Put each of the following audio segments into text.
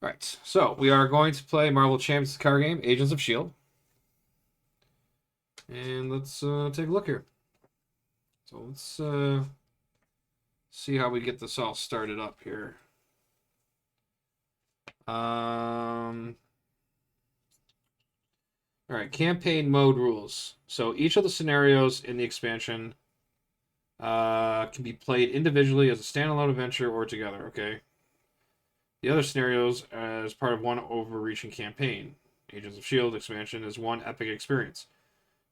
Right, so we are going to play Marvel Champions card game, Agents of S.H.I.E.L.D. And let's take a look here. So let's see how we get this all started up here. All right, campaign mode rules. So each of the scenarios in the expansion can be played individually as a standalone adventure or together, okay? The other scenarios as part of one overreaching campaign. Agents of S.H.I.E.L.D. expansion is one epic experience,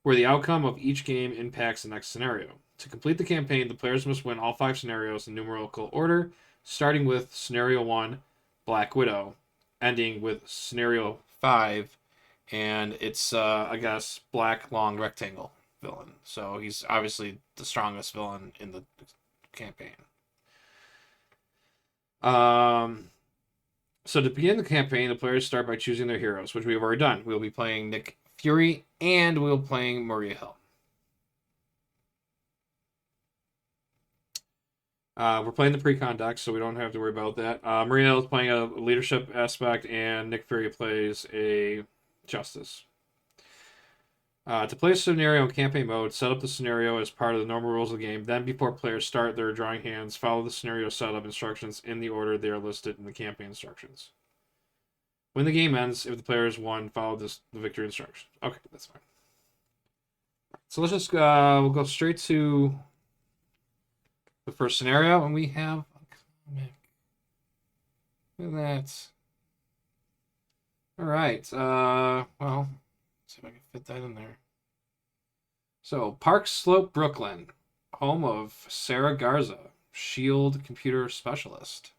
where the outcome of each game impacts the next scenario. To complete the campaign, the players must win all 5 scenarios in numerical order, starting with Scenario 1, Black Widow, ending with Scenario 5, and it's, I guess, Black Long Rectangle villain. So he's obviously the strongest villain in the campaign. So to begin the campaign, the players start by choosing their heroes, which we have already done. We'll be playing Nick Fury, and we'll be playing Maria Hill. We're playing the Precon deck, so we don't have to worry about that. Maria Hill is playing a leadership aspect, and Nick Fury plays a Justice. To play a scenario in campaign mode, set up the scenario as part of the normal rules of the game. Then, before players start their drawing hands, follow the scenario setup instructions in the order they are listed in the campaign instructions. When the game ends, if the players won, follow the victory instructions. Okay, that's fine. So let's just we'll go straight to the first scenario, and we have a comic. Look at that. All right. Well, let's see if I can fit that in there. So, Park Slope, Brooklyn, home of Sarah Garza, S.H.I.E.L.D. computer specialist.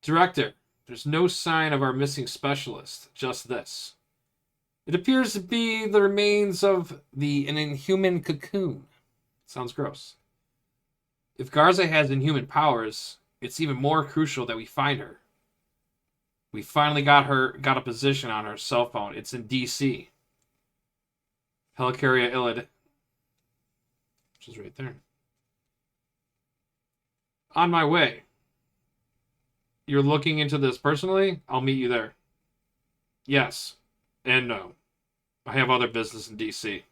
Director, there's no sign of our missing specialist, just this. It appears to be the remains of an inhuman cocoon. Sounds gross. If Garza has inhuman powers, it's even more crucial that we find her. We finally got a position on her cell phone. It's in D.C. Helicarrier Illid, which is right there. On my way. You're looking into this personally? I'll meet you there. Yes. And no. I have other business in D.C.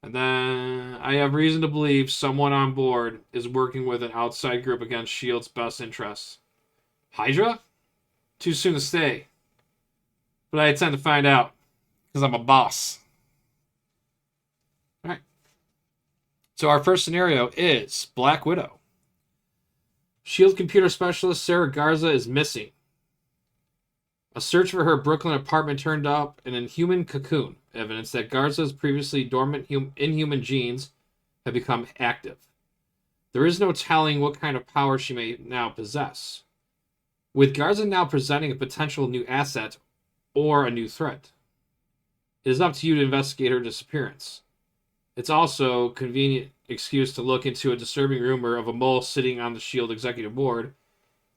And then I have reason to believe someone on board is working with an outside group against S.H.I.E.L.D's best interests. Hydra? Too soon to say. But I intend to find out, because I'm a boss. Alright. So our first scenario is Black Widow. S.H.I.E.L.D. computer specialist Sarah Garza is missing. A search for her Brooklyn apartment turned up an inhuman cocoon, evidence that Garza's previously dormant inhuman genes have become active. There is no telling what kind of power she may now possess, with Garza now presenting a potential new asset or a new threat. It is up to you to investigate her disappearance. It's also a convenient excuse to look into a disturbing rumor of a mole sitting on the S.H.I.E.L.D. executive board,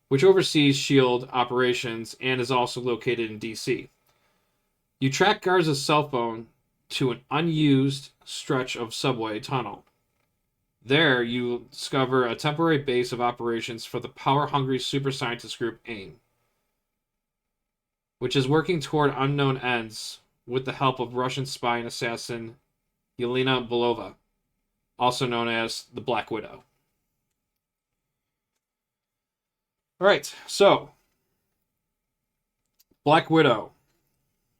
which oversees S.H.I.E.L.D. operations and is also located in D.C. You track Garza's cell phone to an unused stretch of subway tunnel. There, you discover a temporary base of operations for the power-hungry super scientist group AIM, which is working toward unknown ends with the help of Russian spy and assassin Yelena Belova, also known as the Black Widow. Alright, so Black Widow.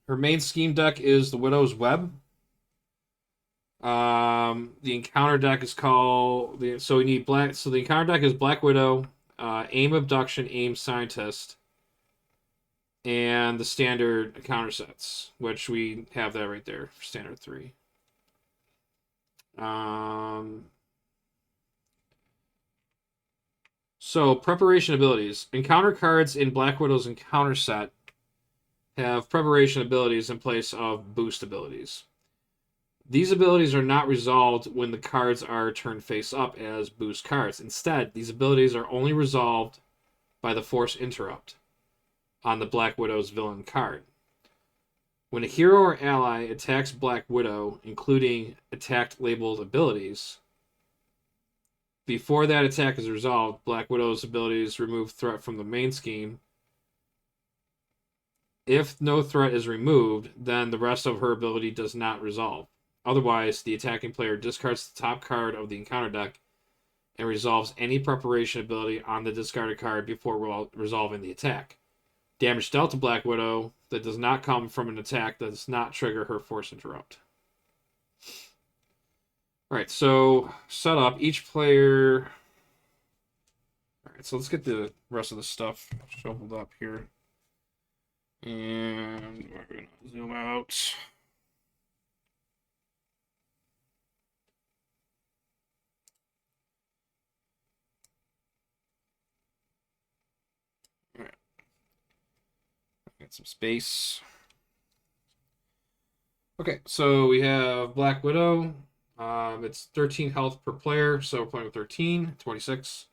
Her main scheme deck is the Widow's Web. The encounter deck is called the encounter deck is Black Widow, AIM Abduction, AIM Scientist, and the standard counter sets, which we have that right there for standard 3. So, preparation abilities. Encounter cards in Black Widow's encounter set have preparation abilities in place of boost abilities. These abilities are not resolved when the cards are turned face up as boost cards. Instead, these abilities are only resolved by the Force Interrupt on the Black Widow's villain card. When a hero or ally attacks Black Widow, including attacked labeled abilities, Before that attack is resolved, Black Widow's abilities remove threat from the main scheme. If no threat is removed, then the rest of her ability does not resolve. Otherwise, the attacking player discards the top card of the encounter deck and resolves any preparation ability on the discarded card before resolving the attack. Damage dealt to Black Widow that does not come from an attack that does not trigger her Force Interrupt. Alright, so setup. Each player... Alright, so let's get the rest of the stuff shuffled up here. And we're going to zoom out. Alright. Get some space. Okay, so we have Black Widow. It's 13 health per player, so we're playing with 13, 26.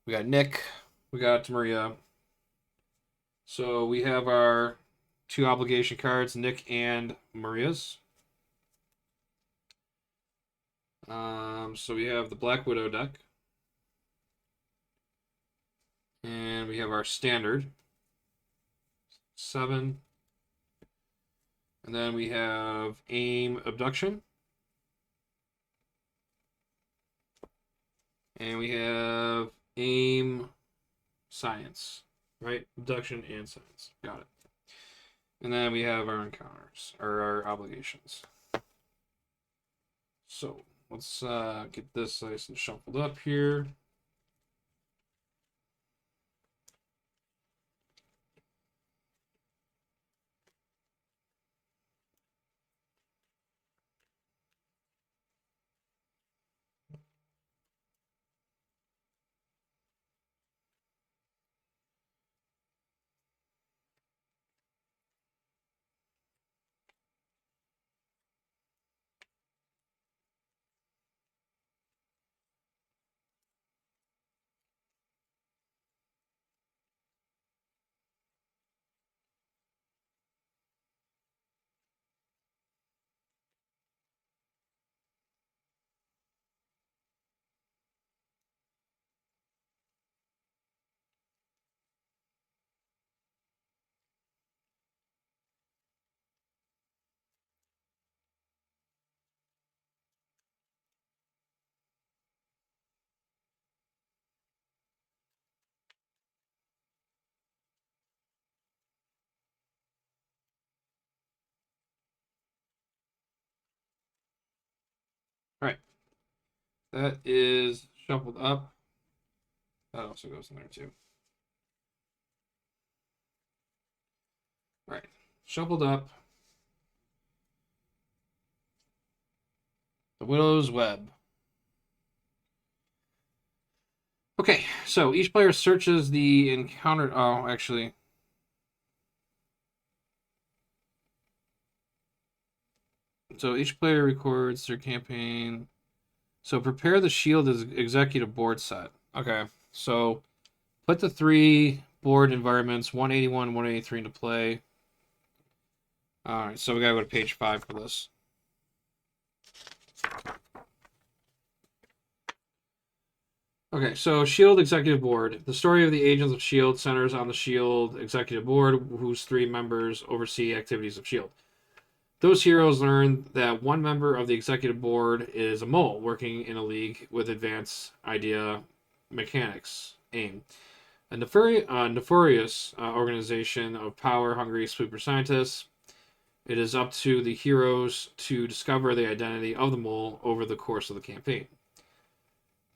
We got Nick. We got Maria. So we have our 2 obligation cards, Nick and Maria's. So we have the Black Widow deck. And we have our standard. 7. And then we have Aim Abduction. And we have Aim Science. Right? Abduction and Science. Got it. And then we have our encounters, or our obligations. So, let's get this nice and shuffled up here. All right. That is shuffled up. That also goes in there too. All right. Shuffled up. The Widow's Web. Okay, so each player searches the encounter. Oh, actually. So each player records their campaign. So prepare the shield as executive board set. Okay, so put the 3 board environments, 181, 183 into play. All right, so we gotta go to page 5 for this. Okay, so S.H.I.E.L.D. Executive Board. The story of the Agents of S.H.I.E.L.D. centers on the S.H.I.E.L.D. Executive Board, whose 3 members oversee activities of S.H.I.E.L.D. Those heroes learn that one member of the Executive Board is a mole working in a league with advanced idea mechanics, AIM. A nefarious organization of power-hungry super scientists. It is up to the heroes to discover the identity of the mole over the course of the campaign.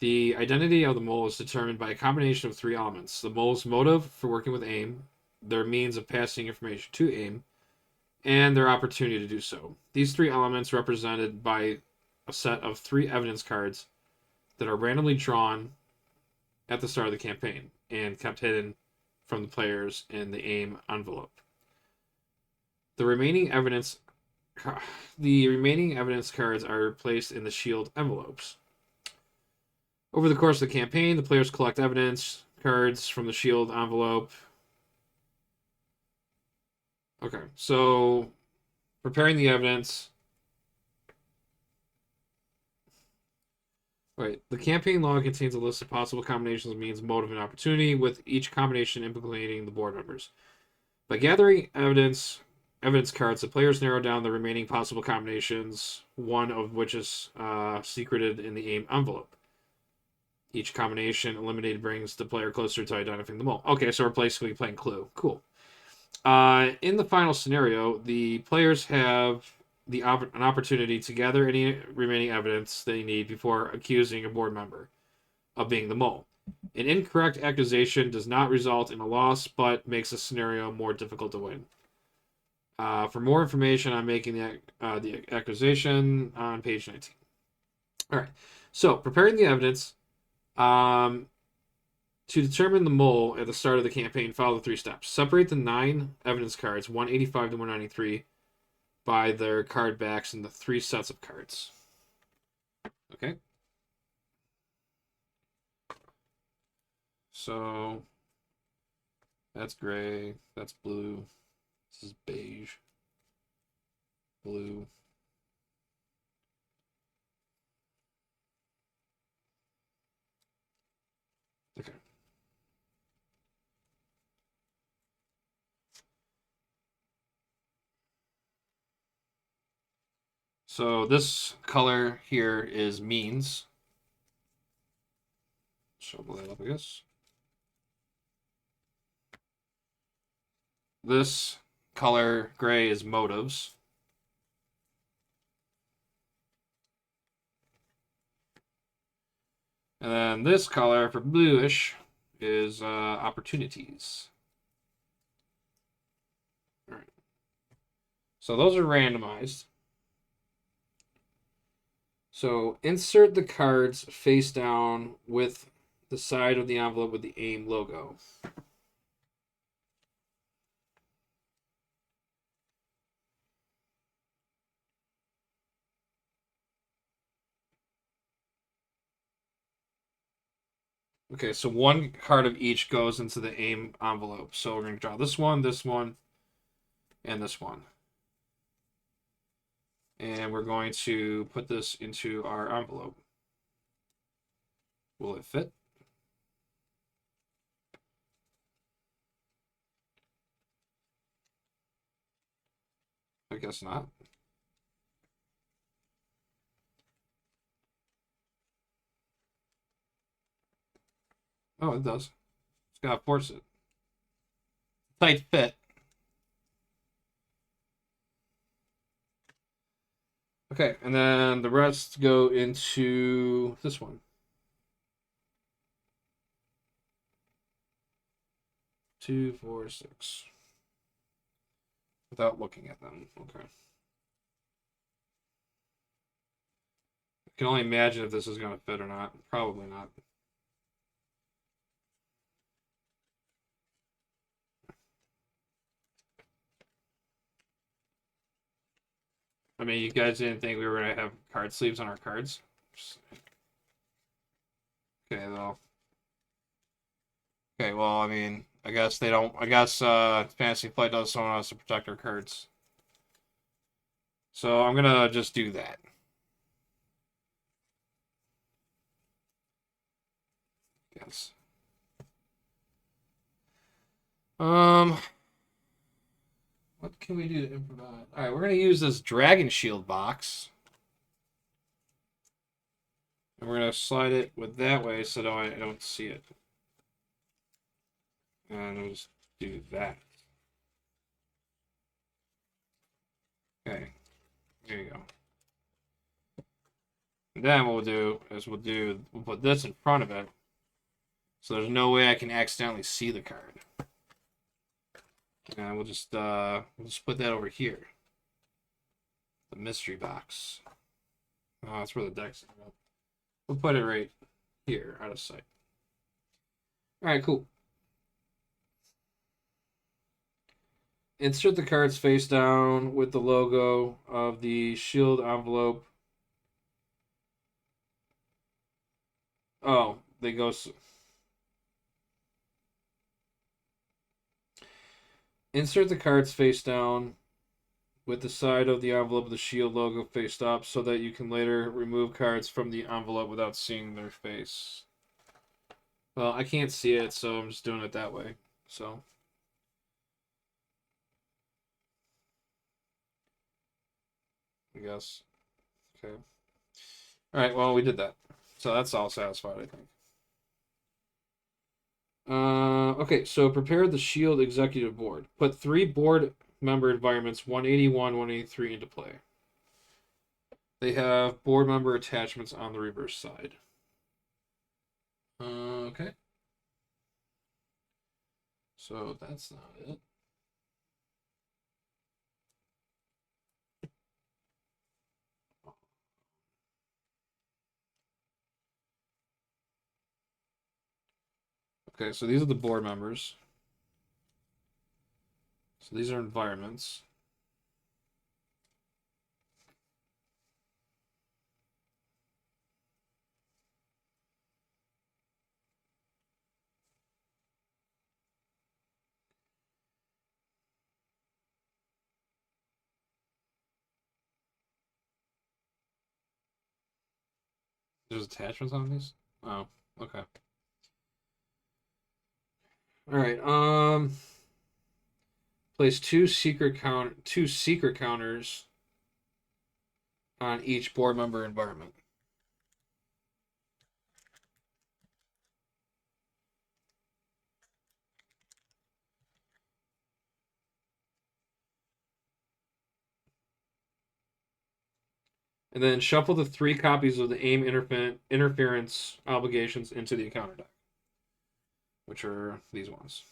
The identity of the mole is determined by a combination of 3 elements: the mole's motive for working with AIM, their means of passing information to AIM, and their opportunity to do so. These 3 elements represented by a set of 3 evidence cards that are randomly drawn at the start of the campaign and kept hidden from the players in the AIM envelope. The remaining evidence cards are placed in the S.H.I.E.L.D. envelopes. Over the course of the campaign, the players collect evidence cards from the S.H.I.E.L.D. envelope. Okay, so preparing the evidence. Right. The campaign log contains a list of possible combinations of means, motive, and opportunity, with each combination implicating the board members. By gathering evidence cards, the players narrow down the remaining possible combinations, one of which is secreted in the aim envelope. Each combination eliminated brings the player closer to identifying the mole. Okay, so we're basically playing Clue. Cool. In the final scenario, the players have an opportunity to gather any remaining evidence they need before accusing a board member of being the mole. An incorrect accusation does not result in a loss, but makes the scenario more difficult to win. For more information on making the accusation on page 19. All right. So, preparing the evidence. To determine the mole at the start of the campaign, follow the 3 steps. Separate the 9 evidence cards, 185 to 193, by their card backs into 3 sets of cards. Okay. So that's gray. That's blue. This is beige. Blue. Okay. So this color here is means. Shuffle that up, I guess. This color gray is motives. And then this color for bluish is opportunities. All right. So those are randomized. So insert the cards face down with the side of the envelope with the AIM logo. Okay, so one card of each goes into the AIM envelope. So we're going to draw this one, and this one. And we're going to put this into our envelope. Will it fit? I guess not. Oh, it does. Just gotta force it. Tight fit. Okay, and then the rest go into this one. 2, 4, 6. Without looking at them. Okay. I can only imagine if this is going to fit or not. Probably not. I mean, you guys didn't think we were going to have card sleeves on our cards? Okay, well. Okay, well, I mean, I guess they don't. I guess Fantasy Flight does want us to protect our cards. So I'm going to just do that. Yes. What can we do to improvise? All right, we're going to use this Dragon Shield box. And we're going to slide it with that way so I don't see it. And we'll just do that. Okay, there you go. And then what we'll do is we'll put this in front of it. So there's no way I can accidentally see the card. And we'll just put that over here. The mystery box. Oh, that's where the deck's going to go. We'll put it right here, out of sight. Alright, cool. Insert the cards face down with the logo of the shield envelope. Oh, they go. Insert the cards face down with the side of the envelope of the S.H.I.E.L.D. logo faced up so that you can later remove cards from the envelope without seeing their face. Well, I can't see it, so I'm just doing it that way. So, I guess. Okay. Alright, well, we did that. So that's all satisfied, I think. Okay, so prepare the S.H.I.E.L.D. executive board. Put 3 board member environments, 181, 183, into play. They have board member attachments on the reverse side. Okay. So that's not it. Okay, so these are the board members. So these are environments. There's attachments on these? Oh, okay. All right. Place two secret counters on each board member environment. And then shuffle the 3 copies of the aim interference obligations into the encounter deck, which are these ones.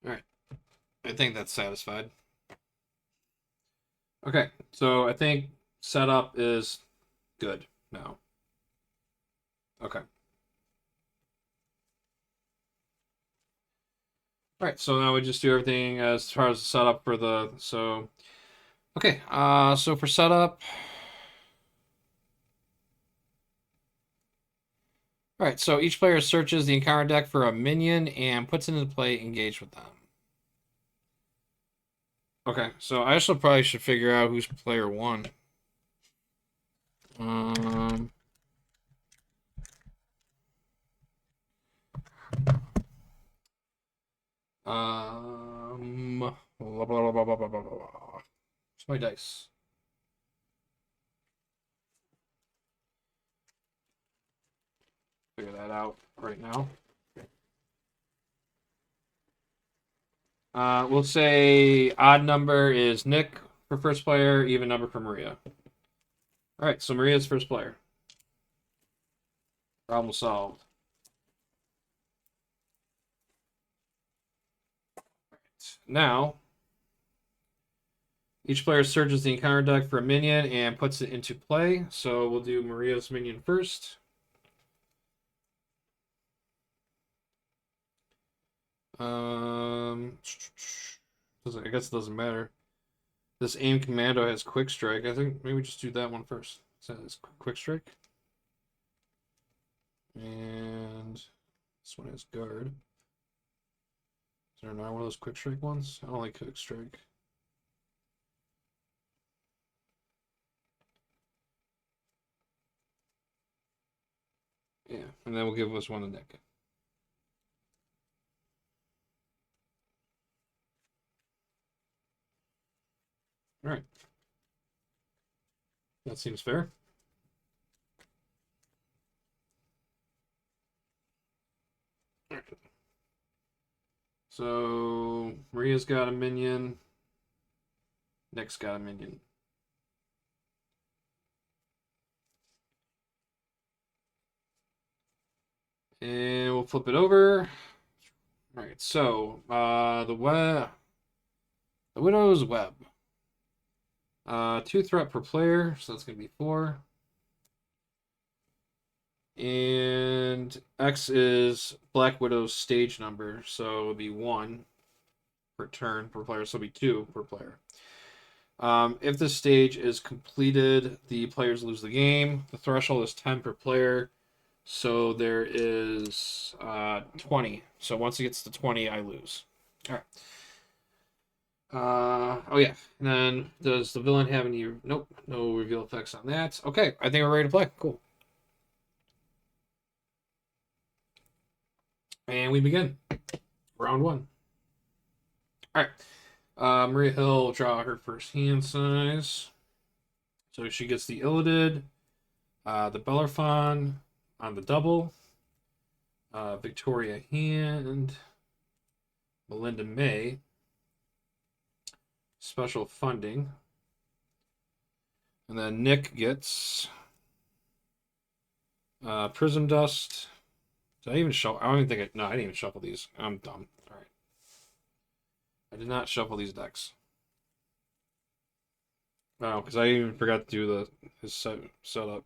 All right. I think that's satisfied. Okay, so I think setup is good now. Okay. All right, so now we just do everything as far as the setup for the okay. So for setup, all right. So each player searches the encounter deck for a minion and puts it into play, engaged with them. Okay, so I also probably should figure out who's player 1. Um. Blah, blah, blah, blah, blah, blah, blah. It's my dice. Figure that out right now. We'll say odd number is Nick for first player, even number for Maria. All right, so Maria's first player. Problem solved. Now, each player searches the encounter deck for a minion and puts it into play. So we'll do Maria's minion first. I guess it doesn't matter. This aim commando has quick strike. I think maybe just do that one first. So it's quick strike. And this one has guard. Is there not one of those quick strike ones? I don't like quick strike. Yeah, and then we'll give us one to Nick. All right. That seems fair. All right. So Maria's got a minion. Nick's got a minion. And we'll flip it over. All right, so the Widow's Web. 2 threat per player, so that's going to be 4. And X is Black Widow's stage number, so it'll be 1 per turn per player, so it'll be 2 per player. If this stage is completed, the players lose the game. The threshold is 10 per player, so there is 20. So once it gets to 20, I lose. All right. Oh yeah. And then does the villain have any? Nope. No reveal effects on that. Okay. I think we're ready to play. Cool. And we begin. Round 1. All right. Maria Hill will draw her first hand size. So she gets the Illidid, the Bellerophon on the double, Victoria Hand, Melinda May, special funding. And then Nick gets Prism Dust. Did I even shuffle? I don't even think no, I didn't even shuffle these. I'm dumb. All right. I did not shuffle these decks. No, because I even forgot to do his setup.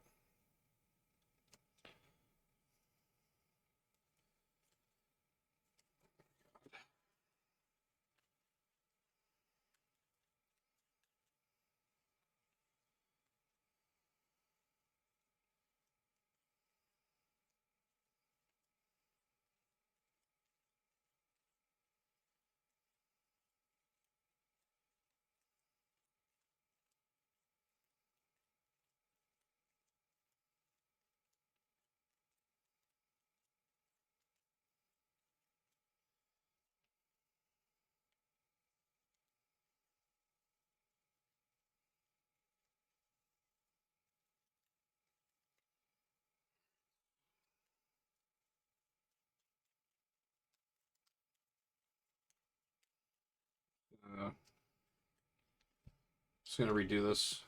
Just gonna redo this.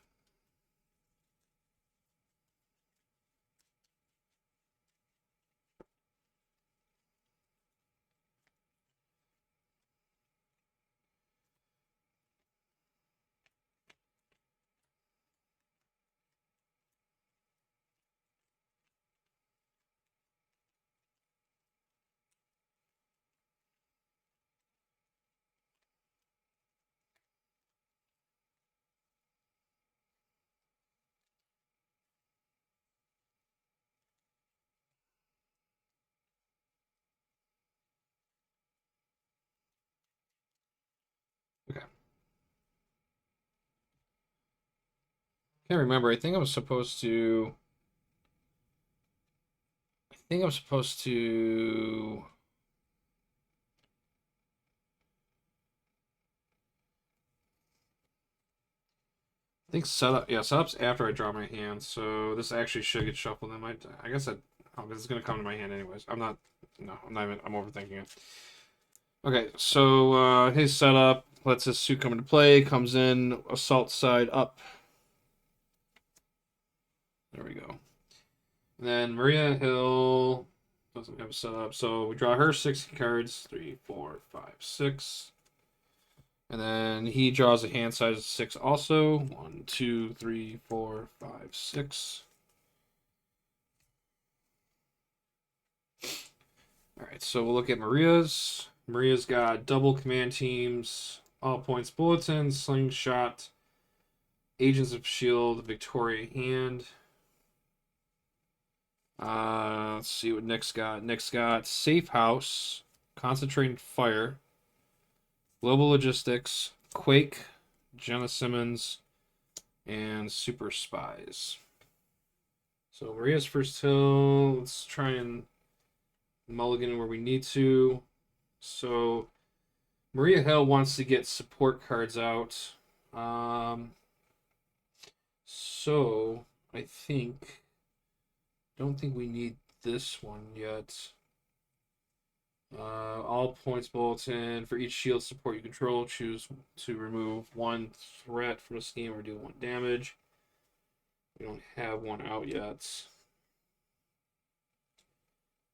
Okay. Can't remember. I think I was supposed to. I think I'm supposed to. I think setup. Yeah, setup's after I draw my hand, so this actually should get shuffled in my. I guess I. Oh, because it's gonna come to my hand anyways. I'm not. No, I'm not even. I'm overthinking it. Okay, so his setup lets his suit come into play. Comes in assault side up. There we go. And then Maria Hill doesn't have a setup, so we draw her 60 cards. 3, 4, 5, 6. And then he draws a hand size of 6 also. 1, 2, 3, 4, 5, 6. Alright, so we'll look at Maria's. Maria's got double command teams, all points bulletin, slingshot, agents of S.H.I.E.L.D, Victoria Hand. Let's see what Nick's got. Nick's got Safe House, Concentrated Fire, Global Logistics, Quake, Jenna Simmons, and Super Spies. So Maria's first hill. Let's try and mulligan where we need to. So Maria Hill wants to get support cards out. So I don't think we need this one yet. All points bulletin. For each shield support you control, choose to remove 1 threat from a scheme or deal 1 damage. We don't have one out yet.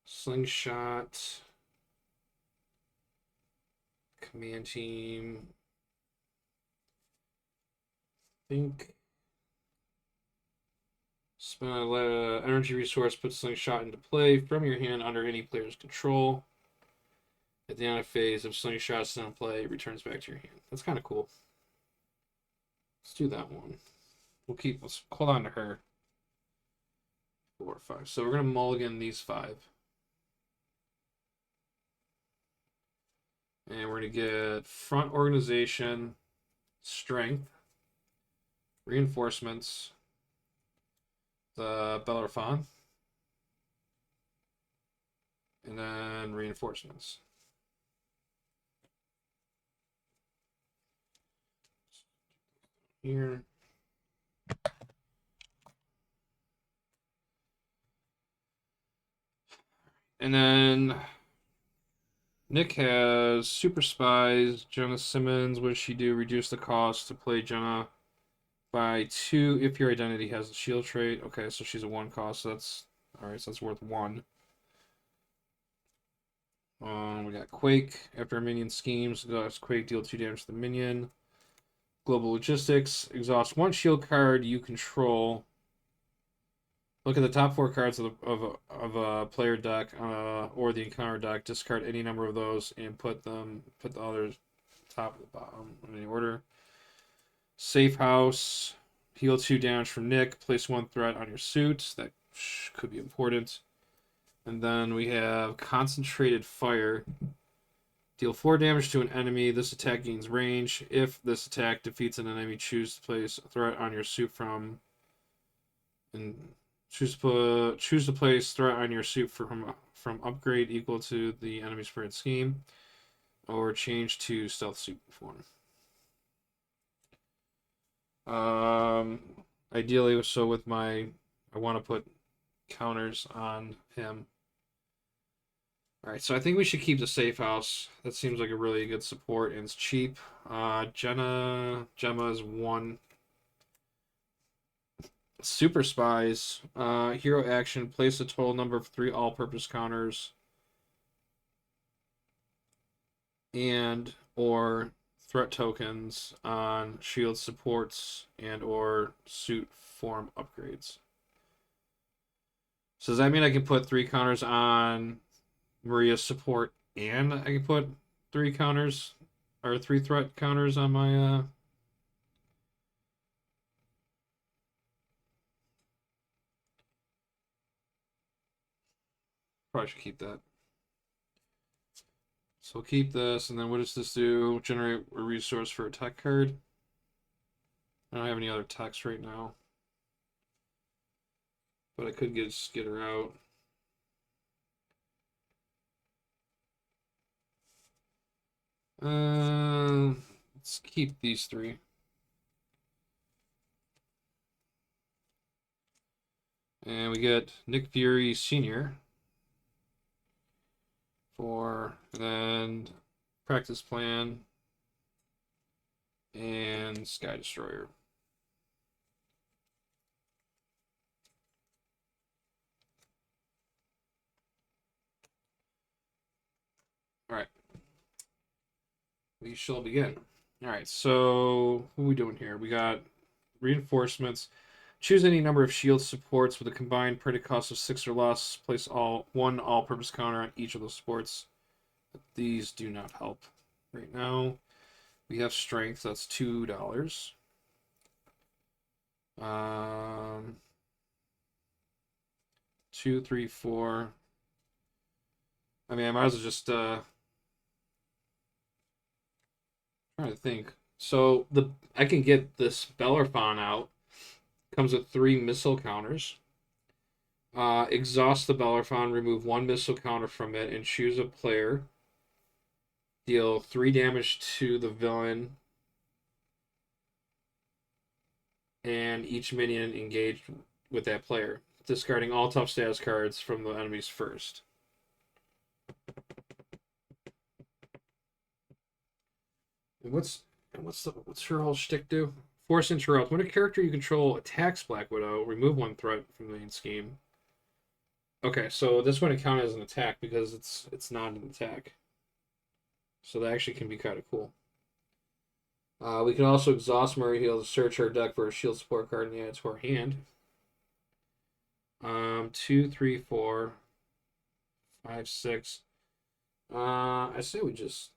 Slingshot. Command team. I think spend an energy resource, put Slingshot into play from your hand under any player's control. At the end of phase, if Slingshot is in play, it returns back to your hand. That's kind of cool. Let's do that one. Let's hold on to her. 4, 5. So we're gonna mulligan these 5. And we're gonna get front organization, strength, reinforcements, the Bellerophon, and then reinforcements. Here. And then Nick has Super Spies, Jenna Simmons. What does she do? Reduce the cost to play Jenna by 2 if your identity has a shield trait. Okay, so she's a 1 cost, so that's alright, so that's worth 1. We got Quake. After a minion schemes, exhaust Quake, deal 2 damage to the minion. Global Logistics. Exhaust 1 shield card you control. Look at the top 4 cards of a player deck or the encounter deck. Discard any number of those and put the others top to the bottom in any order. Safe House. Heal 2 damage from Nick. Place 1 threat on your suit. That could be important. And then we have Concentrated Fire. Deal 4 damage to an enemy. This attack gains range. If this attack defeats an enemy, choose to place a threat on your suit from. And choose to place threat on your suit from upgrade equal to the enemy's spirit scheme, or change to stealth suit form. Ideally, so with I want to put counters on him. Alright, so I think we should keep the safe house. That seems like a really good support, and it's cheap. Gemma is 1. Super Spies. Hero action. Place a total number of 3 all-purpose counters. And or threat tokens on shield supports and or suit form upgrades. So does that mean I can put 3 counters on Maria's support and I can put 3 counters or 3 threat counters on my probably should keep that. So we'll keep this, and then what does this do? Generate a resource for a tech card. I don't have any other techs right now, but I could get her out. Let's keep these 3. And we get Nick Fury Sr. for then Practice Plan and Sky Destroyer. Alright. We shall begin. Alright, so what are we doing here? We got reinforcements. Choose any number of shield supports with a combined credit cost of 6 or less. Place one all-purpose counter on each of those supports. But these do not help right now. We have strength. That's $2. 2, 3, 4. I mean, I might as well just trying to think. So I can get this Bellerophon out. Comes with 3 missile counters. Exhaust the Bellerophon, remove 1 missile counter from it, and choose a player. Deal 3 damage to the villain and each minion engaged with that player, discarding all tough status cards from the enemies first. And what's her whole shtick do? Force interrupt. When a character you control attacks Black Widow, remove 1 threat from the main scheme. Okay, so this wouldn't count as an attack because it's not an attack. So that actually can be kind of cool. We can also exhaust Murray Heal to search our deck for a shield support card and add it to our hand. 2, 3, 4, 5, 6. I say we just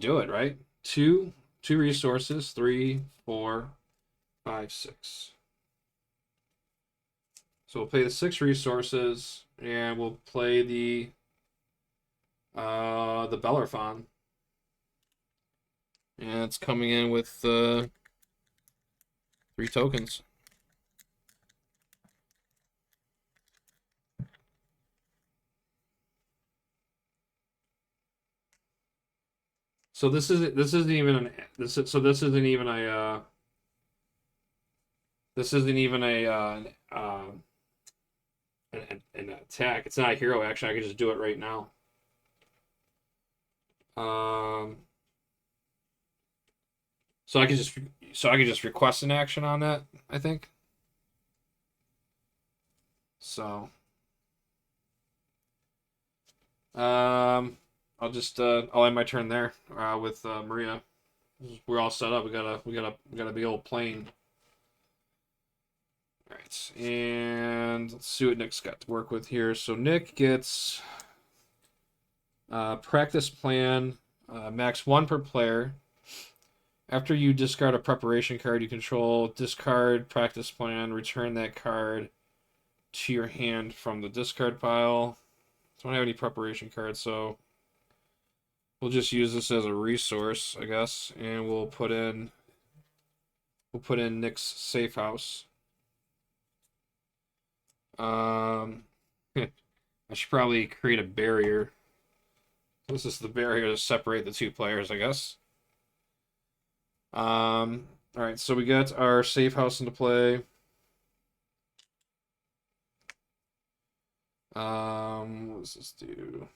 do it, right? Two resources, 3, 4, 5, 6. So we'll play the 6 resources, and we'll play the Bellerophon. And it's coming in with 3 tokens. So this isn't even an this is, so this isn't even a this isn't even a an attack. It's not a hero action. I can just do it right now. So I can just request an action on that, I think. So I'll end my turn there with Maria. We're all set up. We got a big old plane. All right, and let's see what Nick's got to work with here. So Nick gets practice plan, max 1 per player. After you discard a preparation card you control, discard practice plan, return that card to your hand from the discard pile. Don't have any preparation cards, so we'll just use this as a resource, I guess, and we'll put in Nick's safe house. I should probably create a barrier. This is the barrier to separate the 2 players, I guess. All right, so we got our safe house into play. What does this do?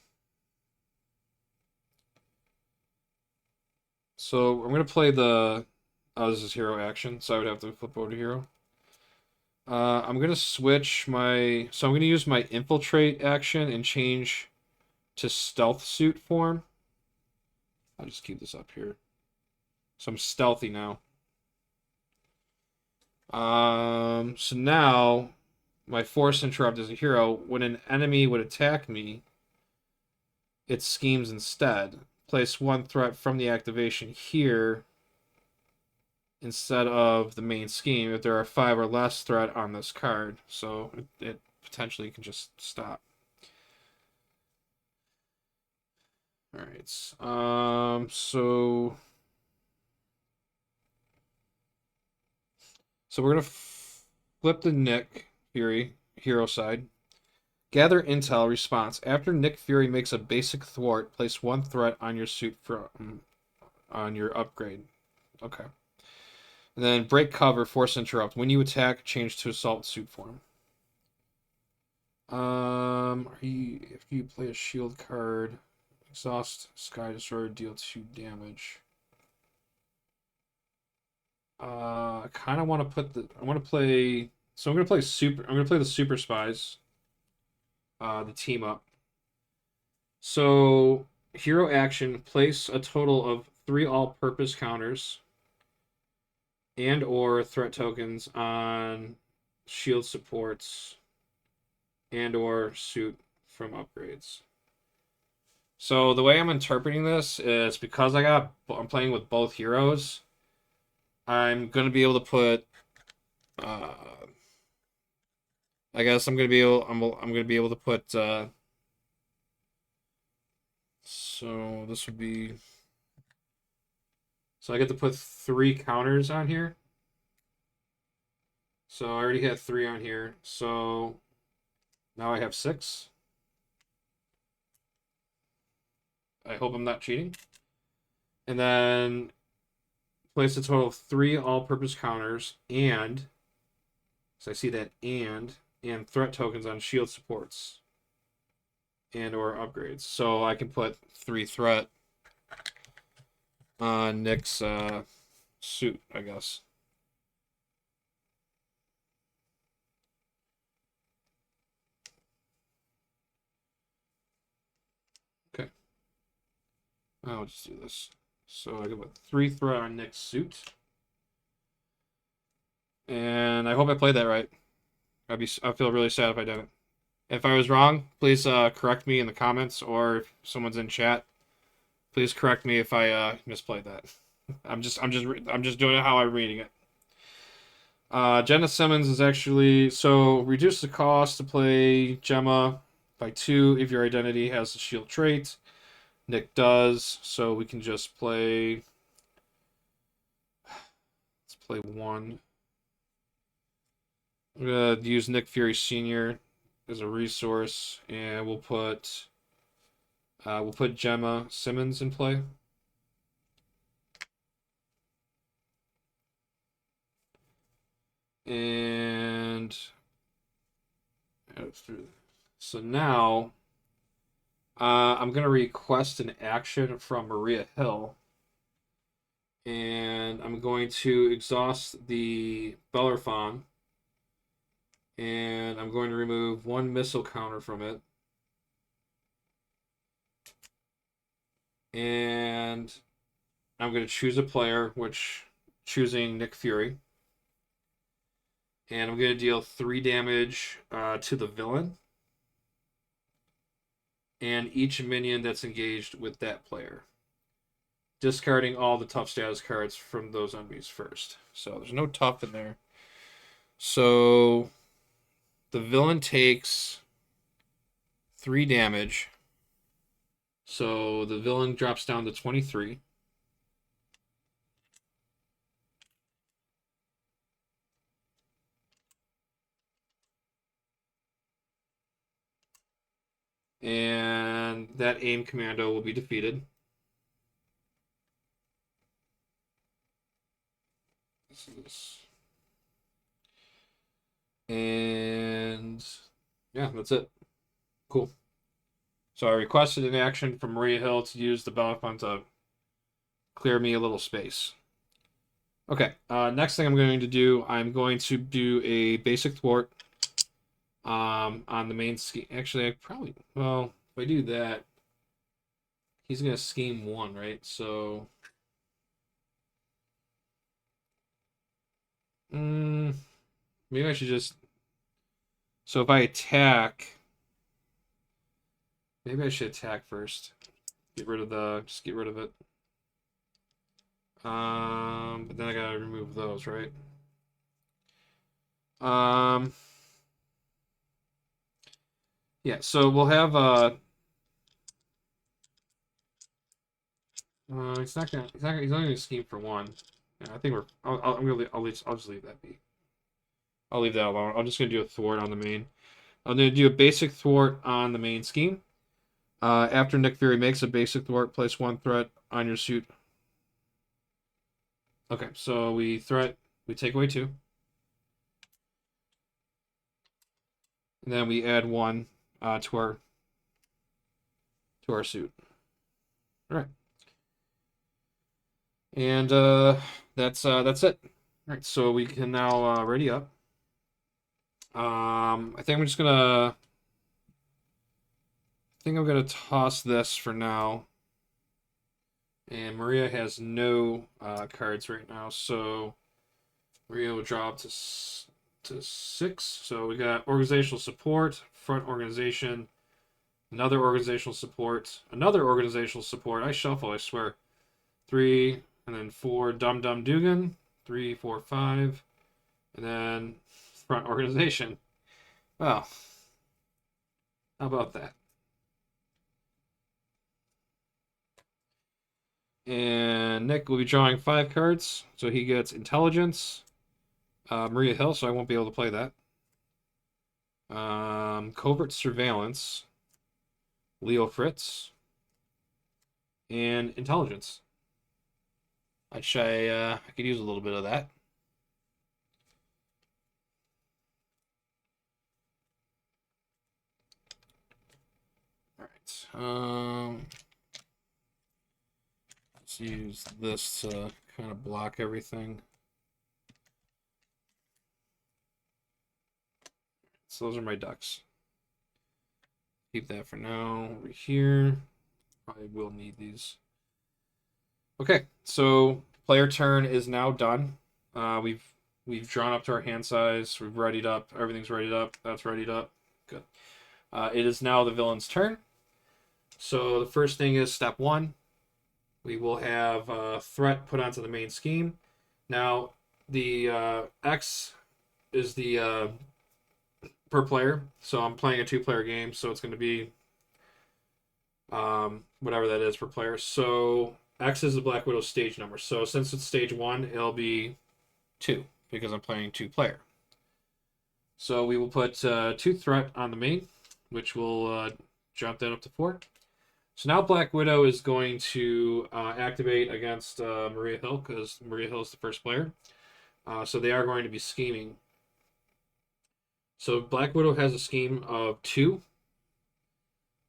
So I'm gonna play the. Oh, this is hero action, so I would have to flip over to hero. I'm gonna switch my. So I'm gonna use my infiltrate action and change to stealth suit form. I'll just keep this up here. So I'm stealthy now. So now my force interrupt as a hero. When an enemy would attack me, it schemes instead. Place 1 threat from the activation here instead of the main scheme if there are 5 or less threat on this card. So it potentially can just stop. All right. So we're gonna flip the Nick Fury hero side. Gather intel response. After Nick Fury makes a basic thwart, place 1 threat on your suit from on your upgrade. Okay. And then break cover, force interrupt. When you attack, change to assault suit form. If you play a shield card, exhaust Sky Destroyer, deal 2 damage. I kind of want to put the. I want to play. So I'm gonna play super. I'm gonna play the Super Spies. The team up. So hero action. Place a total of 3 all-purpose counters and or threat tokens on shield supports and or suit from upgrades. So the way I'm interpreting this is because I'm playing with both heroes, I'm gonna be able to put I guess I'm gonna be able to put so this would be so I get to put 3 counters on here. So I already had 3 on here. So now I have 6. I hope I'm not cheating. And then place a total of 3 all-purpose counters and so I see that and threat tokens on shield supports and or upgrades. So I can put 3 threat on Nick's suit, I guess. Okay. I'll just do this. So I give a 3 threat on Nick's suit. And I hope I played that right. I feel really sad if I didn't. If I was wrong, please correct me in the comments, or if someone's in chat, please correct me if I misplayed that. I'm just doing it how I'm reading it. Jenna Simmons is actually so reduce the cost to play Gemma by 2 if your identity has a shield trait. Nick does, so we can just play. Let's play 1. I'm gonna use Nick Fury Sr. as a resource, and we'll put Gemma Simmons in play. And so now I'm gonna request an action from Maria Hill, and I'm going to exhaust the Bellerophon, and I'm going to remove 1 missile counter from it. And I'm going to choose a player, which choosing Nick Fury. And I'm going to deal 3 damage to the villain and each minion that's engaged with that player. Discarding all the tough status cards from those enemies first. So there's no tough in there. So the villain takes 3 damage. So the villain drops down to 23. And that aim commando will be defeated. And yeah, that's it. Cool. So I requested an action from Maria Hill to use the Bellerophon to clear me a little space. Okay, next thing I'm going to do, I'm going to do a basic thwart on the main scheme. Actually, well, if I do that, he's going to scheme 1, right? So, maybe I should just, so if I attack, maybe I should attack first. Just get rid of it. But then I gotta remove those, right? Um, yeah, so we'll have he's only gonna scheme for 1. Yeah, I think I'll just leave that be. I'll leave that alone. I'm just gonna do a thwart on the main. I'm gonna do a basic thwart on the main scheme. After Nick Fury makes a basic thwart, place 1 threat on your suit. Okay, so we take away 2. And then we add 1 to our suit. All right. And that's it. All right, so we can now ready up. I think I'm gonna toss this for now. And Maria has no cards right now, so Maria will drop to 6. So we got organizational support, front organization, another organizational support, another organizational support. I shuffle, I swear. 3, and then 4, Dum Dum Dugan. 3, 4, 5, and then front organization. Well, how about that? And Nick will be drawing 5 cards, so he gets intelligence, Maria Hill, so I won't be able to play that. Covert surveillance, Leo Fritz, and intelligence. I could use a little bit of that. All right. Let's use this to kind of block everything. So those are my ducks. Keep that for now. Over here, I will need these. Okay, so player turn is now done. We've drawn up to our hand size. We've readied up. Everything's readied up. That's readied up. Good. It is now the villain's turn. So the first thing is step one. We will have a threat put onto the main scheme. Now, the X is the per player. So I'm playing a two-player game, so it's going to be whatever that is per player. So X is the Black Widow stage number. So since it's stage 1, it'll be 2 because I'm playing two-player. So we will put 2 threat on the main, which will jump that up to 4. So now Black Widow is going to activate against Maria Hill because Maria Hill is the first player. So they are going to be scheming. So Black Widow has a scheme of 2.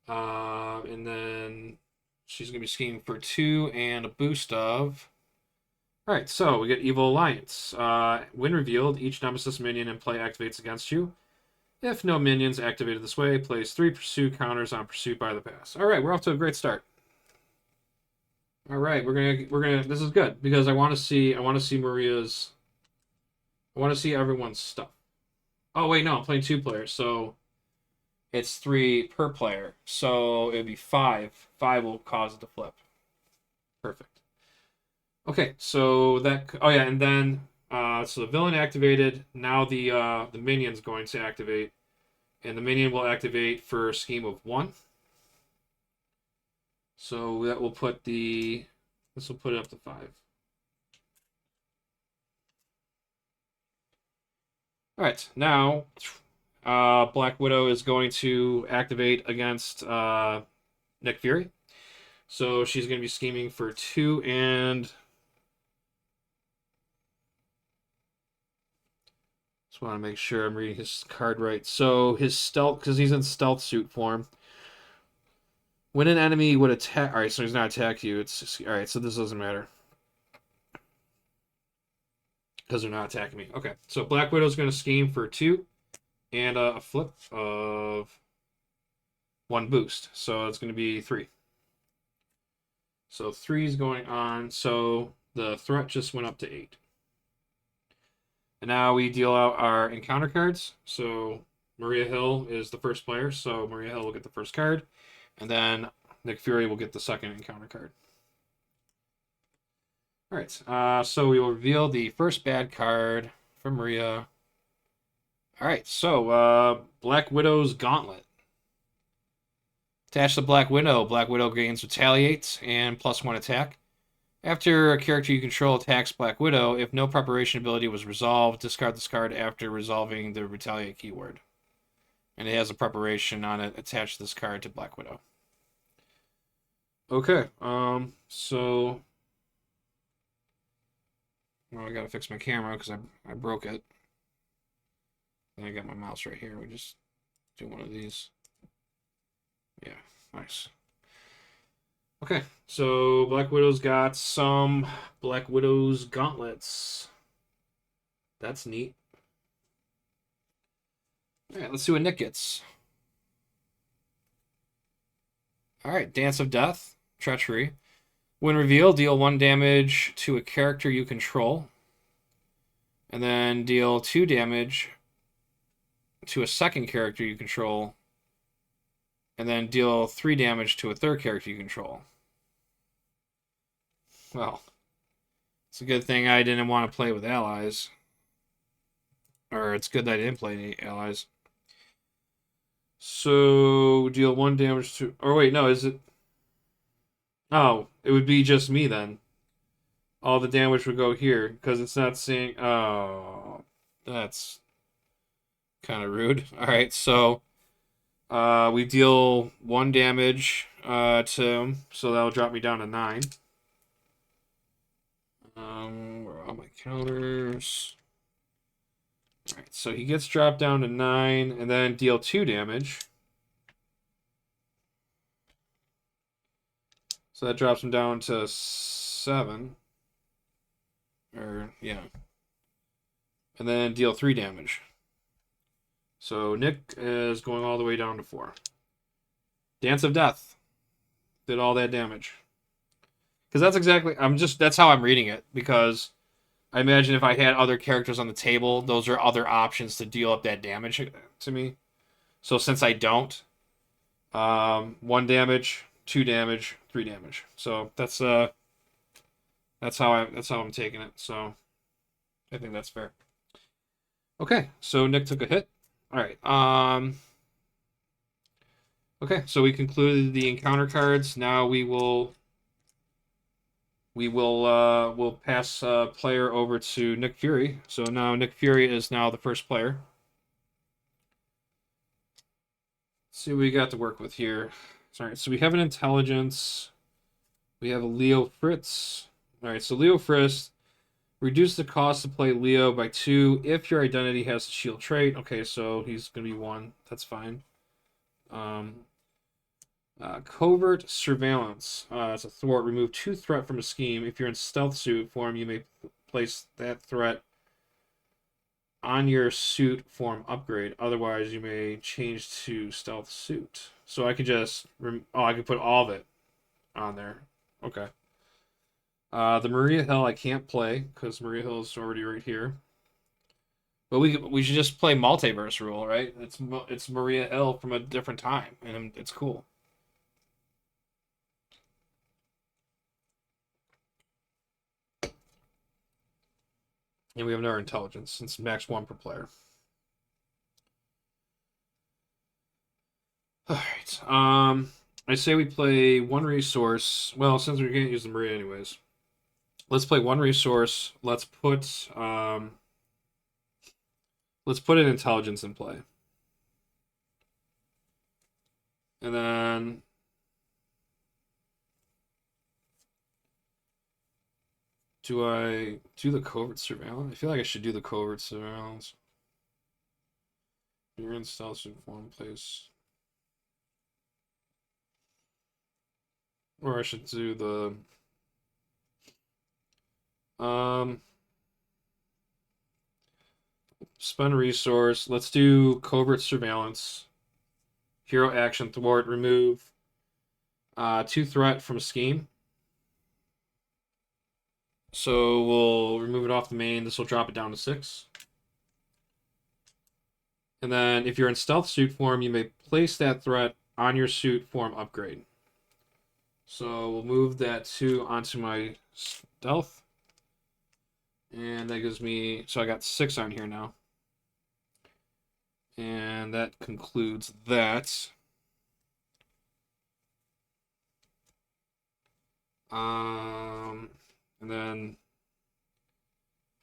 And then she's going to be scheming for 2 and a boost of... Alright, so we get Evil Alliance. When revealed, each Nemesis minion in play activates against you. If no minions activated this way, place 3 pursuit counters on pursuit by the pass. Alright, we're off to a great start. Alright, we're gonna this is good because I wanna see Maria's I wanna see everyone's stuff. Oh wait, no, I'm playing 2 players, so it's 3 per player. So it'd be 5. 5 will cause it to flip. Perfect. Okay, so that oh yeah, and then so the villain activated. Now the minion's going to activate, and the minion will activate for a scheme of 1. So that will put this will put it up to 5. All right, now Black Widow is going to activate against Nick Fury. So she's going to be scheming for 2 and... Just want to make sure I'm reading his card right. So his stealth, because he's in stealth suit form. When an enemy would attack... Alright, so he's not attacking you. It's just... Alright, so this doesn't matter. Because they're not attacking me. Okay, so Black Widow's going to scheme for 2 and a flip of 1 boost. So it's going to be 3. So 3 is going on. So the threat just went up to 8. And now we deal out our encounter cards. So Maria Hill is the first player, so Maria Hill will get the first card. And then Nick Fury will get the second encounter card. Alright, so we will reveal the first bad card from Maria. Alright, so Black Widow's Gauntlet. Attached to Black Widow gains Retaliate and +1 attack. After a character you control attacks Black Widow, if no preparation ability was resolved, discard this card after resolving the Retaliate keyword. And it has a preparation on it attached to this card to Black Widow. Okay, so... Well, I gotta fix my camera because I broke it. And I got my mouse right here. We just do one of these. Yeah, nice. Okay, so Black Widow's got some Black Widow's gauntlets. That's neat. Alright, let's see what Nick gets. Alright, Dance of Death, Treachery. When revealed, deal 1 damage to a character you control. And then deal 2 damage to a second character you control. And then deal 3 damage to a third character you control. Well, it's a good thing I didn't want to play with allies. Or it's good that I didn't play any allies. So, deal 1 damage to... Or wait, no, is it... Oh, it would be just me then. All the damage would go here, because it's not saying... Oh, that's kind of rude. Alright, so... we deal 1 damage to him, so that'll drop me down to 9. Where are all my counters? Alright, so he gets dropped down to 9, and then deal 2 damage. So that drops him down to 7. Or, yeah. And then deal 3 damage. So Nick is going all the way down to 4. Dance of Death did all that damage. Because that's exactly. That's how I'm reading it. Because I imagine if I had other characters on the table, those are other options to deal up that damage to me. So since I don't, 1 damage, 2 damage, 3 damage. So that's how I'm taking it. So I think that's fair. Okay, so Nick took a hit. All right. Okay, so we concluded the encounter cards. Now we'll pass player over to Nick Fury. So now Nick Fury is now the first player. Let's see what we got to work with here. Sorry, so we have an intelligence. We have a Leo Fritz. All right, so Leo Fritz. Reduce the cost to play Leo by 2 if your identity has a shield trait. Okay, so he's going to be 1. That's fine. Covert surveillance. It's a thwart. Remove 2 threat from a scheme. If you're in stealth suit form, you may place that threat on your suit form upgrade. Otherwise, you may change to stealth suit. So I could just... I could put all of it on there. Okay. The Maria Hill I can't play because Maria Hill is already right here. But we should just play multiverse rule, right? It's Maria Hill from a different time, and it's cool. And we have another intelligence. It's max 1 per player. All right. I say we play 1 resource. Well, since we can't use the Maria anyways, let's play 1 resource. Let's put an intelligence in play, and then do I do the covert surveillance? I feel like I should do the covert surveillance. You're in stealth suit form, place. Or I should do the spend a resource. Let's do covert surveillance. Hero action thwart. Remove 2 threat from a scheme. So we'll remove it off the main. This will drop it down to 6. And then if you're in stealth suit form, you may place that threat on your suit form upgrade. So we'll move that 2 onto my stealth. And that gives me... So I got 6 on here now. And that concludes that. And then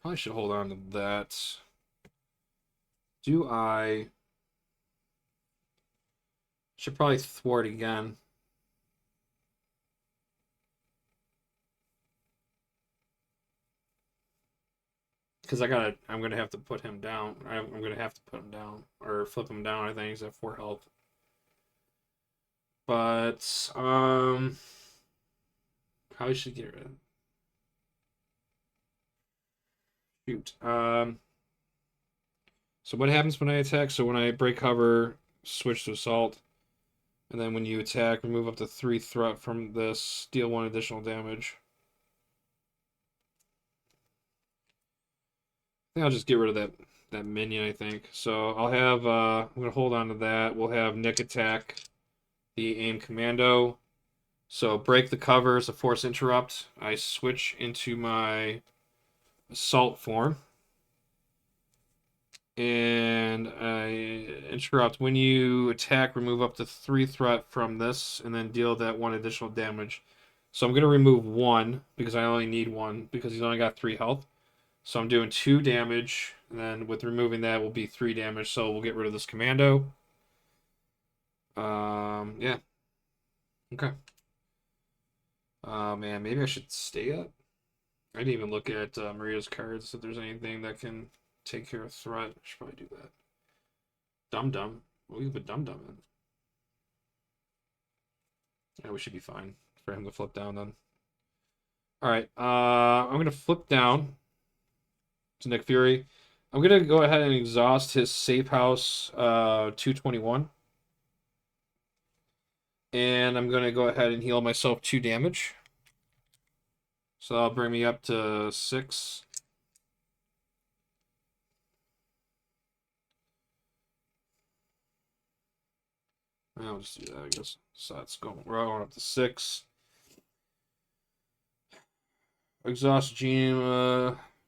probably should hold on to that. Do I should probably thwart again. Because I'm gonna have to put him down. I'm gonna have to put him down or flip him down. I think he's at 4 health. But probably should get rid of. Shoot. So what happens when I attack? So when I break cover, switch to assault, and then when you attack, remove up to 3 threat from this, deal 1 additional damage. I think I'll just get rid of that minion, I think. So I'll have, I'm going to hold on to that. We'll have Nick attack the aim commando. So break the cover is a force interrupt. I switch into my assault form. And I interrupt. When you attack, remove up to 3 threat from this, and then deal that 1 additional damage. So I'm going to remove 1, because I only need 1, because he's only got 3 health. So I'm doing 2 damage, and then with removing that will be 3 damage, so we'll get rid of this commando. Yeah. Okay. Man, maybe I should stay up. I didn't even look at Maria's cards, if there's anything that can take care of threat. I should probably do that. Dum-Dum. Well, we can put Dum-Dum in. Yeah, we should be fine for him to flip down then. Alright, I'm going to flip down to Nick Fury. I'm going to go ahead and exhaust his safe house 221. And I'm going to go ahead and heal myself 2 damage. So that'll bring me up to 6. I'll just do that, I guess. So that's going. We're going up to 6. Exhaust gene.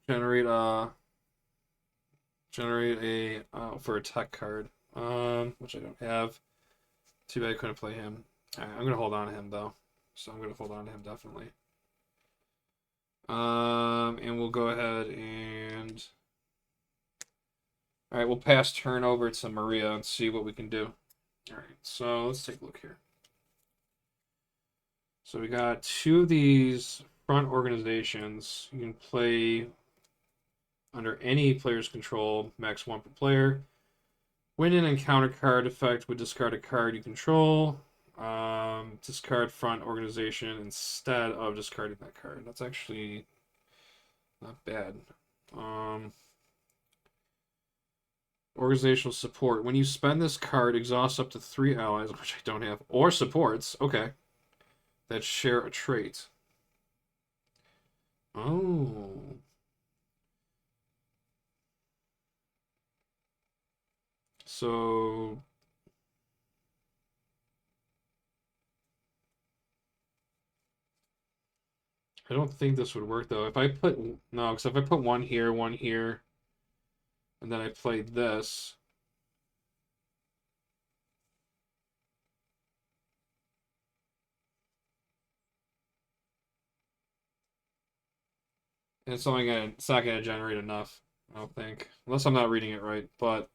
Generate. Generate a for a tech card. Which I don't have. Too bad I couldn't play him. All right, I'm gonna hold on to him though. So I'm gonna hold on to him definitely. And we'll go ahead and. All right, we'll pass turn over to Maria and see what we can do. All right, so let's take a look here. So we got 2 of these front organizations. You can play under any player's control, max 1 per player. When an encounter card effect would discard a card you control. Discard front organization instead of discarding that card. That's actually not bad. Organizational support. When you spend this card, exhaust up to 3 allies, which I don't have, or supports, okay, that share a trait. Oh. So I don't think this would work though. If I put no, because if I put one here, and then I play this, and it's not gonna generate enough. I don't think, unless I'm not reading it right. But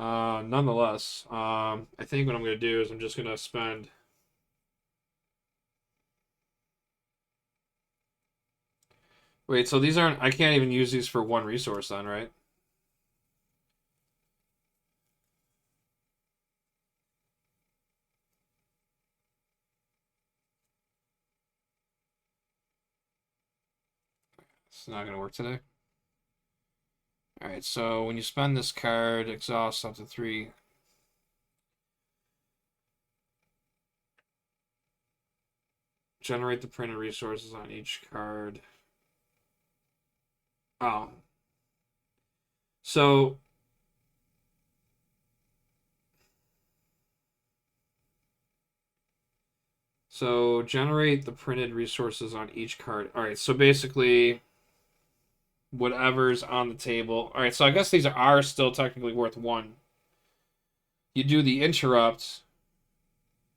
nonetheless, I think what I'm gonna do is I'm just gonna spend. Wait, so these aren't. I can't even use these for one resource then, right? It's not gonna work today. All right, so when you spend this card, exhaust up to 3. Generate the printed resources on each card. Oh. So generate the printed resources on each card. All right, so basically whatever's on the table. All right, so I guess these are still technically worth 1. You do the interrupt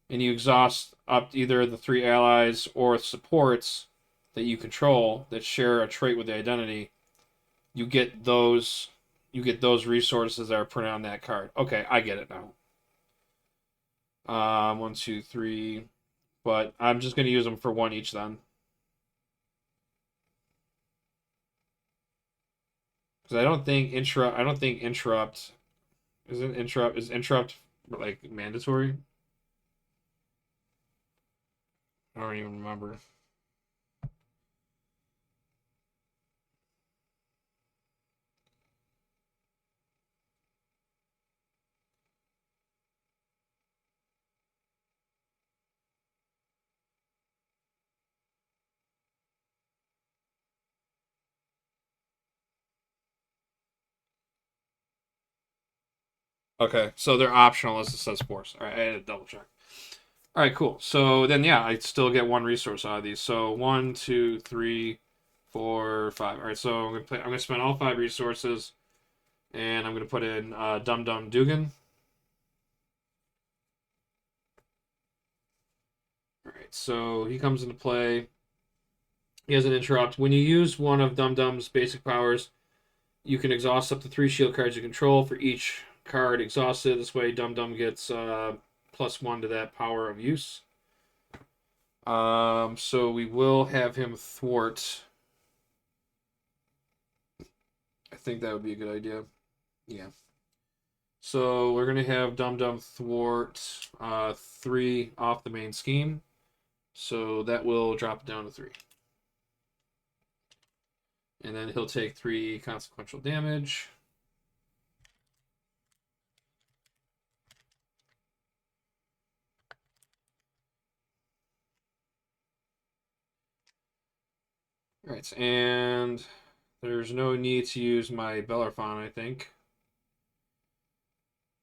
and you exhaust up either the 3 allies or supports that you control that share a trait with the identity. You get those resources that are printed on that card. Okay, I get it now. 1, 2, 3. But I'm just gonna use them for 1 each then. Because I don't think interrupt is interrupt like mandatory? I don't even remember. Okay, so they're optional as it says force. All right, I had to double check. All right, cool. So then, yeah, I still get 1 resource out of these. So 1, 2, 3, 4, 5. All right, so I'm gonna spend all 5 resources, and I'm gonna put in Dum Dum Dugan. All right, so he comes into play. He has an interrupt. When you use one of Dum Dum's basic powers, you can exhaust up to 3 shield cards you control for each card exhausted. This way, Dum Dum gets +1 to that power of use. So we will have him thwart. I think that would be a good idea. Yeah. So we're gonna have Dum Dum thwart 3 off the main scheme. So that will drop it down to 3. And then he'll take 3 consequential damage. Alright, and there's no need to use my Bellerophon, I think.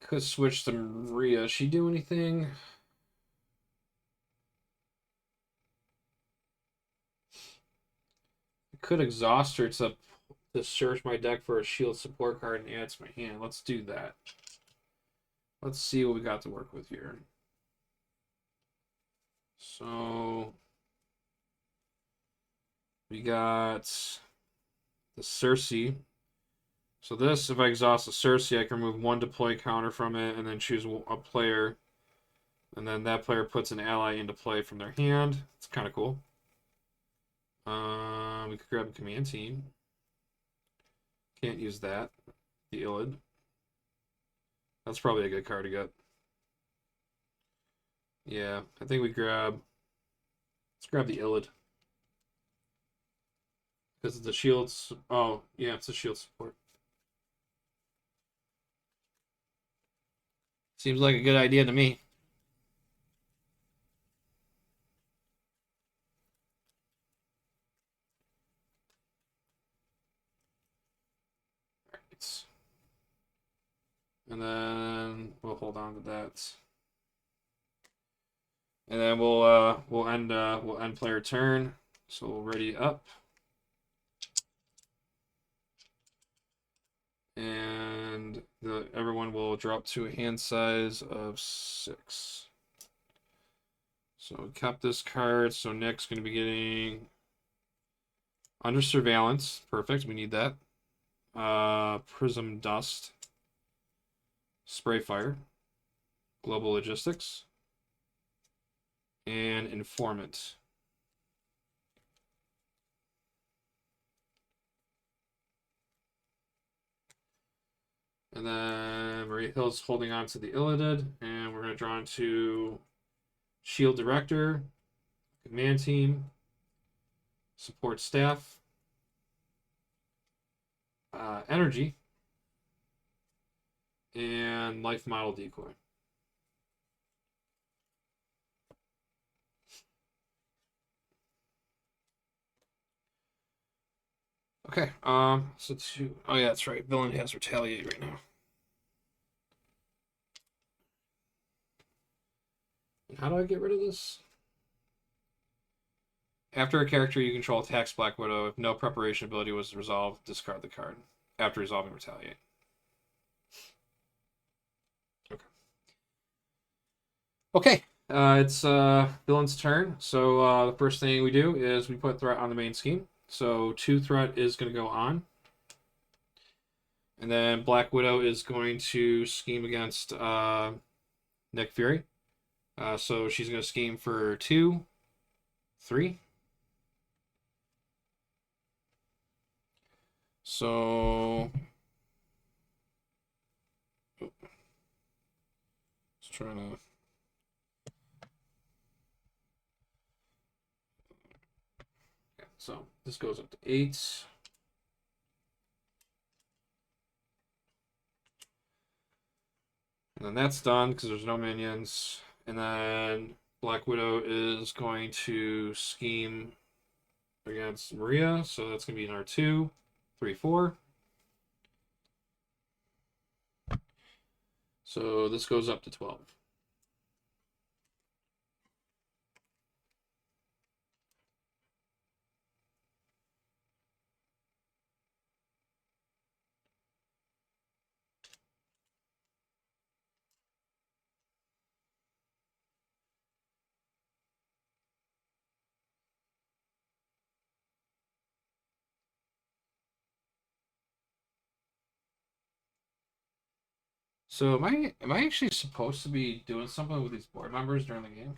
Could switch to Maria. Does she do anything? I could exhaust her to search my deck for a shield support card and add to my hand. Let's do that. Let's see what we got to work with here. So we got the Cersei. So this, if I exhaust the Cersei, I can remove one deploy counter from it and then choose a player. And then that player puts an ally into play from their hand. It's kind of cool. We could grab a command team. Can't use that. The Illid. That's probably a good card to get. Yeah, I think we grab. Let's grab the Illid. Because the shields. Oh, yeah, it's a shield support. Seems like a good idea to me. Right. And then we'll hold on to that. And then we'll end player turn. So we'll ready up. And everyone will drop to a hand size of 6. So we kept this card. So Nick's going to be getting Under Surveillance. Perfect. We need that. Prism Dust. Spray Fire. Global Logistics. And Informant. And then Maria Hill's holding on to the Illidid. And we're going to draw into Shield Director, Command Team, Support Staff, Energy, and Life Model Decoy. Okay, so oh yeah, that's right. Villain has Retaliate right now. How do I get rid of this? After a character you control attacks Black Widow, if no preparation ability was resolved, discard the card. After resolving Retaliate. Okay. Okay, it's Villain's turn. So the first thing we do is we put threat on the main scheme. So 2 threat is going to go on. And then Black Widow is going to scheme against Nick Fury. So she's going to scheme for 2, 3. So just trying to. Yeah, so this goes up to 8. And then that's done because there's no minions. And then Black Widow is going to scheme against Maria. So that's going to be an R2, 3, 4. So this goes up to 12. So am I actually supposed to be doing something with these board members during the game?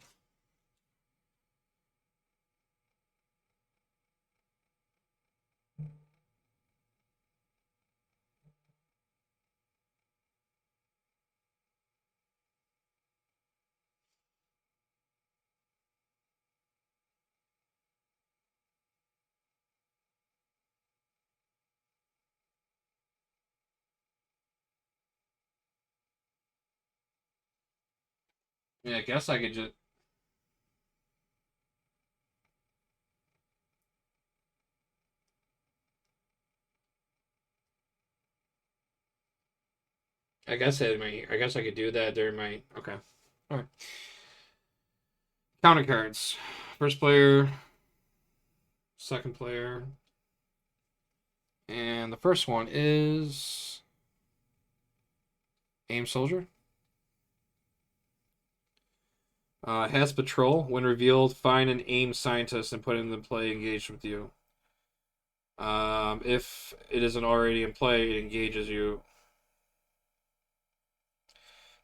Yeah, I guess I could just. I guess I guess I could do that during my. Okay. All right. Counter cards. First player, second player, and the first one is Aim Soldier. Has patrol. When revealed, find an aim scientist and put it into play engaged with you. If it isn't already in play, it engages you.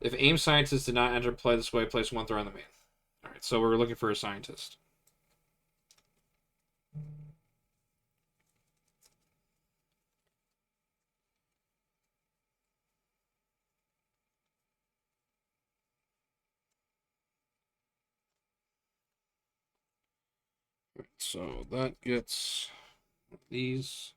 If aim scientist did not enter play this way, place one throw on the main. All right, so we're looking for a scientist. So that gets these.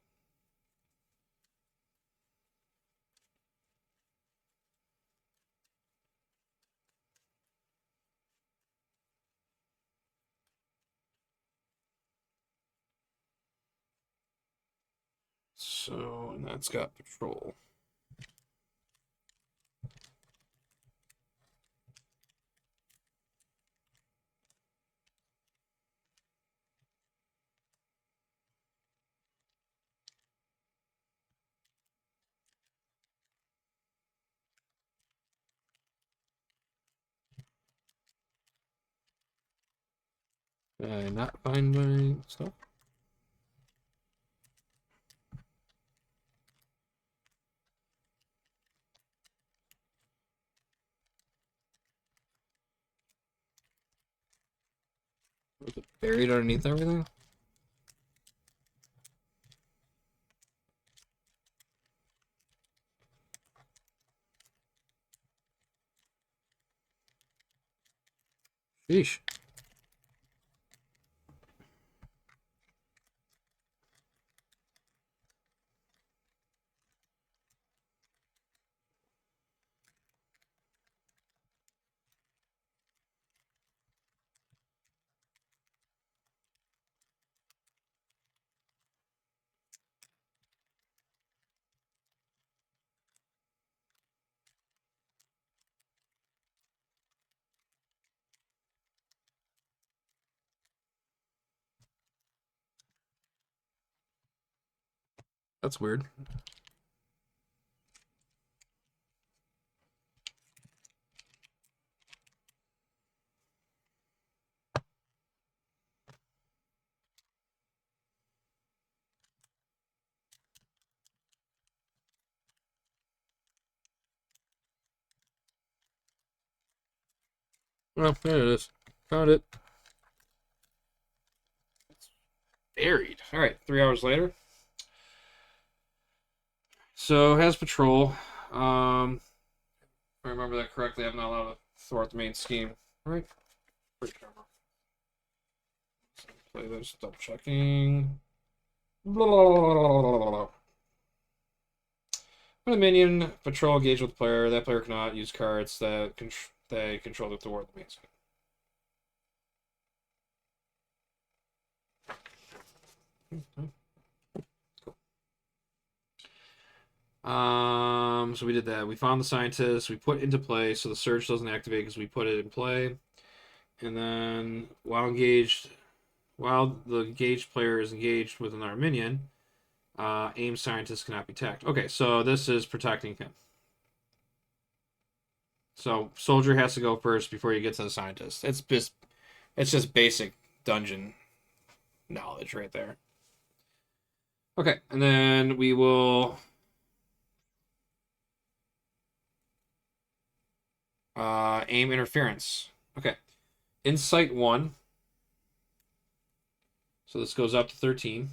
So, and that's got patrol. Did I not find my stuff? Was it buried underneath everything? Sheesh. That's weird. Oh, there it is. Found it. Buried. All right, 3 hours later. So has patrol. If I remember that correctly, I'm not allowed to thwart the main scheme. All right. Play this. Double checking. Blah, blah, blah, blah, blah. When a minion patrol engage with the player, that player cannot use cards that they control to thwart the main scheme. So we did that. We found the scientist. We put into play, so the search doesn't activate because we put it in play. And then while the engaged player is engaged with another minion, aim scientist cannot be attacked. Okay, so this is protecting him. So soldier has to go first before you get to the scientist. It's just basic dungeon knowledge right there. Okay, and then we will aim interference. Okay. Insight 1. So this goes up to 13.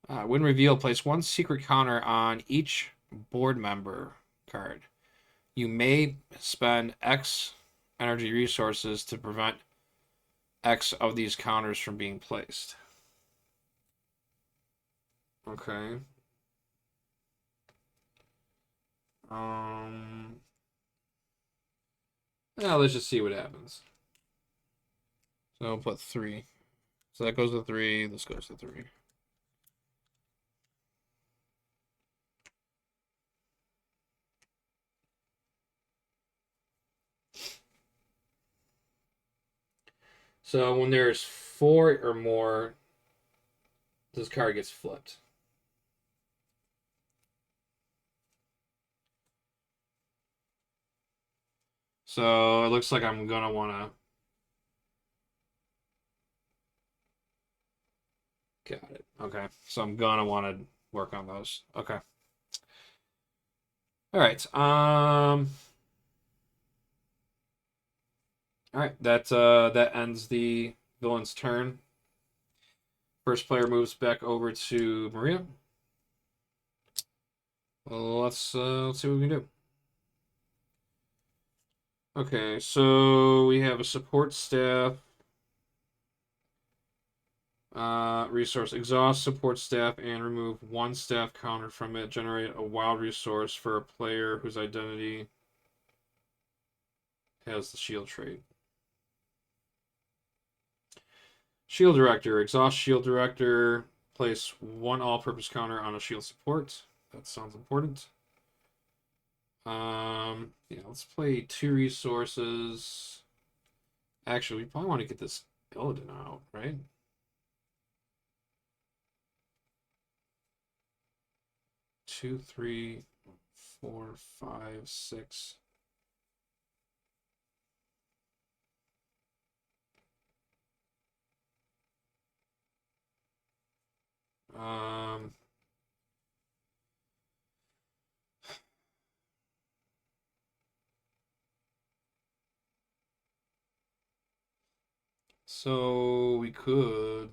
When revealed, place one secret counter on each board member card. You may spend X energy resources to prevent X of these counters from being placed. Okay. Yeah, let's just see what happens. So I'll put 3. So that goes to 3. This goes to 3. So when there's 4 or more, this card gets flipped. So it looks like I'm gonna wanna. Got it. Okay. So I'm gonna want to work on those. Okay. All right. All right. That ends the villain's turn. First player moves back over to Maria. Well, let's see what we can do. Okay, so we have a support staff. Resource exhaust support staff and remove 1 staff counter from it. Generate a wild resource for a player whose identity has the shield trait. Shield Director. Exhaust Shield Director. Place 1 all-purpose counter on a shield support. That sounds important. Yeah, let's play 2 resources. Actually, we probably want to get this Illidan out, right? Two, three, 4, 5, 6. Um, so we could.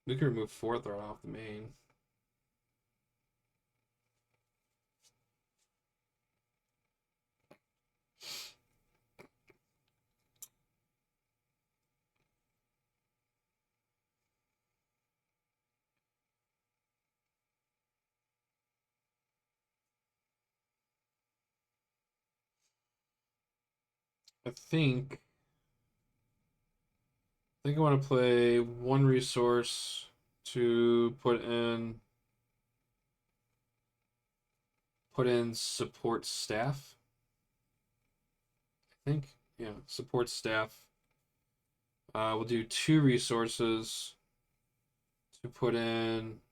We could remove 4th right off the main. I think I want to play 1 resource to put in support staff. I think, yeah, support staff. We'll do 2 resources to put in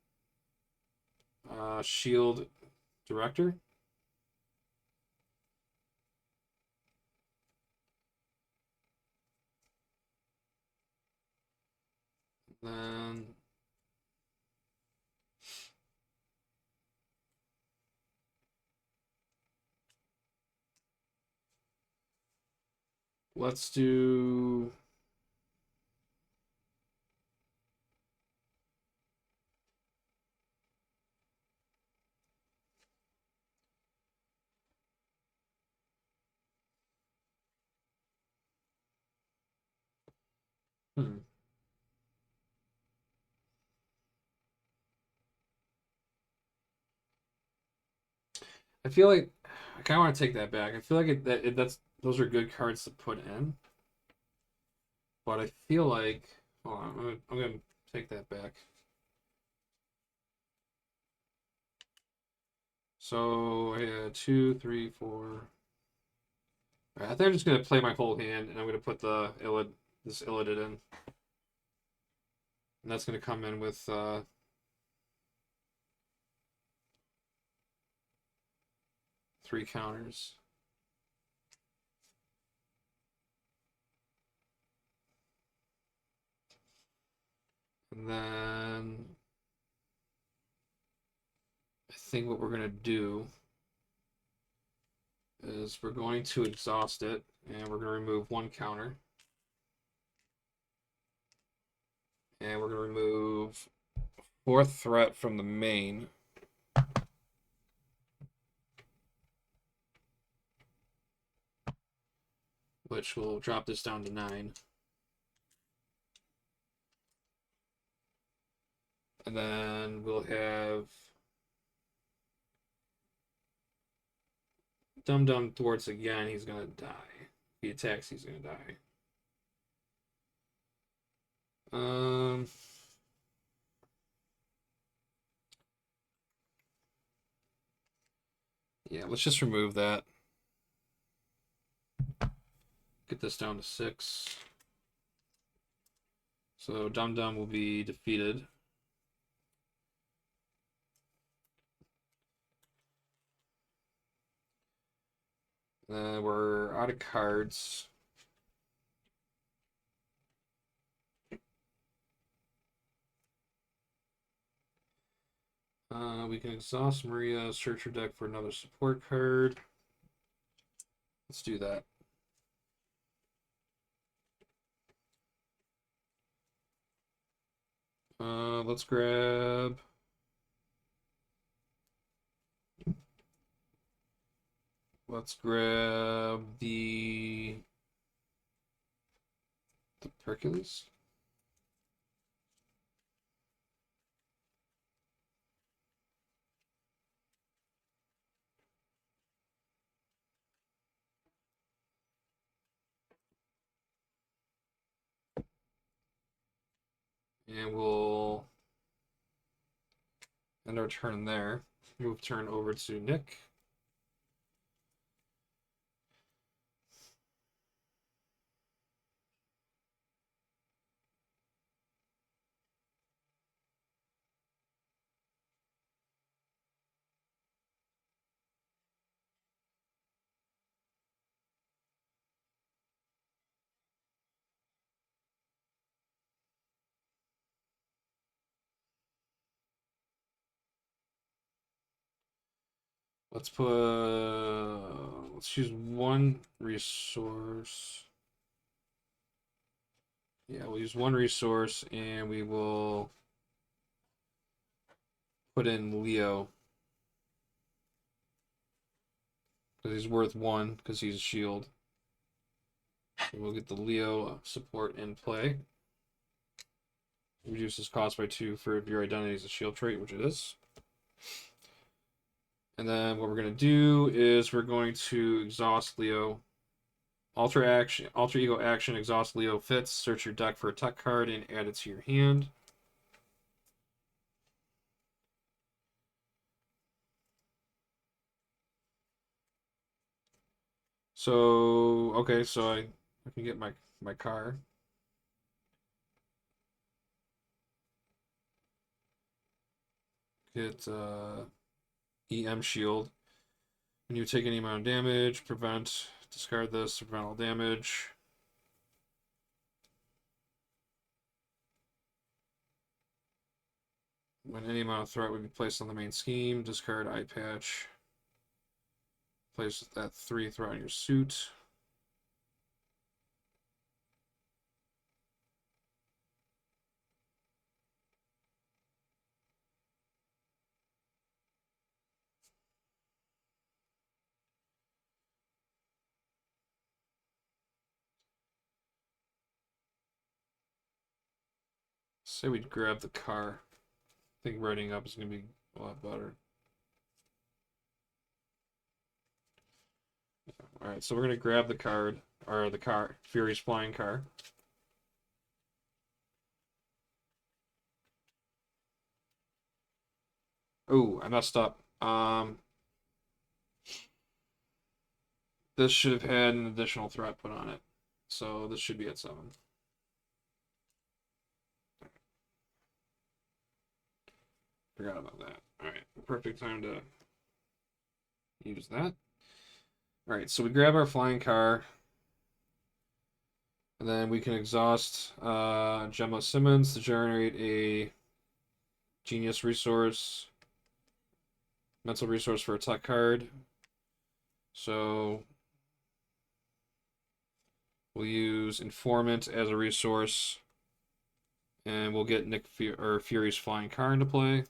shield director. Then let's do. Hmm. I feel like I kind of want to take that back. I feel like that's those are good cards to put in, but I feel like hold on, I'm gonna take that back. So yeah, 2, 3, 4. All right, I think I'm just gonna play my whole hand, and I'm gonna put this Illidid in, and that's gonna come in with 3 counters. And then I think what we're gonna do is we're going to exhaust it, and we're gonna remove 1 counter, and we're gonna remove 4th threat from the main. Which will drop this down to 9. And then we'll have Dum Dum Thwarts again. He's gonna die. If he attacks, he's gonna die. Um. Yeah, let's just remove that. Get this down to 6. So Dum Dum will be defeated. We're out of cards. We can exhaust Maria, search her deck for another support card. Let's do that. Let's grab. Let's grab the Hercules. And we'll end our turn there. Move turn over to Nick. Let's use one resource. Yeah, we'll use one resource and we will put in Leo. Because he's worth 1 because he's a shield. So we'll get the Leo support in play. Reduces cost by 2 for if your identity is a shield trait, which it is. And then what we're going to do is we're going to exhaust Leo. Alter ego action, exhaust Leo fits. Search your deck for a tech card and add it to your hand. So okay, so I can get my car. Get EM shield. When you take any amount of damage, discard this to prevent all damage. When any amount of threat would be placed on the main scheme, discard eye patch. Place that 3 threat on your suit. Say we'd grab the car. I think writing up is going to be a lot better. Alright, so we're going to grab the card, or the car, Fury's flying car. Oh, I messed up. This should have had an additional threat put on it. So this should be at 7. Forgot about that. Alright, perfect time to use that. Alright, so we grab our flying car. And then we can exhaust Gemma Simmons to generate a genius resource, mental resource for a tech card. So we'll use Informant as a resource, and we'll get Fury's flying car into play.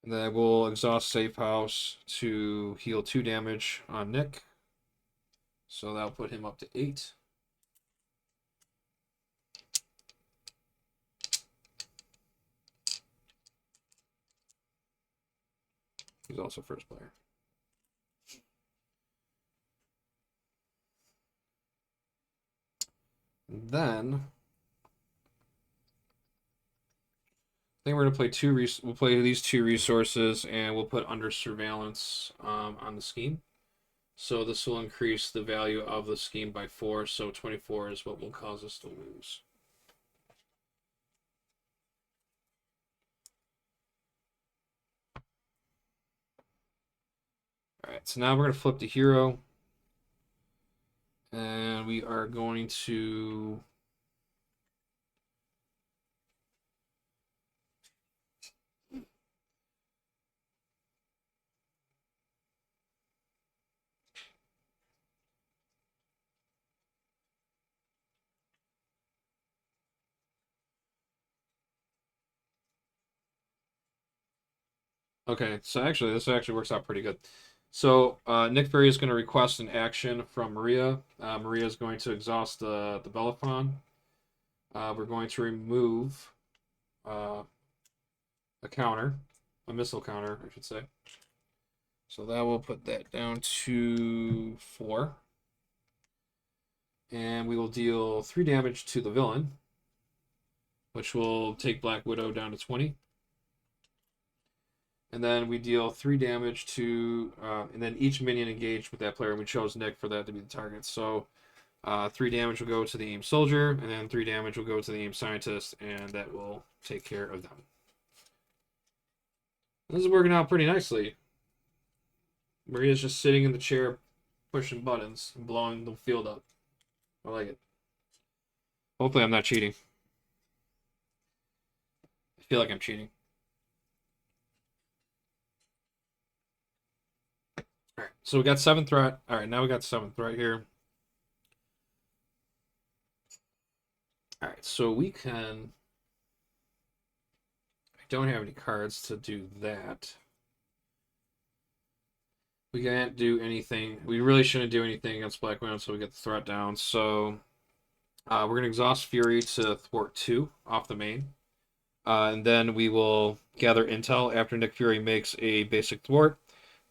And then we'll exhaust Safe House to heal 2 damage on Nick. So that'll put him up to 8. He's also first player. Then I think we're gonna play we'll play these two resources, and we'll put under surveillance on the scheme. So this will increase the value of the scheme by 4. So 24 is what will cause us to lose. All right. So now we're gonna flip to hero, and we are going to. Okay, so actually, this actually works out pretty good. So Nick Fury is going to request an action from Maria. Maria is going to exhaust the Bellerophon. We're going to remove uh, a counter, a missile counter, I should say. So that will put that down to 4. And we will deal 3 damage to the villain, which will take Black Widow down to 20. And then we deal 3 damage to, and then each minion engaged with that player, and we chose Nick for that to be the target. So 3 damage will go to the aim soldier, and then 3 damage will go to the aim scientist, and that will take care of them. This is working out pretty nicely. Maria's just sitting in the chair, pushing buttons, and blowing the field up. I like it. Hopefully I'm not cheating. I feel like I'm cheating. Alright, so we got 7th threat. Alright, now we got 7th threat here. Alright, so we can... I don't have any cards to do that. We can't do anything. We really shouldn't do anything against Black Widow until we get the threat down. So we're going to exhaust Fury to thwart 2 off the main. And then we will gather intel after Nick Fury makes a basic thwart.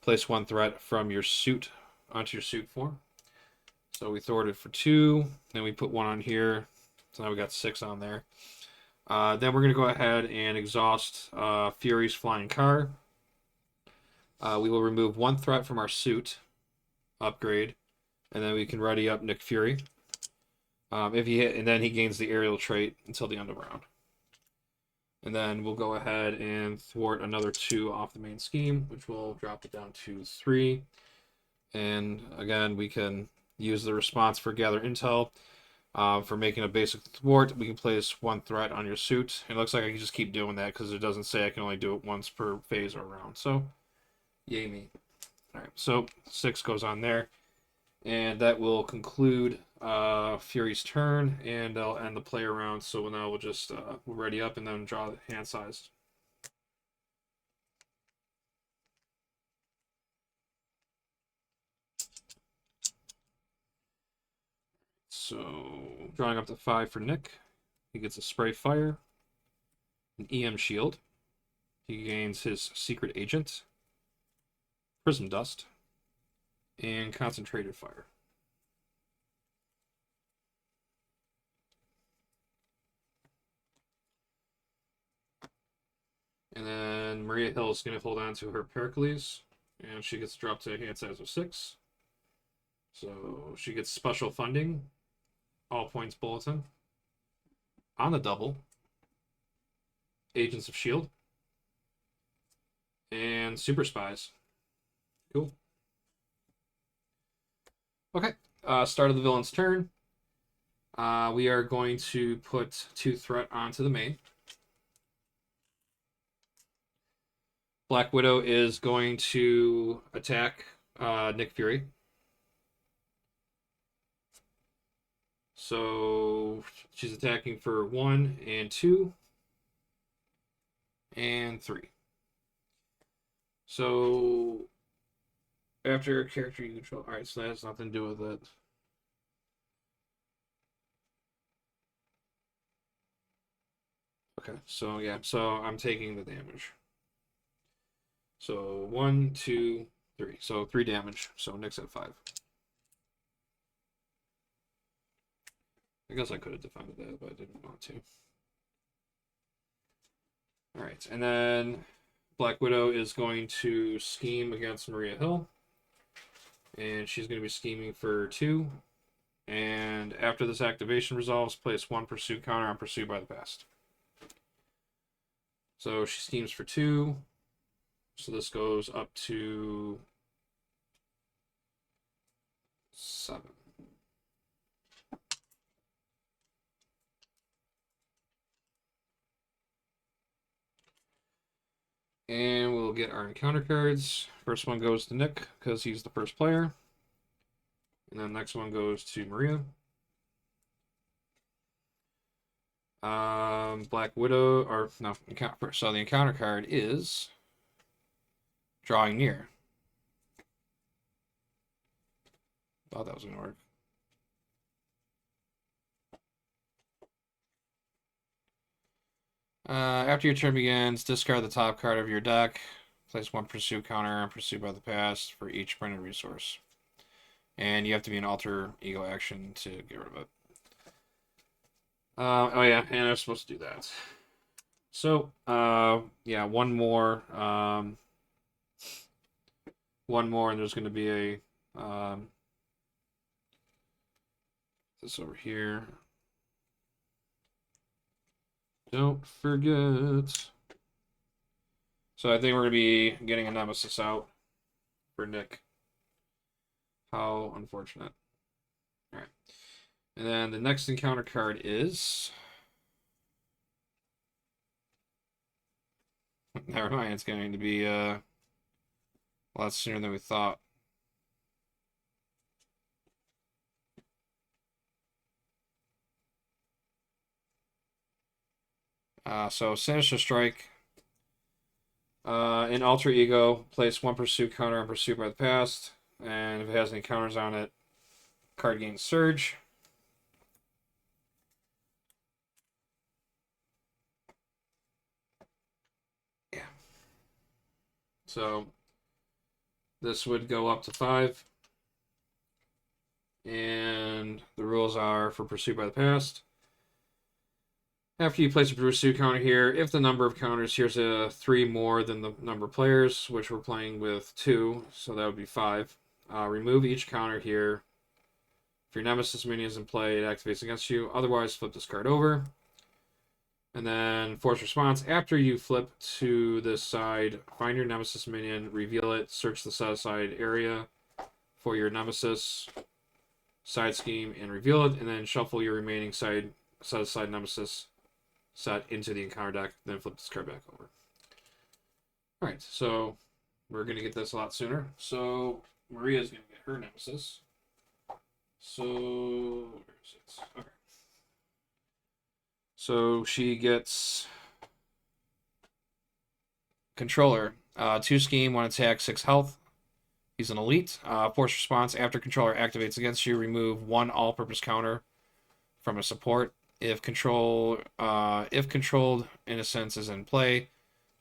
Place 1 threat from your suit onto your suit form. So we thwarted for 2. Then we put 1 on here. So now we got 6 on there. Then we're going to go ahead and exhaust Fury's flying car. We will remove 1 threat from our suit upgrade, and then we can ready up Nick Fury. If he hit, and then he gains the aerial trait until the end of the round. And then we'll go ahead and thwart another 2 off the main scheme, which will drop it down to 3. And again, we can use the response for gather intel. For making a basic thwart, we can place 1 threat on your suit. It looks like I can just keep doing that because it doesn't say I can only do it once per phase or round. So, yay me. Alright, so 6 goes on there. And that will conclude Fury's turn, and I'll end the play round. So now we'll just we'll ready up and then draw the hand sized. So drawing up to 5 for Nick. He gets a spray fire, an EM shield. He gains his secret agent, prism dust, and concentrated fire. And then Maria Hill is going to hold on to her Pericles, and she gets dropped to a hand size of 6. So she gets special funding, all points bulletin. On the double, Agents of S.H.I.E.L.D. and Super Spies. Cool. Okay, start of the villain's turn. We are going to put 2 threat onto the main. Black Widow is going to attack Nick Fury. So she's attacking for 1 and 2 and 3. So after a character you control, all right. So that has nothing to do with it. Okay, so yeah, so I'm taking the damage. So 1, 2, 3. So 3 damage. So Nick's at 5. I guess I could have defended that, but I didn't want to. All right, and then Black Widow is going to scheme against Maria Hill, and she's going to be scheming for 2. And after this activation resolves, place 1 pursuit counter on pursued by the past. So she schemes for 2. So this goes up to 7. And we'll get our encounter cards. First one goes to Nick because he's the first player. And then the next one goes to Maria. Black Widow, or no, so the encounter card is Drawing Near. Thought that was going to work. After your turn begins, discard the top card of your deck. Place 1 pursuit counter on pursued by the past for each printed resource. And you have to be an alter ego action to get rid of it. Oh yeah, and I was supposed to do that. So, yeah, one more, and there's going to be a, this over here. Don't forget. So I think we're going to be getting a Nemesis out for Nick. How unfortunate. All right. And then the next encounter card is... Never mind, it's going to be a lot sooner than we thought. So Sinister Strike. In Alter Ego, place 1 pursuit counter on pursuit by the past. And if it has any counters on it, card gains Surge. Yeah. So this would go up to 5. And the rules are for pursuit by the past. After you place a pursuit counter here, if the number of counters, here's a 3 more than the number of players, which we're playing with 2, so that would be 5. Remove each counter here. If your Nemesis minion is in play, it activates against you. Otherwise, flip this card over. And then force response. After you flip to this side, find your Nemesis minion, reveal it, search the set-aside area for your Nemesis, side scheme, and reveal it, and then shuffle your remaining set-aside Nemesis set into the encounter deck, then flip this card back over. Alright, so we're going to get this a lot sooner. So Maria's going to get her Nemesis. So, where is it? Okay. So she gets Controller. 2 scheme, 1 attack, 6 health. He's an elite. Force response. After Controller activates against you, remove 1 all-purpose counter from a support. If controlled Innocence is in play,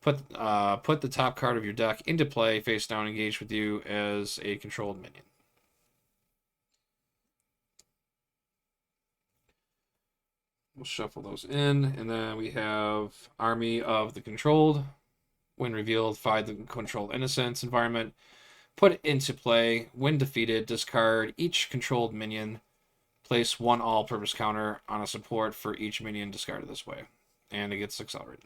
put the top card of your deck into play, face down, engaged with you as a controlled minion. We'll shuffle those in, and then we have Army of the Controlled. When revealed, find the controlled Innocence environment. Put it into play. When defeated, discard each controlled minion. Place 1 all-purpose counter on a support for each minion discarded this way. And it gets accelerated.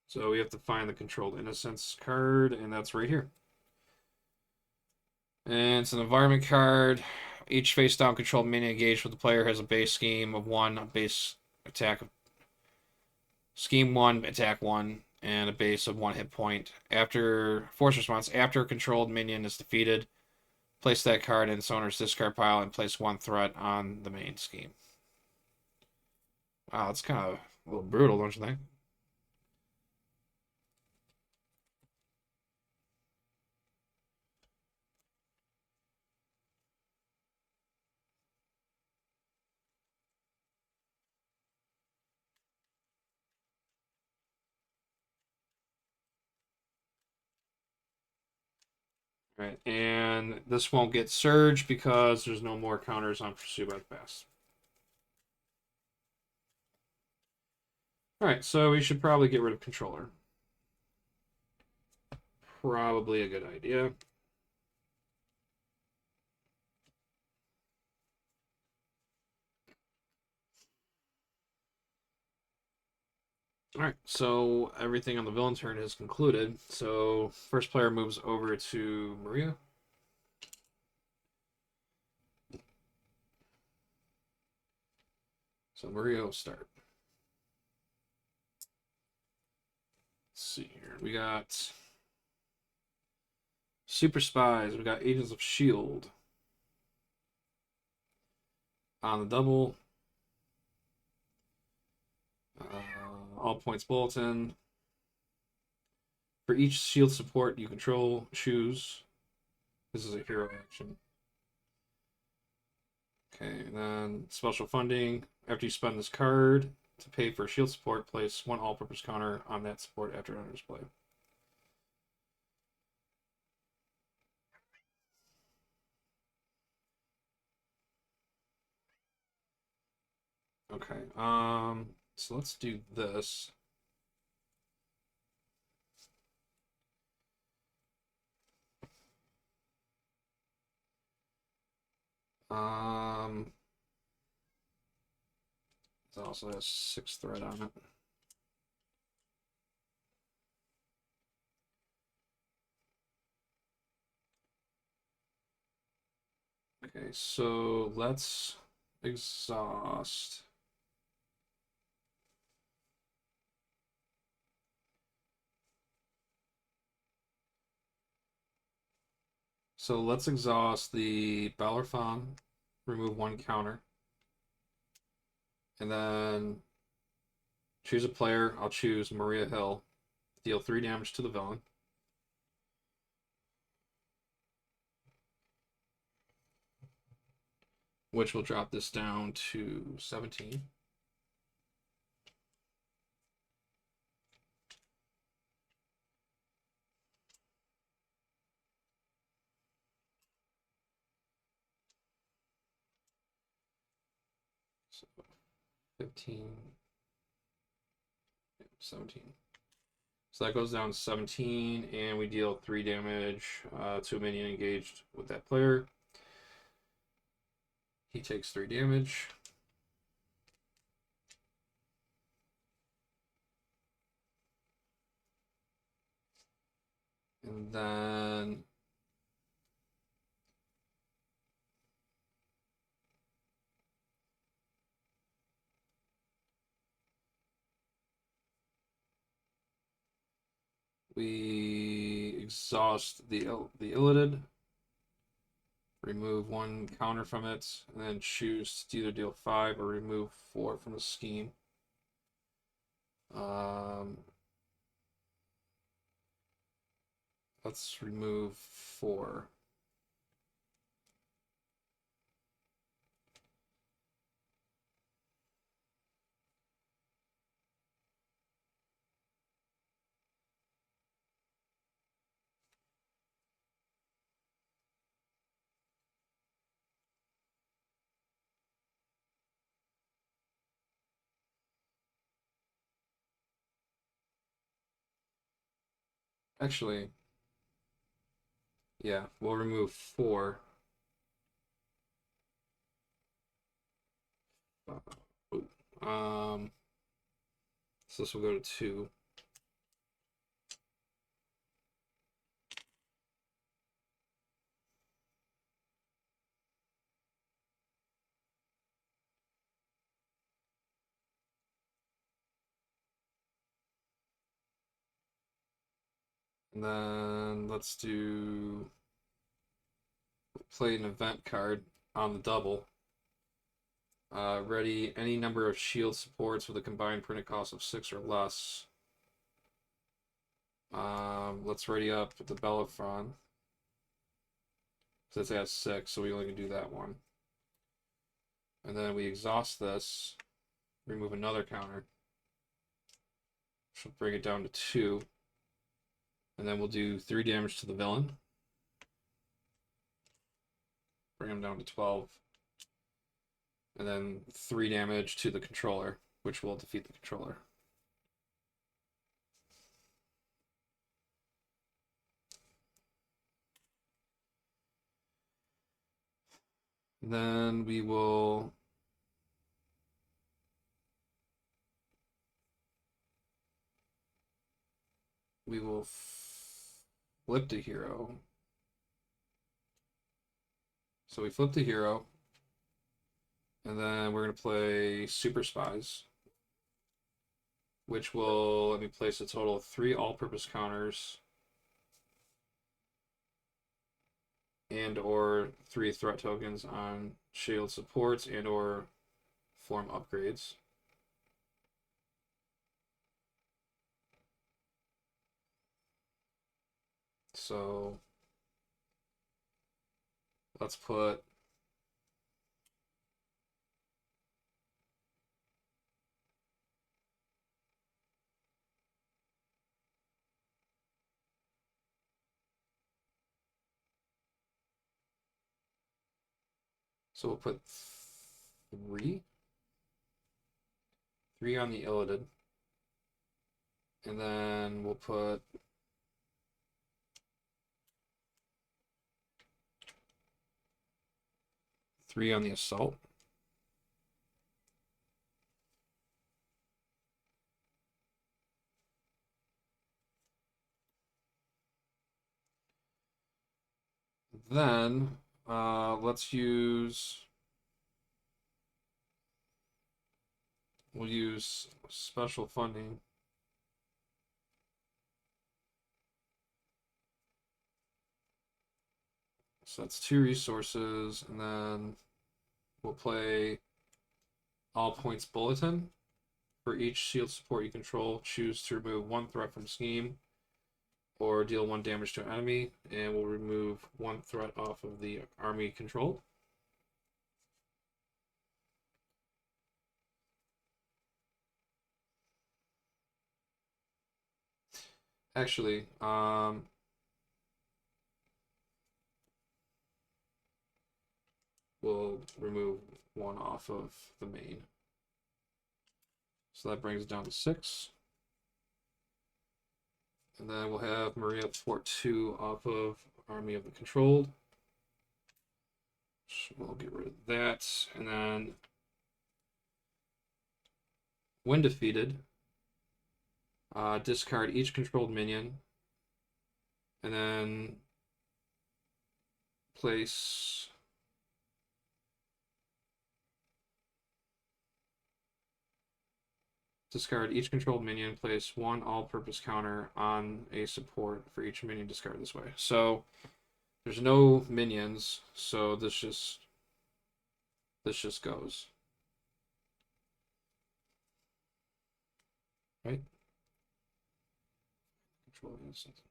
So we have to find the controlled Innocence card, and that's right here. And it's an environment card. Each face-down controlled minion engaged with the player has a base scheme of 1, base attack, scheme 1, attack 1, and a base of 1 hit point. After force response, after a controlled minion is defeated, place that card in its owner's discard pile and place 1 threat on the main scheme. Wow, that's kind of a little brutal, don't you think? Right, and this won't get surged because there's no more counters on Pursue by the Past. Alright, so we should probably get rid of Controller. Probably a good idea. Alright, so everything on the villain turn is concluded. So first player moves over to Maria. So Maria will start. Let's see here. We got Super Spies. We got Agents of S.H.I.E.L.D. On the double. All points bulletin. For each shield support you control, choose. This is a hero action. Okay, and then special funding. After you spend this card to pay for shield support, place one all-purpose counter on that support after it enters play. Okay, so let's do this. It also has 6 thread on it. Okay, so let's exhaust. So let's exhaust the Balorfon, remove 1 counter, and then choose a player. I'll choose Maria Hill. Deal 3 damage to the villain. Which will drop this down to 17. So 15, 17. So that goes down to 17, and we deal 3 damage to a minion engaged with that player. He takes 3 damage. And then we exhaust the Illithid, remove 1 counter from it, and then choose to either deal 5 or remove 4 from the scheme. Let's remove 4. Actually, yeah, we'll remove 4. So this will go to 2. And then let's do play an event card on the double. Ready any number of shield supports with a combined printed cost of 6 or less. Let's ready up the Bellerophon. Since it has 6, so we only can do that one. And then we exhaust this, remove another counter. Should bring it down to 2. And then we'll do 3 damage to the villain. bring him down to 12. And then 3 damage to the controller, which will defeat the controller. Then we will flip the hero. So we flip the hero, and then we're going to play Super Spies, which will let me place a total of 3 all-purpose counters and or 3 threat tokens on shield supports and or form upgrades. So let's put we'll put 3 on the Illidan, and then we'll put 3 on the Assault. Then we'll use special funding. So that's 2 resources, and then we'll play All Points Bulletin. For each shield support you control, choose to remove 1 threat from scheme or deal 1 damage to an enemy, and we'll remove 1 threat off of the army controlled. Actually, we'll remove 1 off of the main. So that brings it down to 6. And then we'll have Maria Fort 2 off of Army of the Controlled. So we'll get rid of that. And then when defeated, discard each controlled minion. And then place discard each controlled minion, place 1 all-purpose counter on a support for each minion discarded this way. So there's no minions, so this just goes. Right? Control something.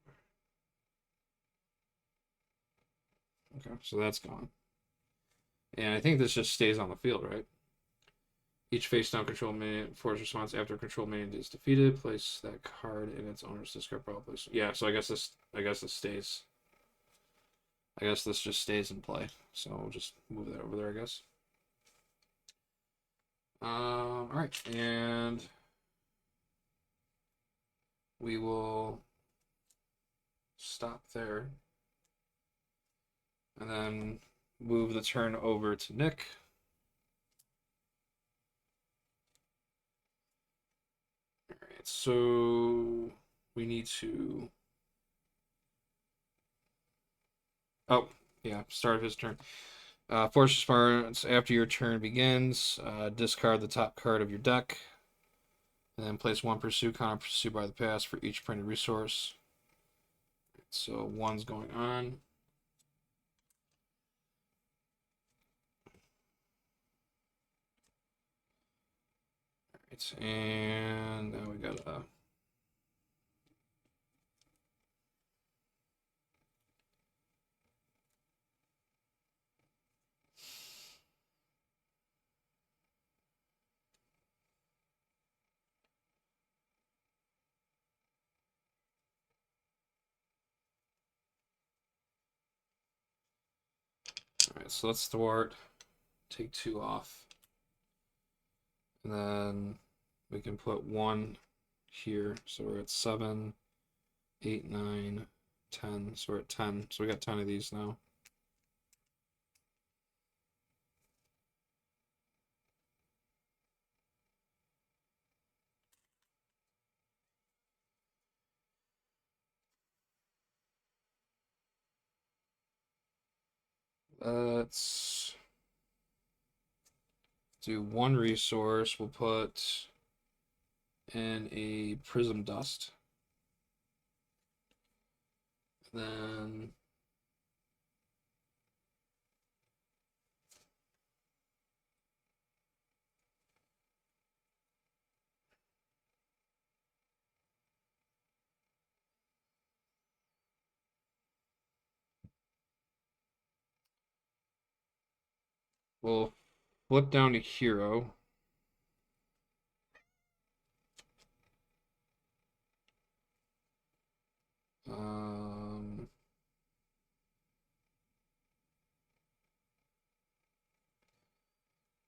Okay, so that's gone. And I think this just stays on the field, right? Each face-down control minion force response after a control minion is defeated. Place that card in its owner's discard pile. Place. Yeah, so I guess this stays. I guess this just stays in play. So we'll just move that over there, I guess. All right, and we will stop there, and then move the turn over to Nick. All right, so we need to. Oh, yeah, start of his turn. Force response after your turn begins. Discard the top card of your deck. And then place 1 pursue counter pursued by the pass for each printed resource. So 1's going on. Alright, and now we got a. Alright, so let's thwart, take 2 off. And then we can put 1 here. So we're at 7, 8, 9, 10. So we're at 10. So we got 10 of these now. Let's do 1 resource. We'll put in a prism dust. Then we'll flip down to hero.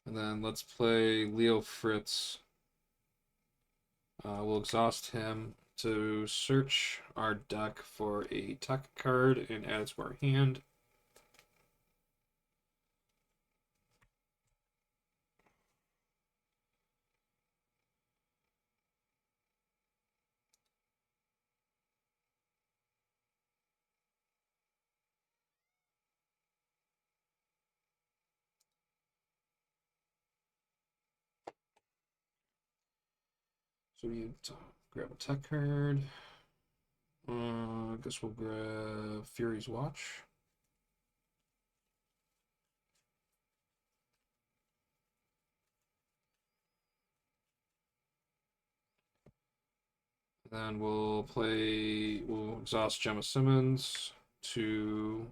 And then let's play Leo Fritz. We'll exhaust him to search our deck for a tech card and add it to our hand. So we need to grab a tech card. I guess we'll grab Fury's Watch. Then we'll exhaust Gemma Simmons to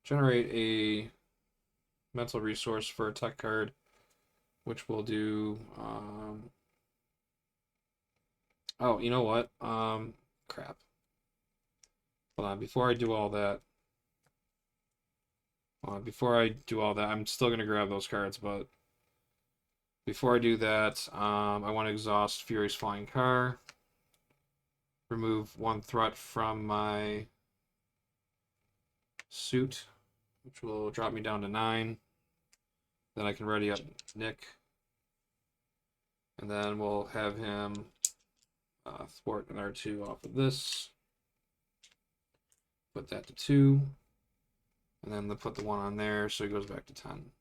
generate a mental resource for a tech card, which we'll do. Oh, you know what? Crap. Hold on, before I do all that, I'm still gonna grab those cards, but before I do that, I want to exhaust Fury's Flying Car, remove 1 threat from my suit, which will drop me down to 9. Then I can ready up Nick, and then we'll have him thwart an R2 off of this. Put that to 2, and then put the 1 on there, so he goes back to 10.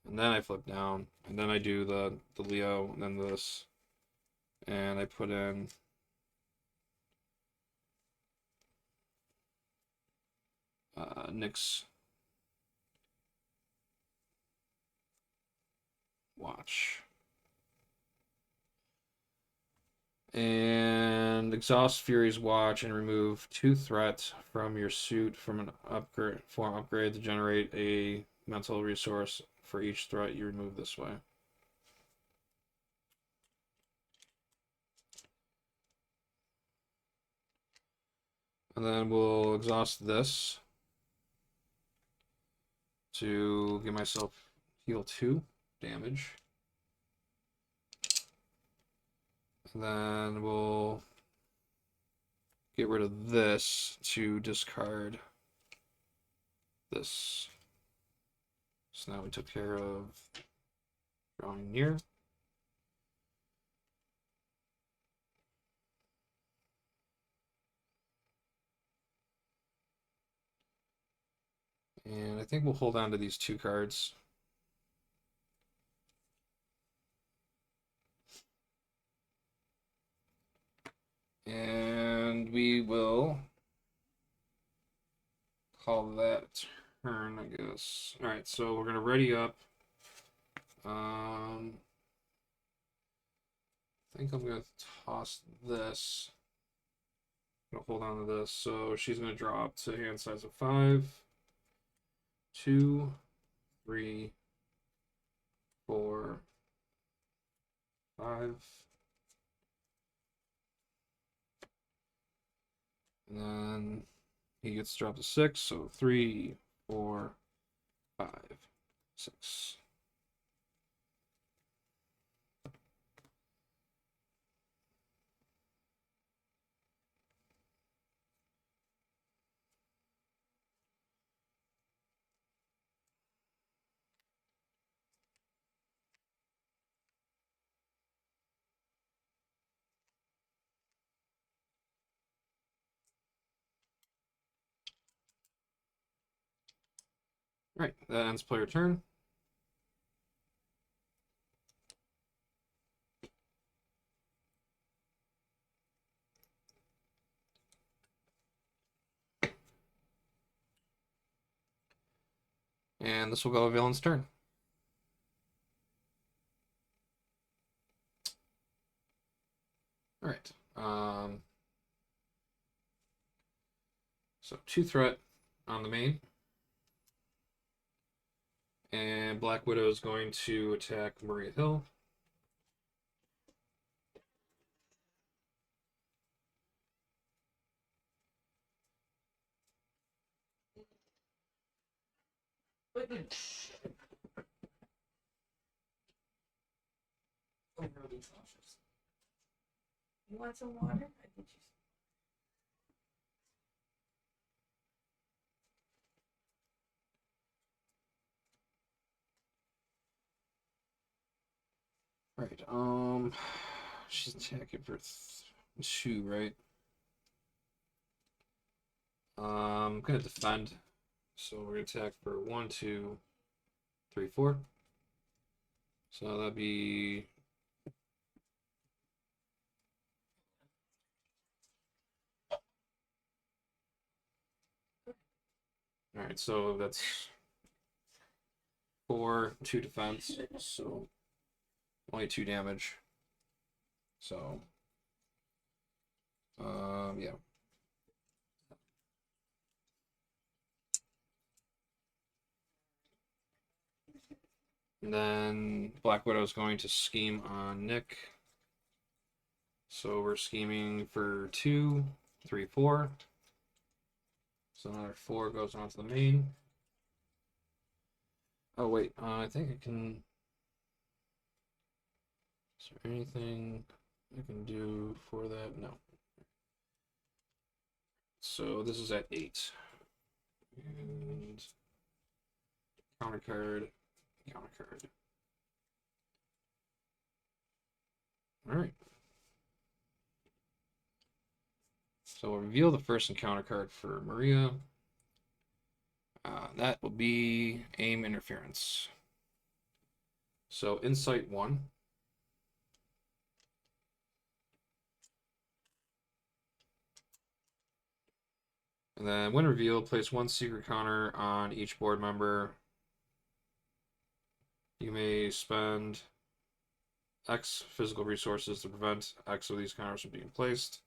And then I flip down, and then I do the Leo, and then this, and I put in Nick's watch. And exhaust Fury's Watch and remove 2 threats from your suit from an upgrade to generate a mental resource for each threat you remove this way. And then we'll exhaust this to give myself heal 2 damage. And then we'll get rid of this to discard this. So now we took care of drawing near. And I think we'll hold on to these 2 cards. And we will call that a turn, I guess. Alright, so we're going to ready up. I think I'm going to toss this. I'm going to hold on to this. So she's going to drop to hand size of 5, 2, 3, 4, 5. And then he gets dropped to 6, so 3, 4, 5, 6. All right, that ends player turn. And this will go to villain's turn. All right. So 2 threat on the main. And Black Widow is going to attack Maria Hill. Overly cautious. You want some water? I think you. Right. She's attacking for 2, right? I'm gonna defend. So we're gonna attack for 1, 2, 3, 4. So that'd be all right. So that's 4, 2 defense. So only 2 damage. So yeah. And then Black Widow is going to scheme on Nick. So we're scheming for 2, 3, 4. So another 4 goes onto the main. Oh wait, I think I can. Is there anything I can do for that? No. So this is at 8. And counter card, counter card. Alright. So we'll reveal the first encounter card for Maria. That will be aim interference. So insight 1. And then when revealed, place 1 secret counter on each board member. You may spend X physical resources to prevent X of these counters from being placed.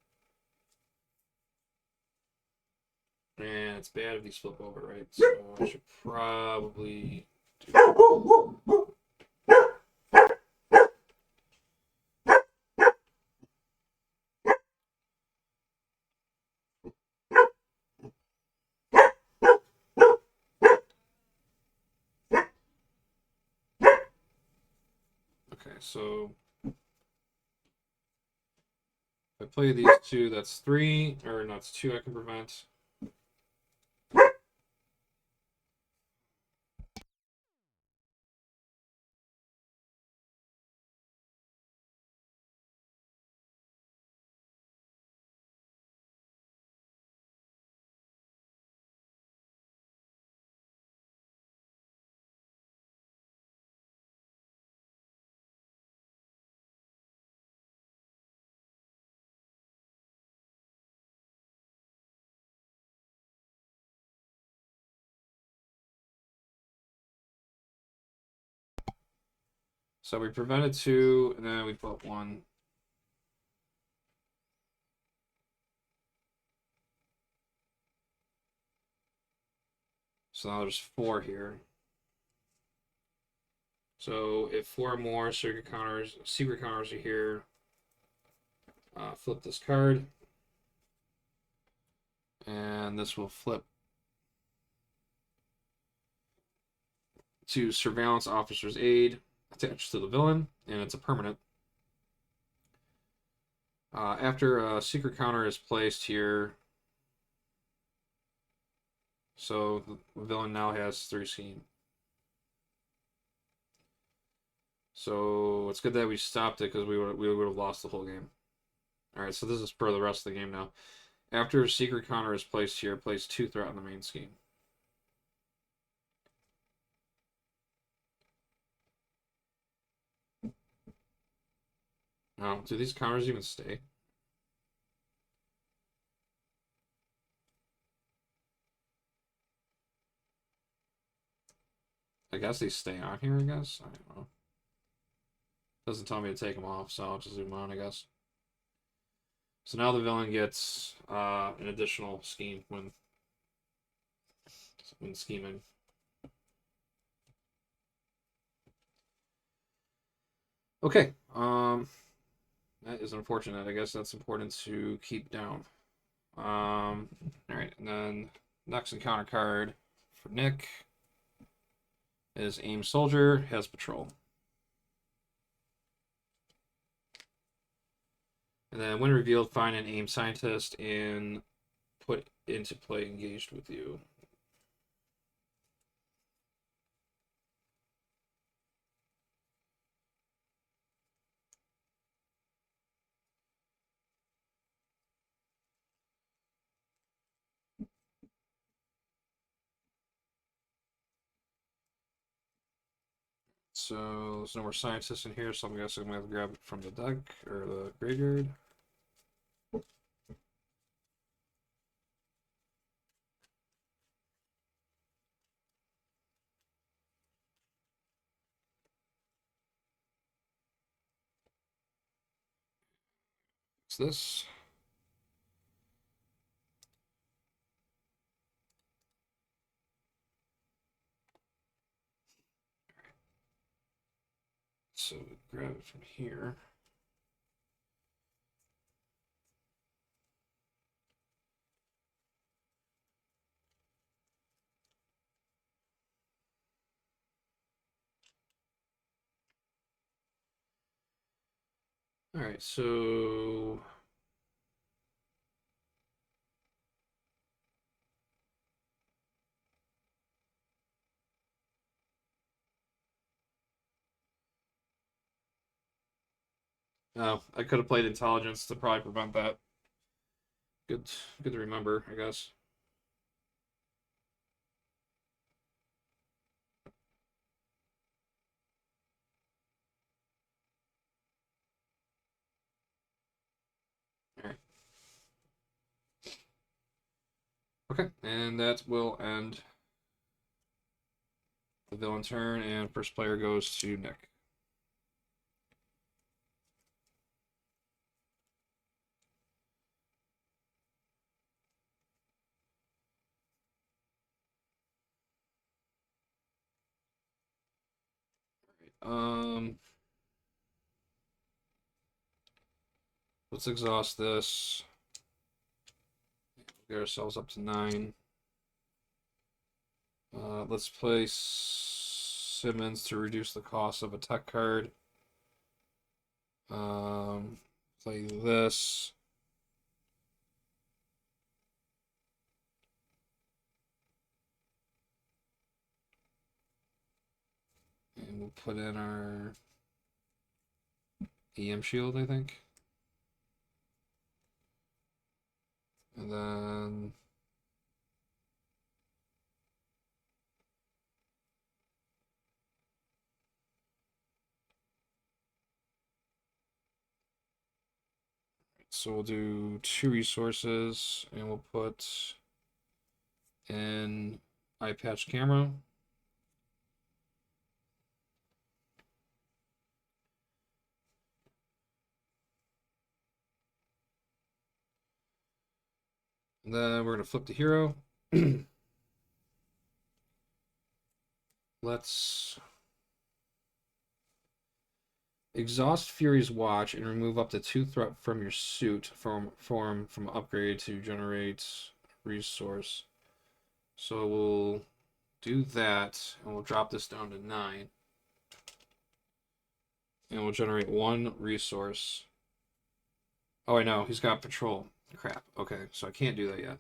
And it's bad if these flip over, right? So I should probably do. Okay, so if I play these 2, that's 3, or no, it's 2 I can prevent. So we prevented 2, and then we put 1. So now there's 4 here. So if 4 more secret counters are here, flip this card. And this will flip to surveillance officer's aid attached to the villain, and it's a permanent. After a secret counter is placed here, so the villain now has 3 scheme. So it's good that we stopped it because we would have lost the whole game. All right, so this is for the rest of the game now. After a secret counter is placed here, place 2 threat on the main scheme. Now, do these counters even stay? I guess they stay on here, I guess. I don't know. Doesn't tell me to take them off, so I'll just leave them on, I guess. So now the villain gets an additional scheme when scheming. Okay. That is unfortunate. I guess that's important to keep down. All right, and then next encounter card for Nick is Aim Soldier, has Patrol. And then when revealed, find an Aim Scientist and put into play engaged with you. So there's no more scientists in here, so I'm guessing I'm gonna have to grab it from the deck or the graveyard. It's this. So grab it from here. All right, so I could have played intelligence to probably prevent that. Good, good to remember, I guess. All right. Okay, and that will end the villain turn, and first player goes to Nick. Um, let's exhaust this. Get ourselves up to 9. Let's place Simmons to reduce the cost of a tech card. Play this. And we'll put in our EM shield, I think. And then so we'll do 2 resources and we'll put in eye patch camera. And then we're gonna flip the hero. Let's exhaust Fury's Watch and remove up to 2 threat from your suit from upgrade to generate resource. So we'll do that, and we'll drop this down to 9. And we'll generate 1 resource. Oh, I know, he's got patrol. Crap. Okay, so I can't do that yet.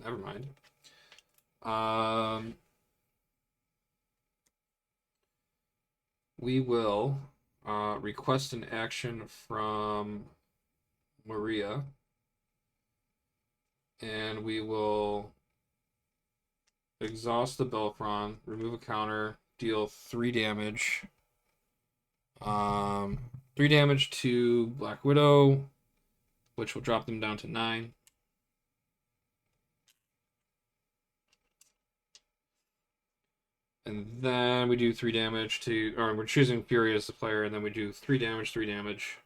Never mind. We will request an action from Maria, and we will exhaust the Belfron, remove a counter, deal 3 damage. 3 damage to Black Widow, which will drop them down to 9. And then we do 3 damage to, or we're choosing Fury as the player, and then we do 3 damage, 3 damage.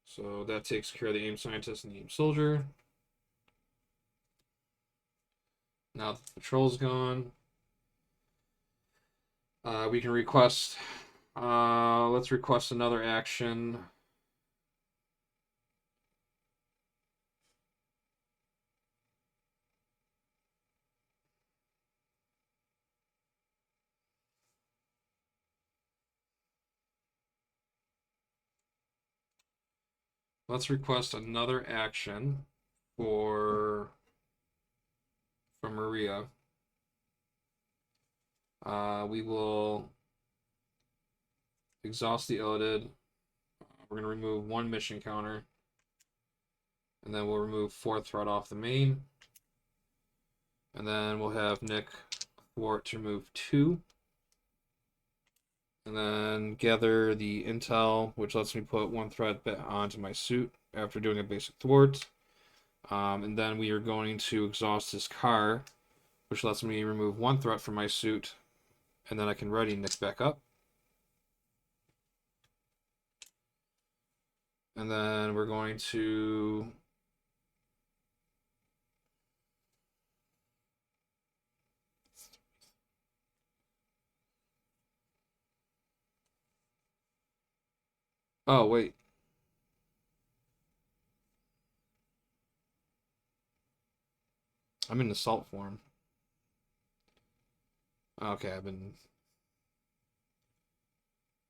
So that takes care of the aim scientist and the aim soldier. Now that the patrol's gone, we can request. Let's request another action. Let's request another action for from Maria. We will exhaust the Illidid. We're going to remove 1 mission counter. And then we'll remove 4 threat off the main. And then we'll have Nick thwart to remove 2. And then gather the intel, which lets me put 1 threat onto my suit after doing a basic thwart. And then we are going to exhaust his car, which lets me remove 1 threat from my suit. And then I can ready Nick back up. And then we're going to oh, wait. I'm in assault form. Okay, I've been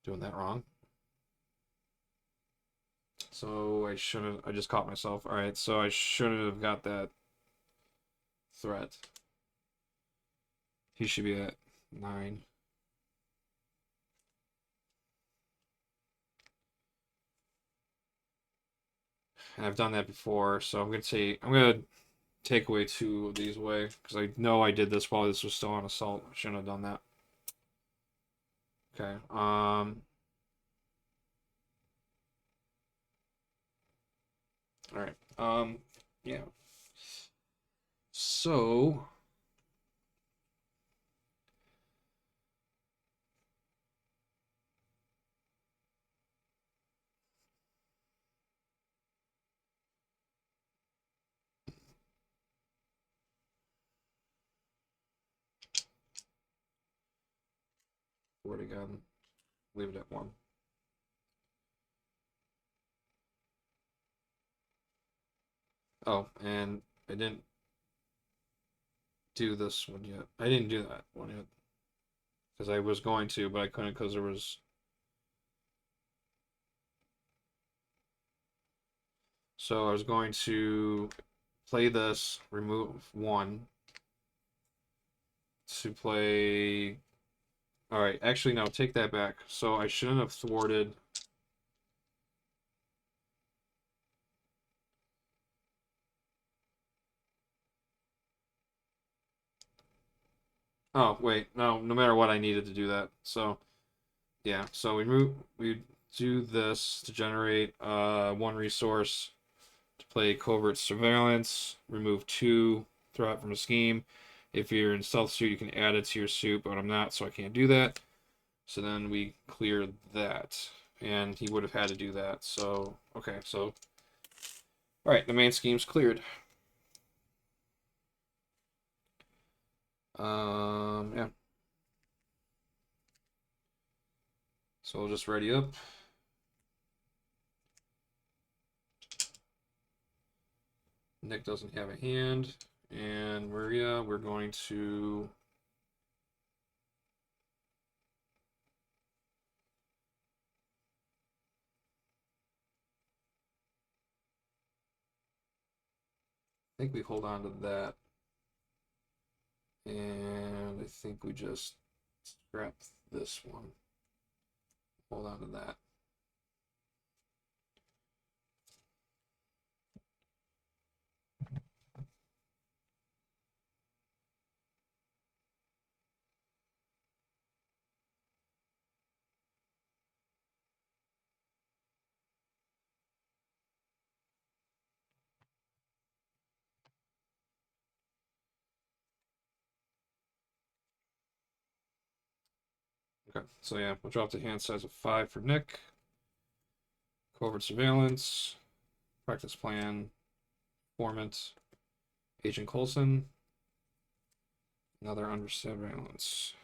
doing that wrong. So I shouldn't. I just caught myself. All right, so I shouldn't have got that threat. He should be at 9. And I've done that before, so I'm gonna take away 2 of these away because I know I did this while this was still on assault. I shouldn't have done that. Okay. All right. Yeah. So word again. Leave it at 1. Oh, and I didn't do this one yet. I didn't do that one yet because I was going to, but I couldn't because there was. So I was going to play this, remove 1 to play. All right, actually, no, take that back. So I shouldn't have thwarted. Oh, wait, no, no matter what, I needed to do that. So, yeah, so we do this to generate 1 resource to play covert surveillance, remove 2 threat from a scheme. If you're in stealth suit, you can add it to your suit, but I'm not, so I can't do that. So then we clear that, and he would have had to do that. So, okay, so, all right, the main scheme's cleared. Yeah. So we'll just ready up. Nick doesn't have a hand, and Maria, we're going to think we hold on to that. And I think we just scrap this one. Hold on to that. Okay, so yeah, we'll drop the hand size of 5 for Nick. Covert surveillance, practice plan, informant, Agent Coulson, another under surveillance.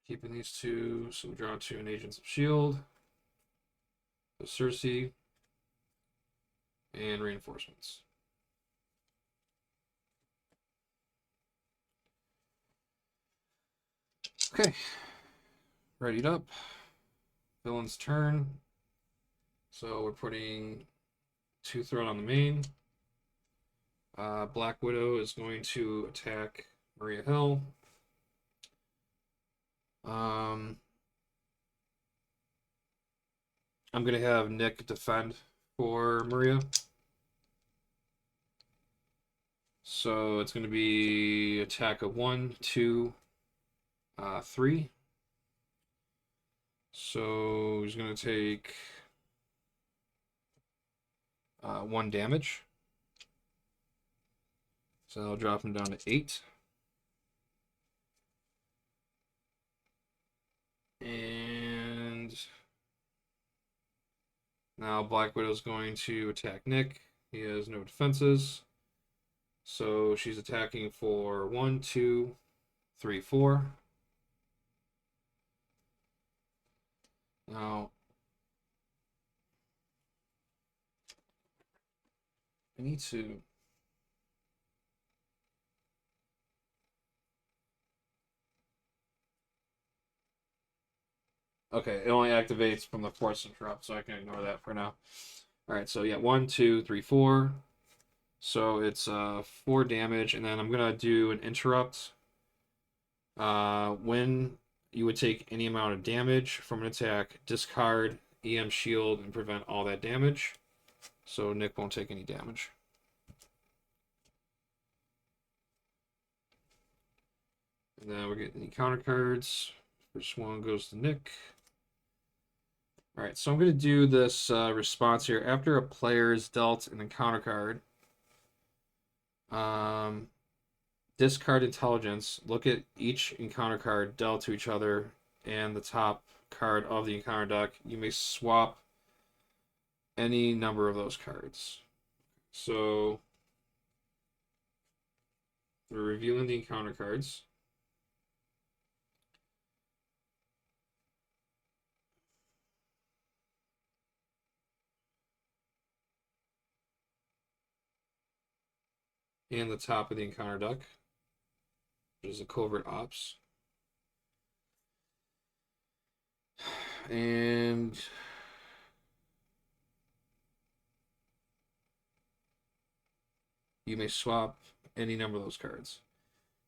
Keeping these two, so we draw 2 in Agents of S.H.I.E.L.D. The Cersei, and reinforcements. Okay, readied up. Villain's turn. So we're putting 2 threat on the main. Black Widow is going to attack Maria Hill. I'm going to have Nick defend for Maria. So it's going to be attack of 1, 2, 3. So he's going to take 1 damage. So I'll drop him down to 8. And now Black Widow's going to attack Nick. He has no defenses. So she's attacking for 1, 2, 3, 4. Now, I need to. Okay, it only activates from the force interrupt, so I can ignore that for now. All right, so yeah, 1, 2, 3, 4. So it's 4 damage, and then I'm gonna do an interrupt. When you would take any amount of damage from an attack, discard EM shield and prevent all that damage. So Nick won't take any damage. And then we're getting the counter cards. First one goes to Nick. All right, so I'm going to do this response here. After a player is dealt an encounter card, discard intelligence. Look at each encounter card dealt to each other and the top card of the encounter deck. You may swap any number of those cards. So we're revealing the encounter cards. And the top of the encounter deck, which is a covert ops. And you may swap any number of those cards.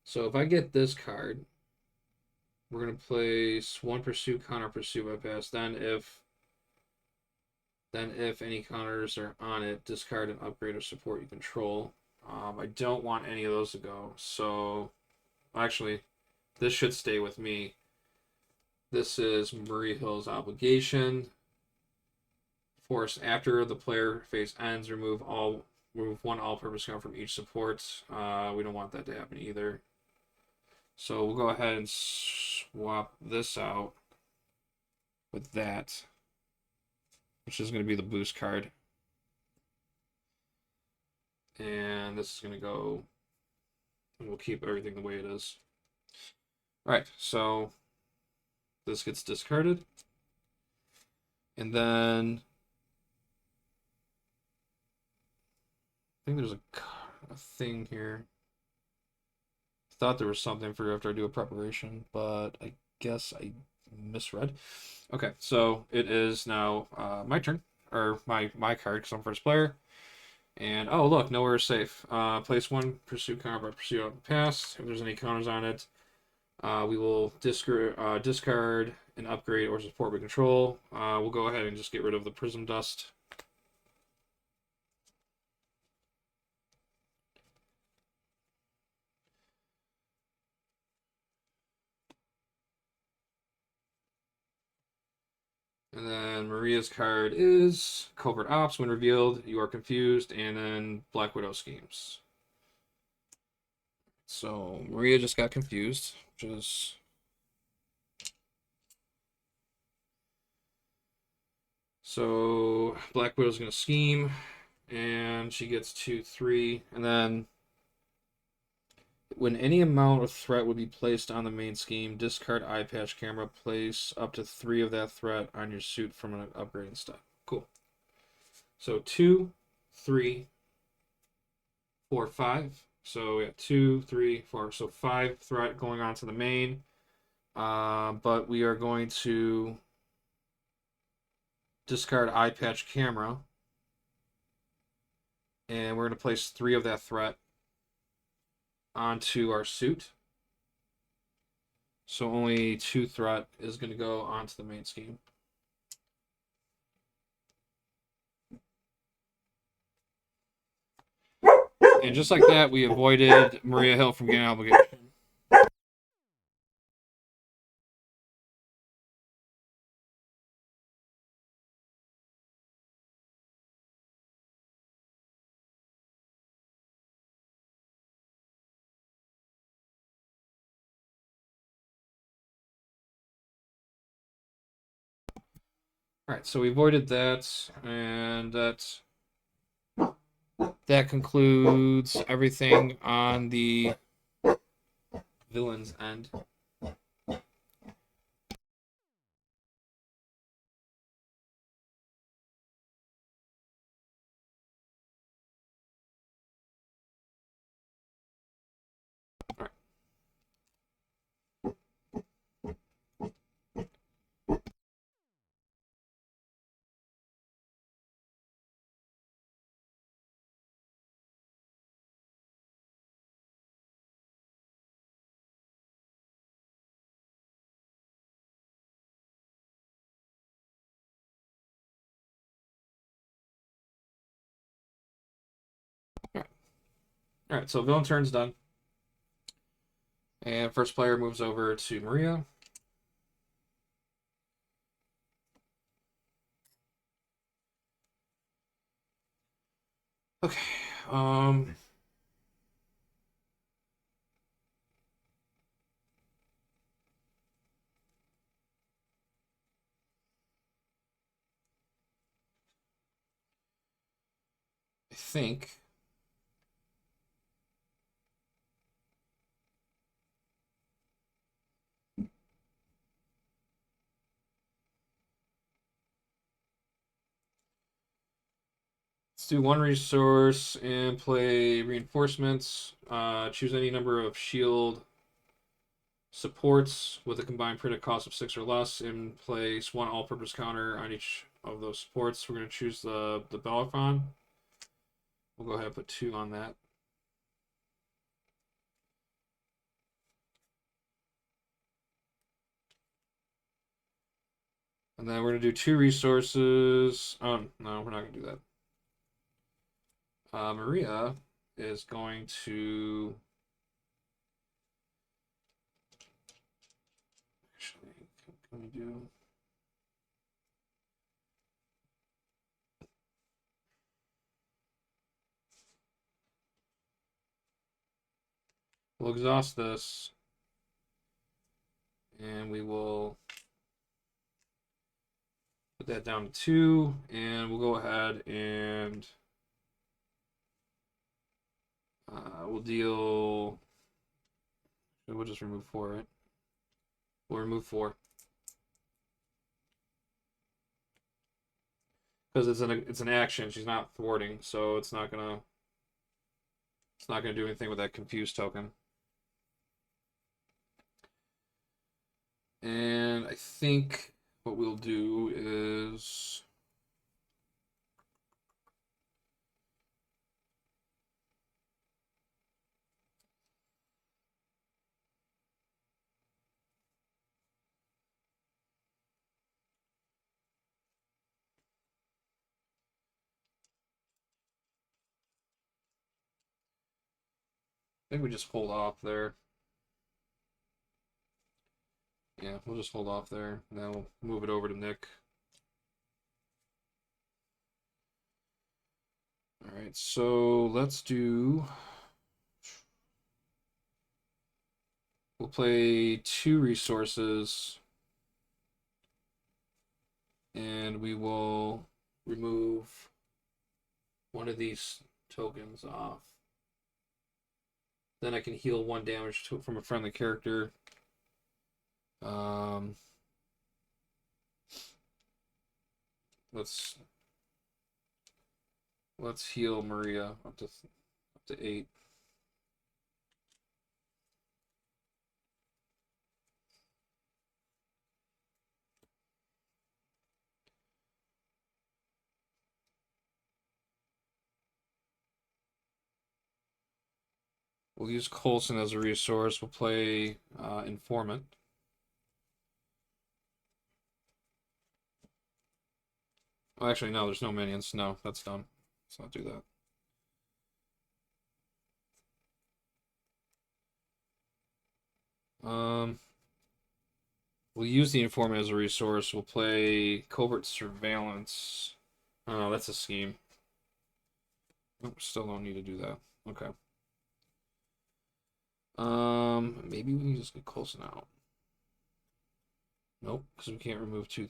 So if I get this card, we're going to place 1 pursue, counter pursue bypass. Then if any counters are on it, discard an upgrade or support you control. I don't want any of those to go. So actually, this should stay with me. This is Maria Hill's obligation. Force after the player phase ends, remove 1 all-purpose count from each support. We don't want that to happen either. So we'll go ahead and swap this out with that, which is going to be the boost card. And this is going to go, and we'll keep everything the way it is. All right, so this gets discarded. And then think there's a thing here. Thought there was something for after I do a preparation, but I guess I misread. Okay, so it is now my turn, or my card because I'm first player. And oh look, nowhere is safe. Place one pursuit counter by pursuit out of the past. If there's any counters on it, we will discard an upgrade or support we control. We'll go ahead and just get rid of the prism dust. And then Maria's card is Covert Ops. When revealed, you are confused, and then Black Widow schemes. So Maria just got confused, which is so Black Widow's gonna scheme, and she gets 2/3, and then when any amount of threat would be placed on the main scheme, discard eye patch camera. Place up to 3 of that threat on your suit from an upgrade instead. Cool. So 2, 3, 4, 5. So we have 2, 3, 4. So 5 threat going on to the main. But we are going to discard eye patch camera. And we're going to place 3 of that threat onto our suit. So only 2 threat is going to go onto the main scheme. And just like that, we avoided Maria Hill from getting an obligation. Alright, so we avoided that, and that concludes everything on the villain's end. Alright. Alright, so villain turn's done. And first player moves over to Maria. Okay. I think let's do one resource and play reinforcements. Choose any number of shield supports with a combined printed cost of 6 or less, and place one all-purpose counter on each of those supports. We're going to choose the Bellerophon. We'll go ahead and put 2 on that. And then we're going to do 2 resources. Oh, no, we're not going to do that. Maria is going to... Actually, can we do... We'll exhaust this. And we will put that down to 2. And we'll go ahead and... we'll deal... We'll just remove 4, right? We'll remove 4. Because it's an action. She's not thwarting, so it's not gonna... It's not going to do anything with that confused token. And I think what we'll do is... I think we just hold off there. Yeah, we'll just hold off there. Now we'll move it over to Nick. Alright, so let's do... We'll play 2 resources. And we will remove one of these tokens off. Then I can heal 1 damage from a friendly character. Let's heal Maria up to 8. We'll use Coulson as a resource. We'll play Informant. Oh, actually, no, there's no minions. No, that's dumb. Let's not do that. We'll use the Informant as a resource. We'll play Covert Surveillance. Oh, that's a scheme. Oh, still don't need to do that. Okay. Maybe we can just get Coulson out. Nope, because we can't remove 2.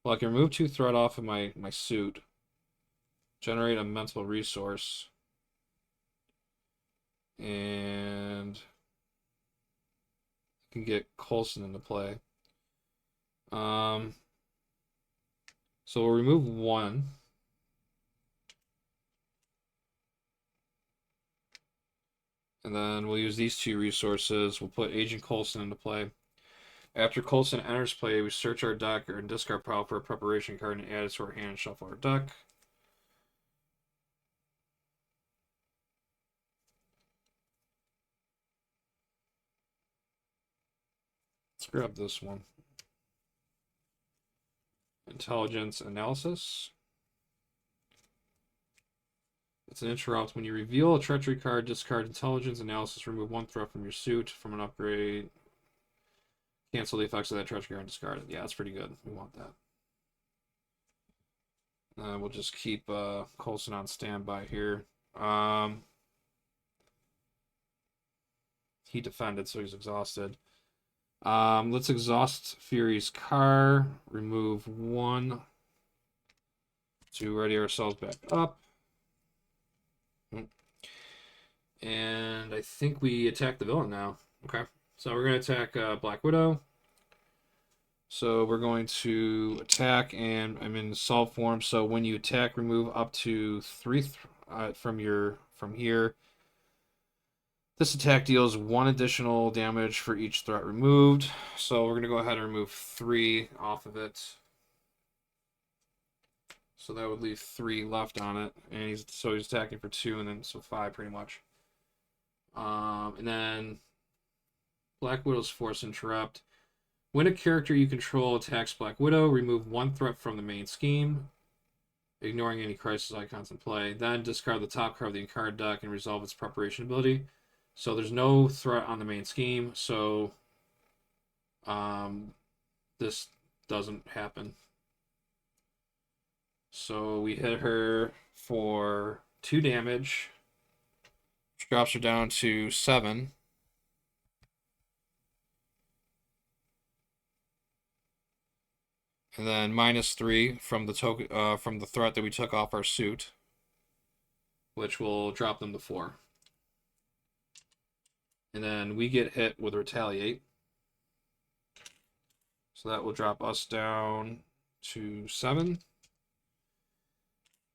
Well, I can remove 2 threat off of my suit. Generate a mental resource. And I can get Coulson into play. So we'll remove 1. And then we'll use these 2 resources. We'll put Agent Coulson into play. After Coulson enters play, we search our deck or discard pile for a preparation card and add it to our hand and shuffle our deck. Let's grab this one. Intelligence Analysis. It's an interrupt. When you reveal a treachery card, discard Intelligence Analysis, remove 1 threat from your suit from an upgrade. Cancel the effects of that treachery card and discard it. Yeah, that's pretty good. We want that. We'll just keep Coulson on standby here. He defended, so he's exhausted. Let's exhaust Fury's car. Remove 1 to ready ourselves back up. And I think we attack the villain now. Okay. So we're going to attack Black Widow. So we're going to attack, and I'm in solve form. So when you attack, remove up to 3 from here. This attack deals 1 additional damage for each threat removed. So we're going to go ahead and remove 3 off of it. So that would leave 3 left on it. And he's attacking for 2, and then so 5 pretty much. And then Black Widow's Force Interrupt. When a character you control attacks Black Widow, remove 1 threat from the main scheme, ignoring any crisis icons in play. Then discard the top card of the card deck and resolve its preparation ability. So there's no threat on the main scheme, so this doesn't happen. So we hit her for 2 damage, which drops her down to 7. And then -3 from the token from the threat that we took off our suit, which will drop them to 4. And then we get hit with Retaliate. So that will drop us down to 7.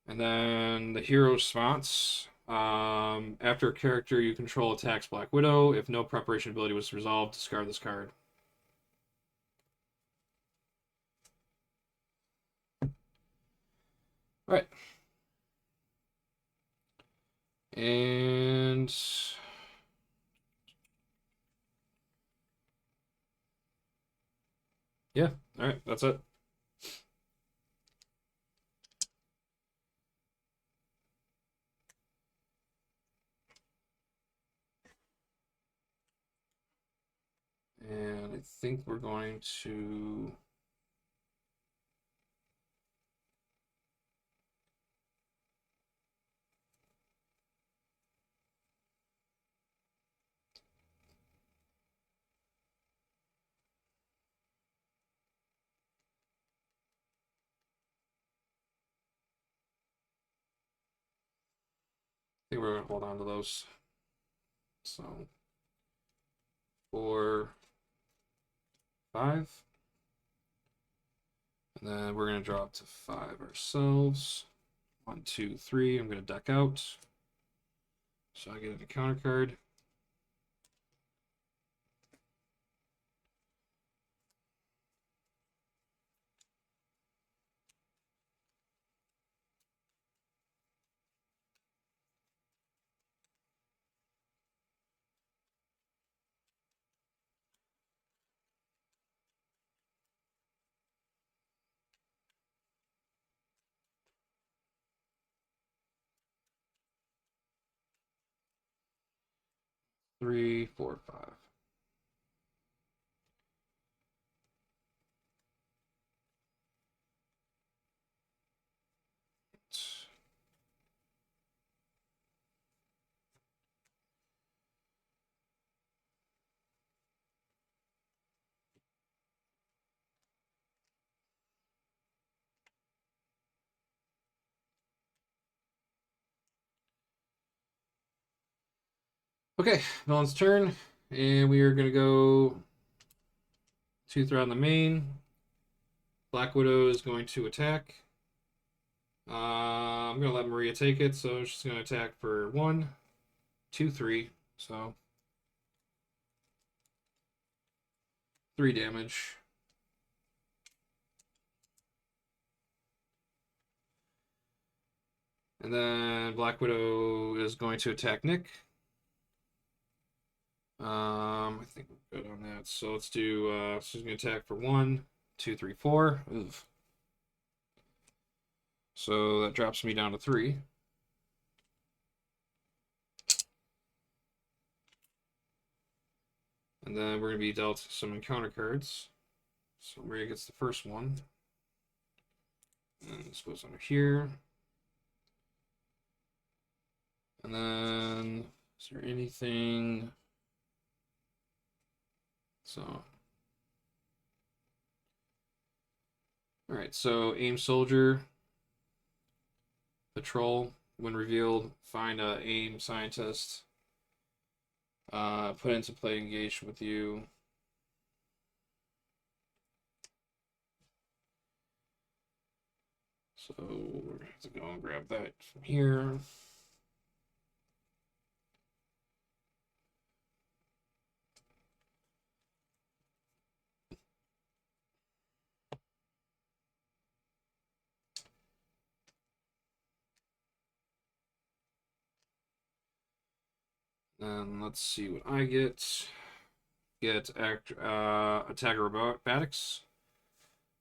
And then the hero response After a character you control attacks Black Widow, if no preparation ability was resolved, discard this card. All right. And yeah, all right, that's it. And I think we're going to we're gonna hold on to those. So 4, 5. And then we're gonna drop to 5 ourselves. 1, 2, 3. I'm gonna deck out. So I get a counter card. Three, four, five. Okay, villain's turn, and we are gonna go 2 threat on the main. Black Widow is going to attack. I'm gonna let Maria take it, so she's gonna attack for 1, 2, 3. So 3 damage. And then Black Widow is going to attack Nick. I think we're good on that. So let's do. She's gonna attack for 1, 2, 3, 4. Oof. So that drops me down to 3. And then we're gonna be dealt some encounter cards. So Maria gets the first one. And this goes under here. And then, is there anything? So, all right. So aim soldier, patrol. When revealed, find a aim scientist. Put into play engaged with you. So we're gonna have to go and grab that from here. And let's see what I get. Get attack acrobatics.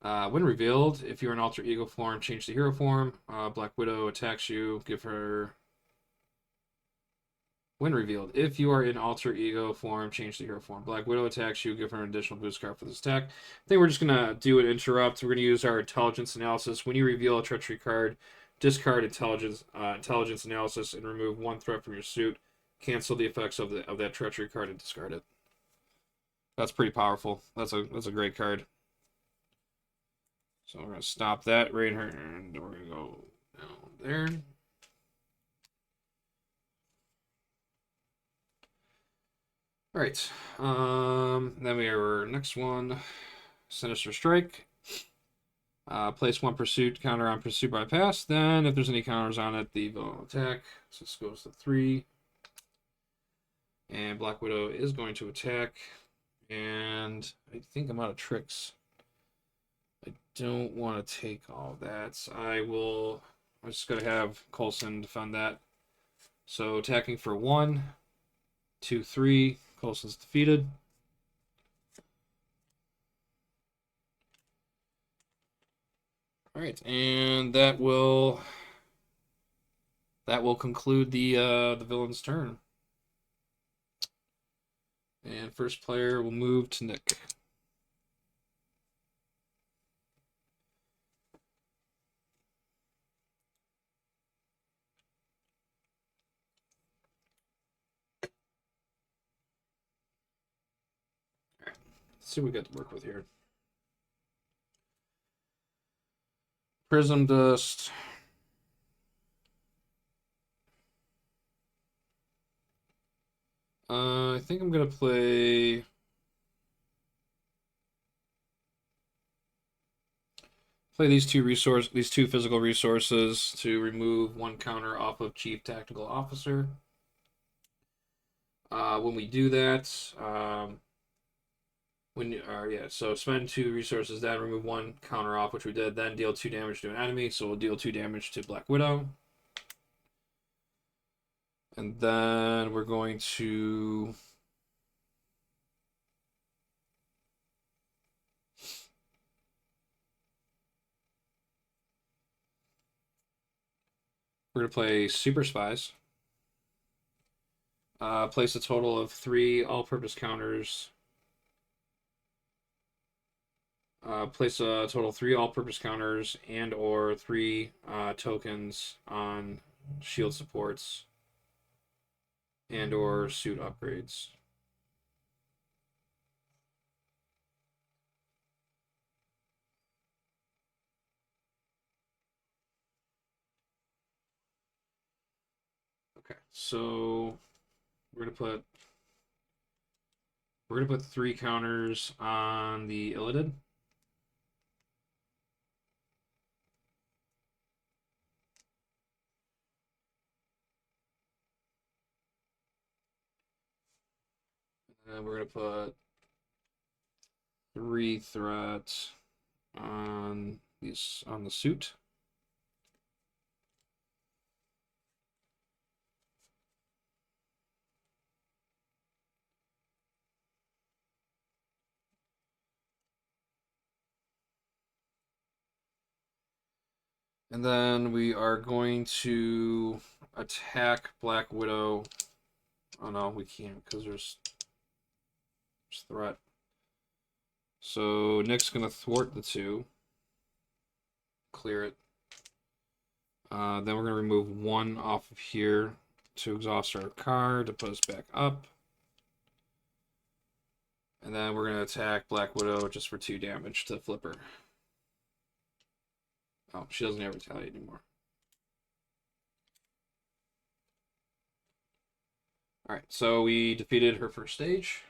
When revealed, if you're an alter ego form, change to hero form. Black Widow attacks you. Give her. When revealed, if you are in alter ego form, change to hero form. Black Widow attacks you. Give her an additional boost card for this attack. I think we're just gonna do an interrupt. We're gonna use our intelligence analysis. When you reveal a treachery card, discard intelligence analysis and remove 1 threat from your suit. Cancel the effects of that treachery card and discard it. That's pretty powerful. That's a great card. So we're gonna stop that right here, and we're gonna go down there. All right. Then we have our next one, Sinister Strike. Place one pursuit counter on pursuit by pass. Then, if there's any counters on it, the villain will attack. So this goes to 3. And Black Widow is going to attack. And I think I'm out of tricks. I don't want to take all that. I'm just going to have Coulson defend that. So attacking for 1, 2, 3. Coulson's defeated. All right, and that will conclude the villain's turn. And first player will move to Nick. All right, let's see what we got to work with here. Prism Dust. I think I'm gonna play these two physical resources to remove one counter off of Chief Tactical Officer. When we do that, so spend 2 resources, then remove one counter off, which we did, then deal 2 damage to an enemy. So we'll deal 2 damage to Black Widow. And then we're going to play Super Spies. Place a total of 3 all-purpose counters. Place a total of 3 all-purpose counters and or 3 tokens on shield supports and or suit upgrades. Okay, so we're gonna put 3 counters on the Illidid. And we're gonna put 3 threats on the suit. And then we are going to attack Black Widow. Oh no, we can't because there's threat. So Nick's gonna thwart the 2. Clear it. Then we're gonna remove 1 off of here to exhaust our card to put us back up. And then we're gonna attack Black Widow just for 2 damage to flip her. Oh, she doesn't have retaliate anymore. Alright, so we defeated her first stage.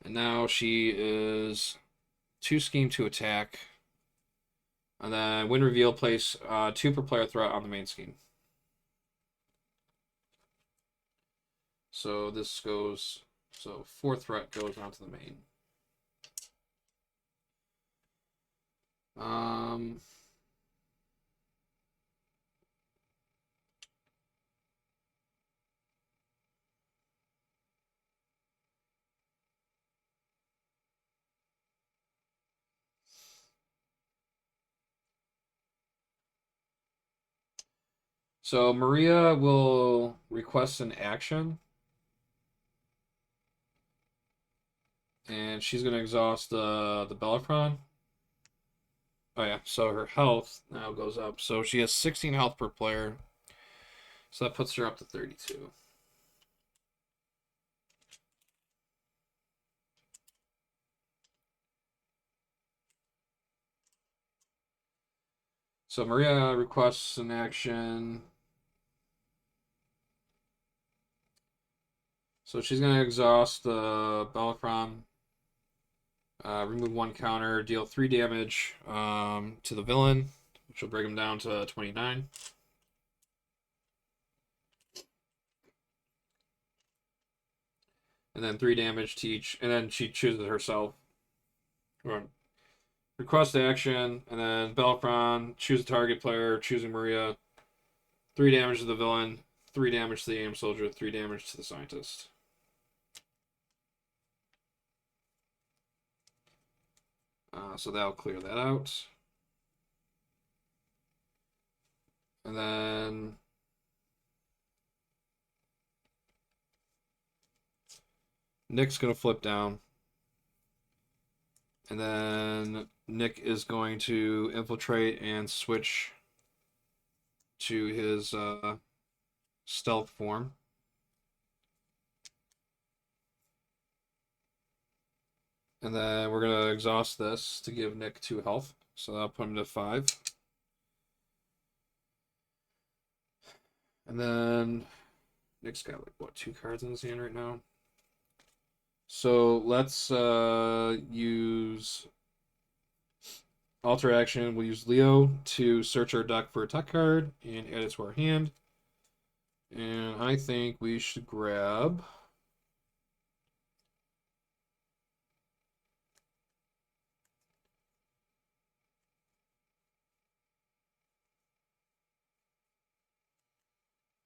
And now she is 2 scheme to attack. And then when reveal, place 2 per player threat on the main scheme. So this goes, 4 threat goes onto the main. So Maria will request an action. And she's going to exhaust the Bellicron. Oh yeah, so her health now goes up. So she has 16 health per player. So that puts her up to 32. So Maria requests an action. So she's going to exhaust the Bellicron. Remove one counter, deal 3 damage to the villain, which will bring him down to 29. And then 3 damage to each, and then she chooses herself. Request action, and then Belfron, choose a target player, choosing Maria. 3 damage to the villain, 3 damage to the aim soldier, 3 damage to the scientist. So that'll clear that out. And then Nick's going to flip down. And then Nick is going to infiltrate and switch to his stealth form. And then we're going to exhaust this to give Nick 2 health. So that'll put him to 5. And then Nick's got, like, what, 2 cards in his hand right now? So let's use alter action. We'll use Leo to search our deck for a tech card and add it to our hand. And I think we should grab...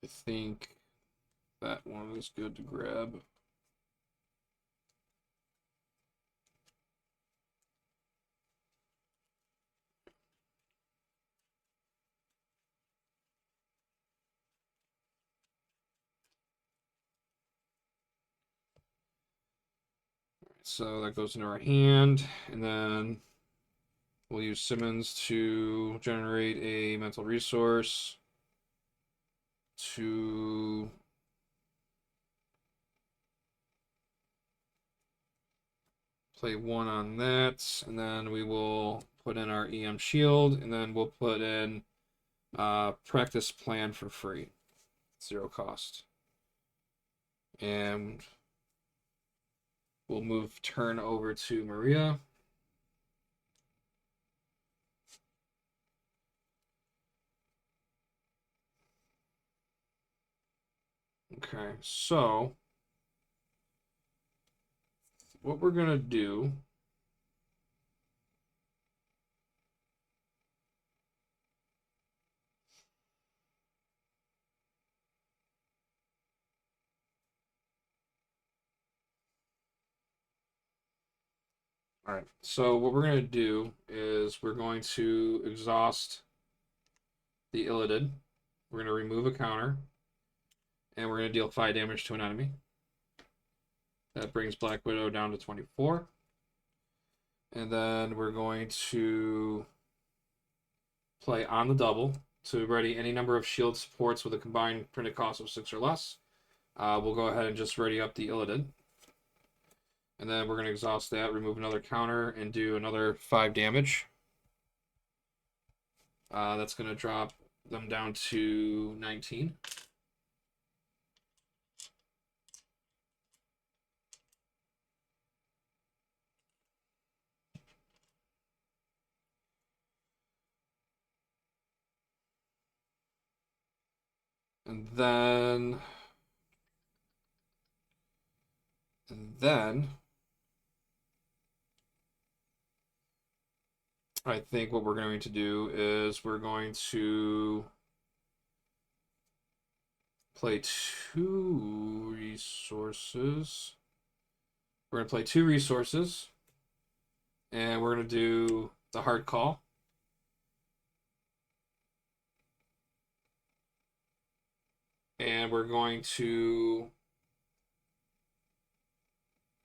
I think that one is good to grab. So that goes into our hand, and then we'll use Simmons to generate a mental resource to play 1 on that, and then we will put in our EM shield, and then we'll put in practice plan for free, 0 cost. And we'll move turn over to Maria. Okay, so what we're gonna do All right, so what we're going to do is we're going to exhaust the Illidid. We're going to remove a counter, and we're going to deal 5 damage to an enemy. That brings Black Widow down to 24. And then we're going to play on the double to ready any number of shield supports with a combined printed cost of 6 or less. We'll go ahead and just ready up the Illidid. And then we're going to exhaust that, remove another counter, and do another 5 damage. That's going to drop them down to 19. And then I think what we're going to do is we're going to play 2 resources. We're going to play 2 resources, and we're going to do the hard call. And we're going to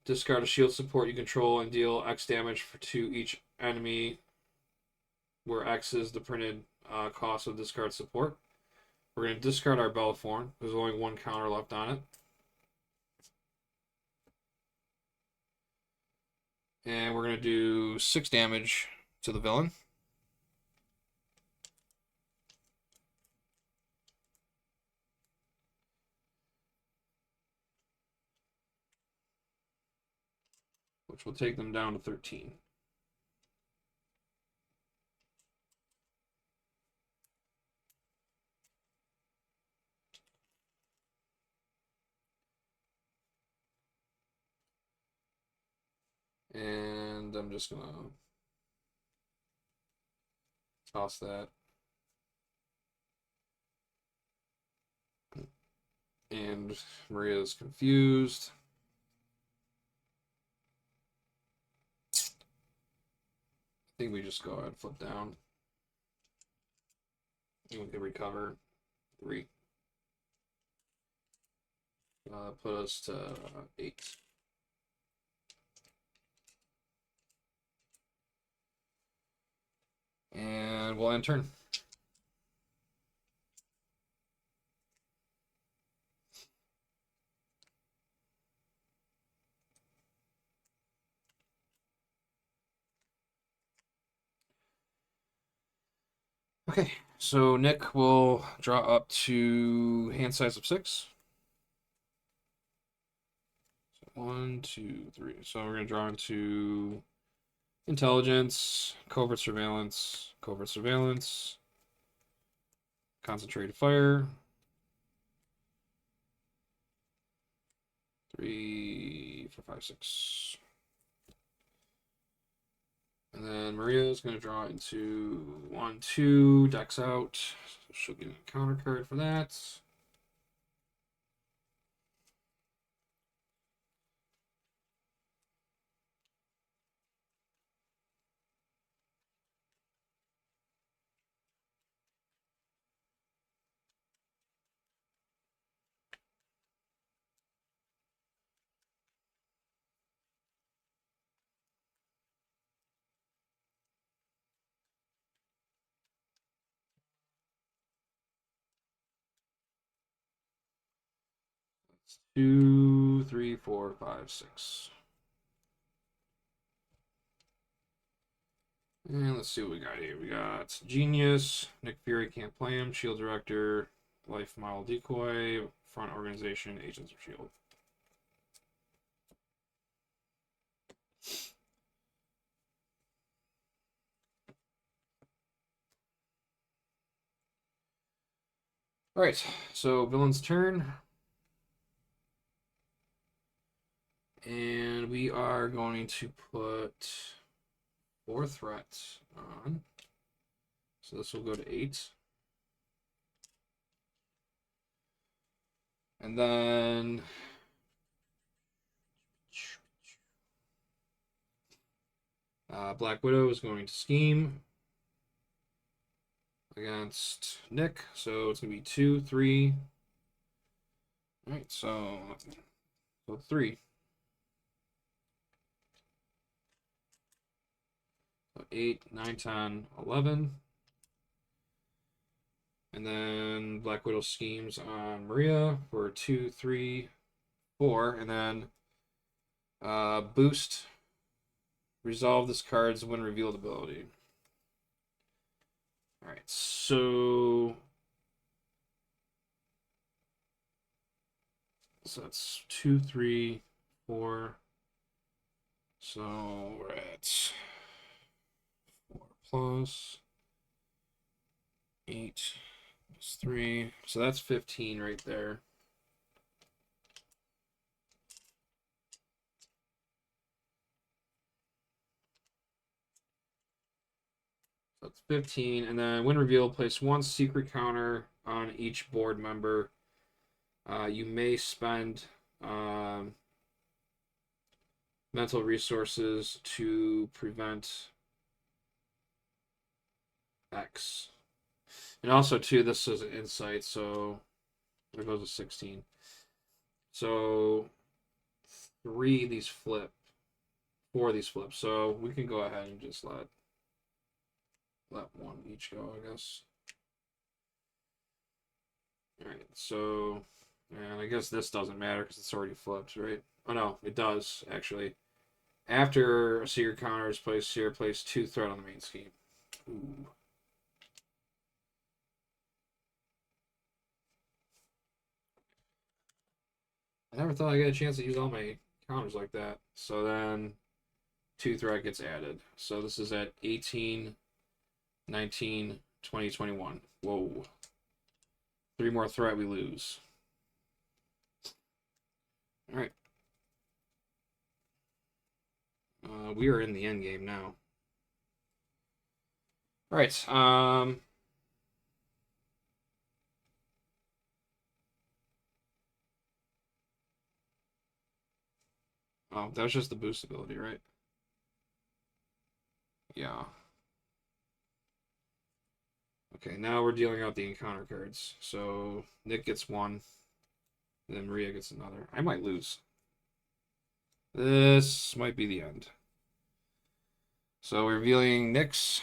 discard a shield support you control and deal X damage to each enemy, where X is the printed cost of discard support. We're going to discard our Belforn. There's only 1 counter left on it. And we're going to do 6 damage to the villain. which will take them down to 13. And I'm just gonna toss that. And Maria's confused. I think we just go ahead and flip down. And we can recover 3. Put us to 8. And we'll end turn. Okay, so Nick will draw up to hand size of 6. So 1, 2, 3. So we're gonna draw into intelligence, covert surveillance, concentrated fire. 3, 4, 5, 6. And then Maria's going to draw into 1, 2, decks out. So she'll get a counter card for that. That's 2, 3, 4, 5, 6. And let's see what we got here. We got Genius, Nick Fury can't play him, Shield Director, Life Model Decoy, Front Organization, Agents of Shield. All right, so villain's turn. And we are going to put 4 threats on. So this will go to 8. And then Black Widow is going to scheme against Nick. So it's going to be 2, 3. All right, so 3. So 8, 9, 10, 11. And then Black Widow schemes on Maria for 2, 3, 4. And then boost. Resolve this card's when revealed ability. All right, so that's 2, 3, 4. So we're at 4 plus 8 plus 3. So that's 15 right there. So that's 15. And then when revealed, place 1 secret counter on each board member. You may spend mental resources to prevent X. And also, too, this is an insight, so there goes a 16. So 3 of these flip, 4 of these flip. So we can go ahead and just let 1 each go, I guess. All right, so, and I guess this doesn't matter because it's already flipped, right? Oh no, it does actually. After a secret counter is placed here, place 2 threat on the main scheme. Ooh. I never thought I got a chance to use all my counters like that. So then 2 threat gets added. So this is at 18, 19, 20, 21. Whoa. 3 more threat, we lose. All right. We are in the end game now. All right. Oh, that was just the boost ability, right? Yeah. Okay, now we're dealing out the encounter cards. So Nick gets 1, then Maria gets another. I might lose. This might be the end. So we're revealing Nick's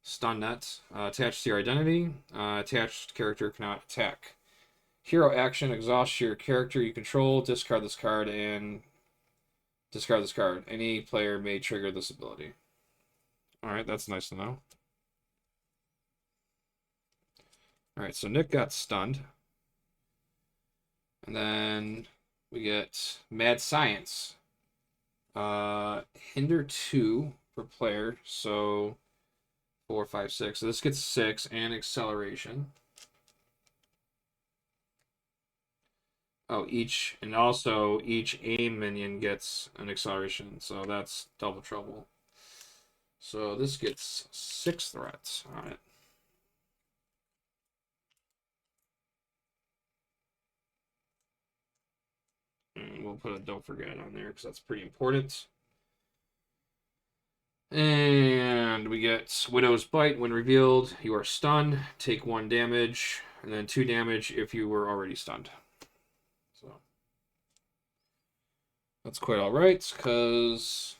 stun net attached to your identity. Attached character cannot attack. Hero action: exhaust your character you control, discard this card, and discard this card. Any player may trigger this ability. Alright, that's nice to know. Alright, so Nick got stunned. And then we get Mad Science. Hinder 2 per player, so 4, 5, 6. So this gets 6 and acceleration. Oh, each aim minion gets an acceleration, so that's double trouble. So this gets 6 threats on it. And we'll put a don't forget on there because that's pretty important. And we get Widow's Bite. When revealed, you are stunned. Take 1 damage, and then 2 damage if you were already stunned. So that's quite alright, because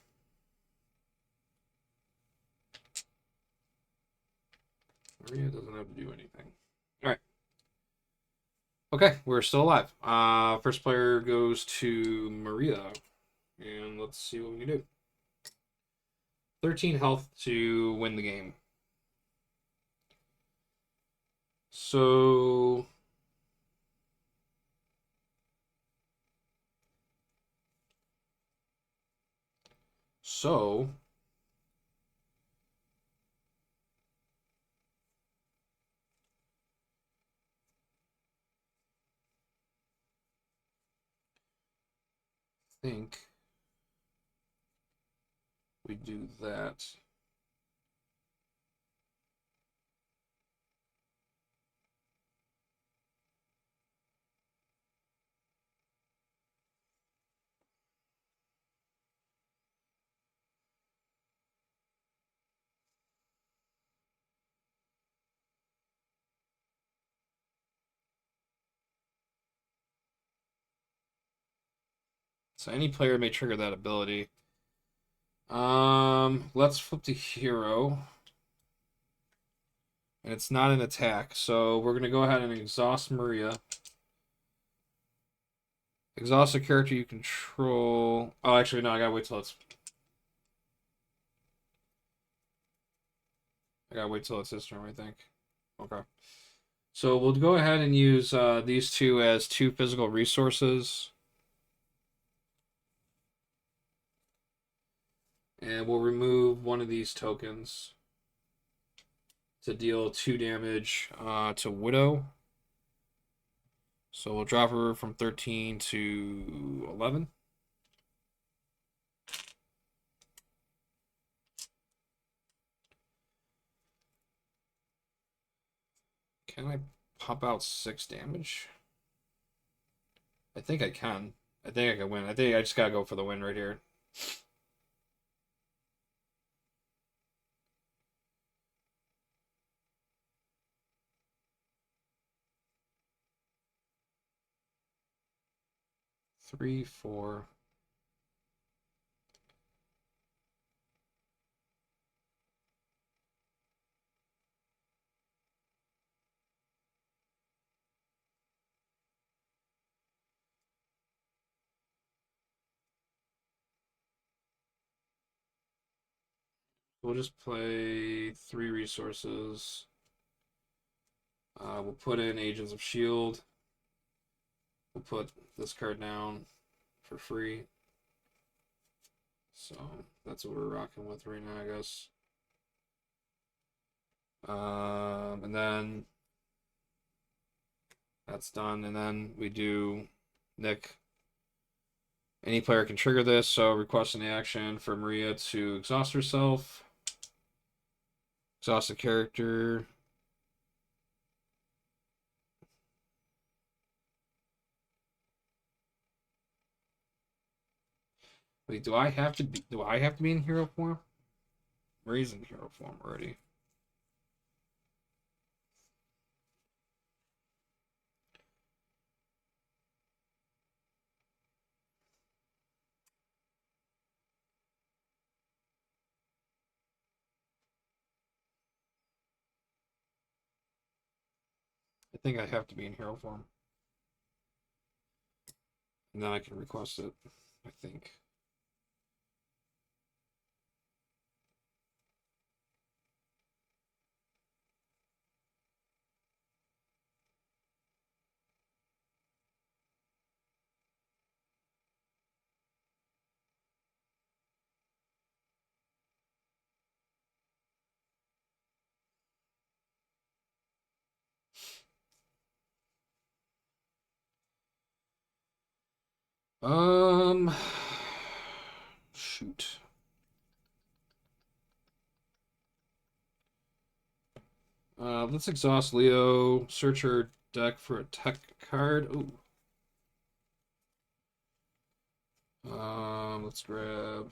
Maria doesn't have to do anything. Alright. Okay, we're still alive. First player goes to Maria. And let's see what we can do. 13 health to win the game. So I think we do that. So any player may trigger that ability. Let's flip to hero. And it's not an attack, so we're gonna go ahead and exhaust Maria. Exhaust a character you control. Oh, actually, no, I gotta wait till it's. I gotta wait till it's his turn, I think. Okay. So we'll go ahead and use these 2 as 2 physical resources. And we'll remove 1 of these tokens to deal 2 damage to Widow. So we'll drop her from 13 to 11. Can I pop out 6 damage? I think I can. I think I can win. I think I just gotta go for the win right here. Three, 4. We'll just play 3 resources. We'll put in Agents of S.H.I.E.L.D. We'll put this card down for free. So that's what we're rocking with right now, I guess. And then that's done, and then we do Nick. Any player can trigger this, so request an action for Maria to exhaust herself. Exhaust the character. Wait, do I have to be in hero form? Maria's in hero form already. I think I have to be in hero form. And then I can request it, I think. Um, shoot. Let's exhaust Leo. Search her deck for a tech card. Ooh. Let's grab.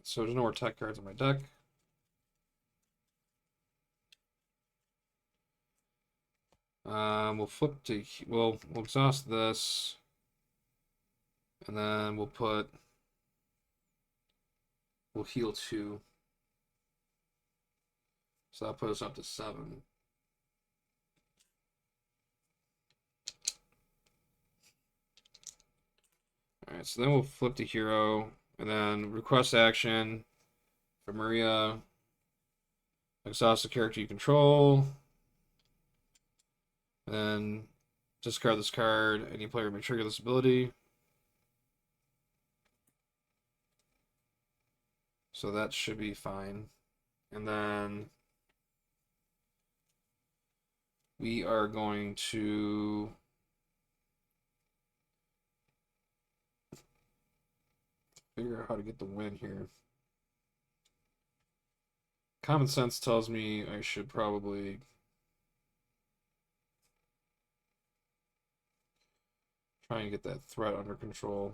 So there's no more tech cards in my deck. We'll flip to. We'll exhaust this, and then we'll heal 2. So that puts us up to 7. Alright, so then we'll flip to hero, and then request action for Maria. Exhaust the character you control. And then discard this card. Any player may trigger this ability. So that should be fine. And then we are going to figure out how to get the win here. Common sense tells me I should probably try and get that threat under control.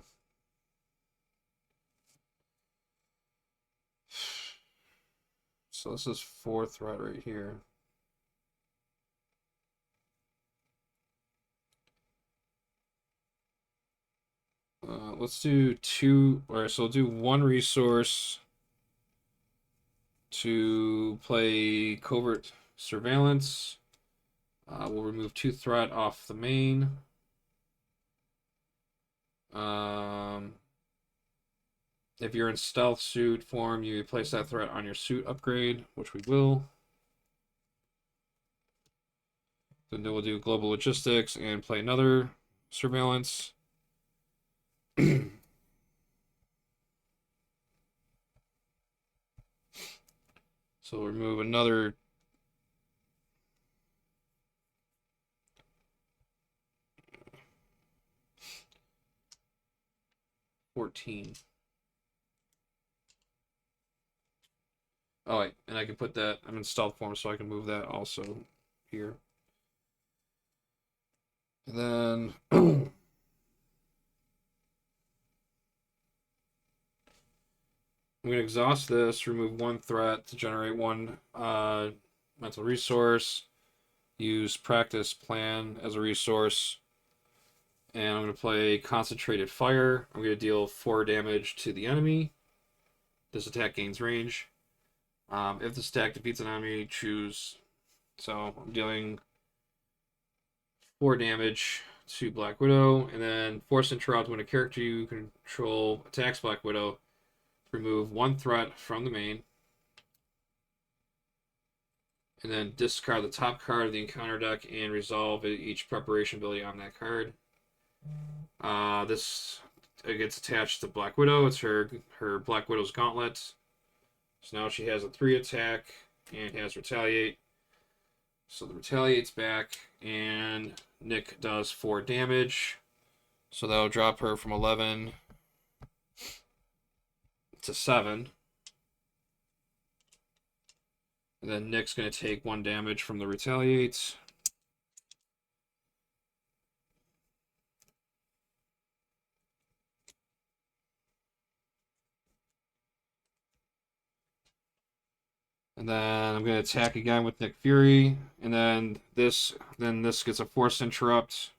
So this is 4 threat right here. Let's do 2. Alright, so we'll do 1 resource to play covert surveillance. We'll remove 2 threat off the main. If you're in stealth suit form, you place that threat on your suit upgrade, which we will. Then we'll do global logistics and play another surveillance. So we'll remove another 14. Oh wait, and I can put that. I'm in stealth form, so I can move that also here. And then I'm gonna exhaust this, remove 1 threat to generate 1 mental resource. Use practice plan as a resource. And I'm going to play Concentrated Fire. I'm going to deal 4 damage to the enemy. This attack gains range. If this attack defeats an enemy, choose. So I'm dealing 4 damage to Black Widow. And then force interrupt when a character you control attacks Black Widow. Remove 1 threat from the main. And then discard the top card of the encounter deck and resolve each preparation ability on that card. This it gets attached to Black Widow. It's her Black Widow's gauntlet. So now she has a 3 attack and has retaliate. So the retaliate's back, and Nick does 4 damage. So that'll drop her from 11 to 7. And then Nick's going to take 1 damage from the retaliate. And then I'm going to attack again with Nick Fury. And then this gets a force interrupt,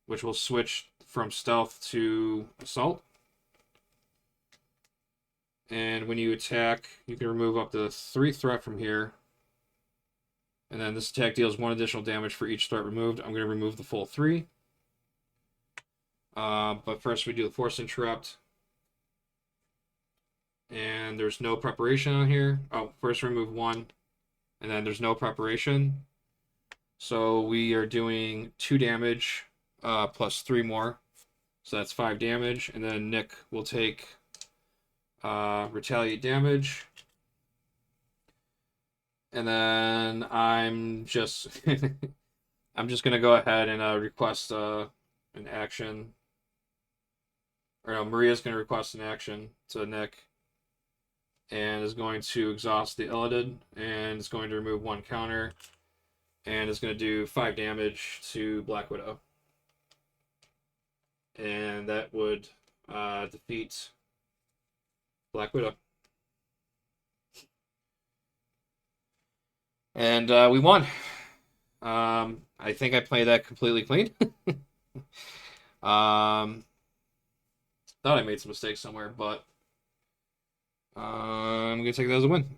which will switch from stealth to assault. And when you attack, you can remove up to 3 threat from here. And then this attack deals 1 additional damage for each threat removed. I'm going to remove the full 3. But first we do the force interrupt. And there's no preparation on here. Oh, first remove 1. And then there's no preparation. So we are doing 2 damage plus 3 more. So that's 5 damage. And then Nick will take retaliate damage. And then I'm just I'm just gonna go ahead and request an action. Or no, Maria's gonna request an action to Nick, and is going to exhaust the Illidan, and is going to remove 1 counter, and is going to do 5 damage to Black Widow, and that would defeat Black Widow. And we won. I think I played that completely clean. Thought I made some mistakes somewhere, but I'm gonna take that as a win.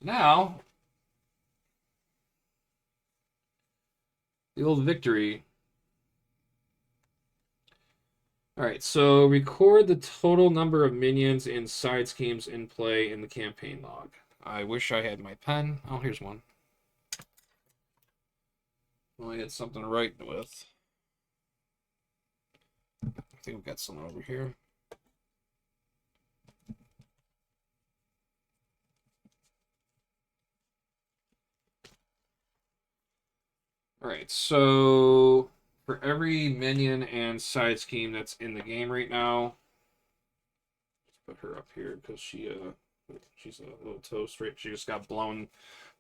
Now, the old victory. All right, so record the total number of minions and side schemes in play in the campaign log. I wish I had my pen. Oh, here's one. Well, I had something to write with. I think we've got something over here. All right, so for every minion and side scheme that's in the game right now, let's put her up here because she's a little toast. Right, she just got blown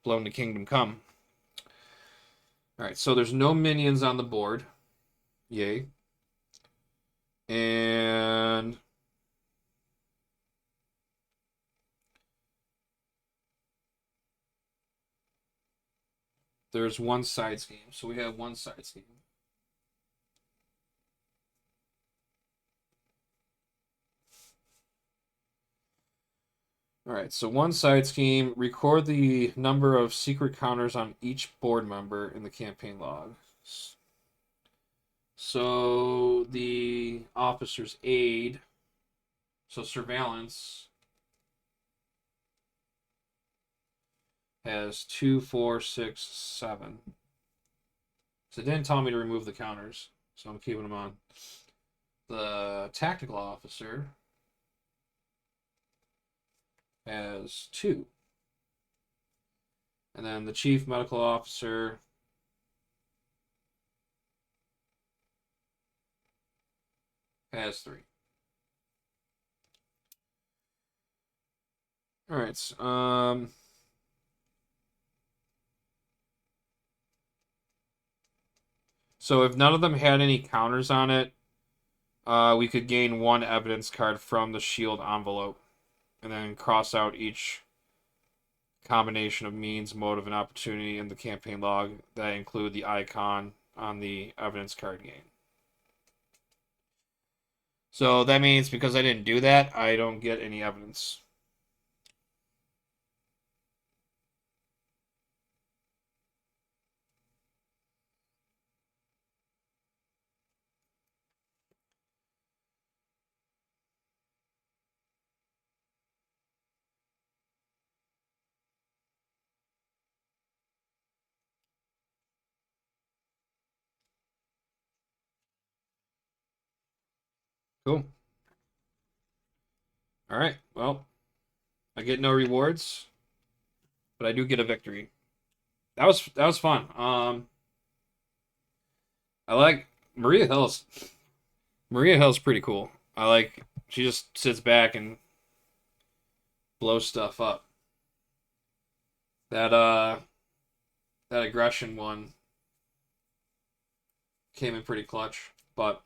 to Kingdom Come. All right, so there's no minions on the board. Yay. And there's 1 side scheme. So we have 1 side scheme. All right, so 1 side scheme. Record the number of secret counters on each board member in the campaign log. So the officer's aid, so surveillance, has 2, 4, 6, 7. So it didn't tell me to remove the counters, so I'm keeping them on. The tactical officer has 2. And then the chief medical officer has 3. All right. So if none of them had any counters on it, we could gain 1 evidence card from the S.H.I.E.L.D envelope, and then cross out each combination of means, motive, and opportunity in the campaign log that include the icon on the evidence card game. So that means because I didn't do that, I don't get any evidence. Cool. All right. Well, I get no rewards, but I do get a victory. That was fun. I like Maria Hill's. Maria Hill's pretty cool. I like she just sits back and blows stuff up. That that aggression one came in pretty clutch. But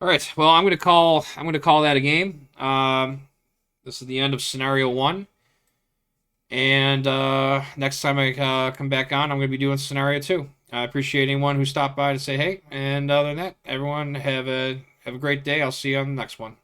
all right, well I'm gonna call that a game. This is the end of scenario one, and next time I come back on, I'm gonna be doing scenario two. I appreciate anyone who stopped by to say hey, and other than that, everyone have a great day. I'll see you on the next one.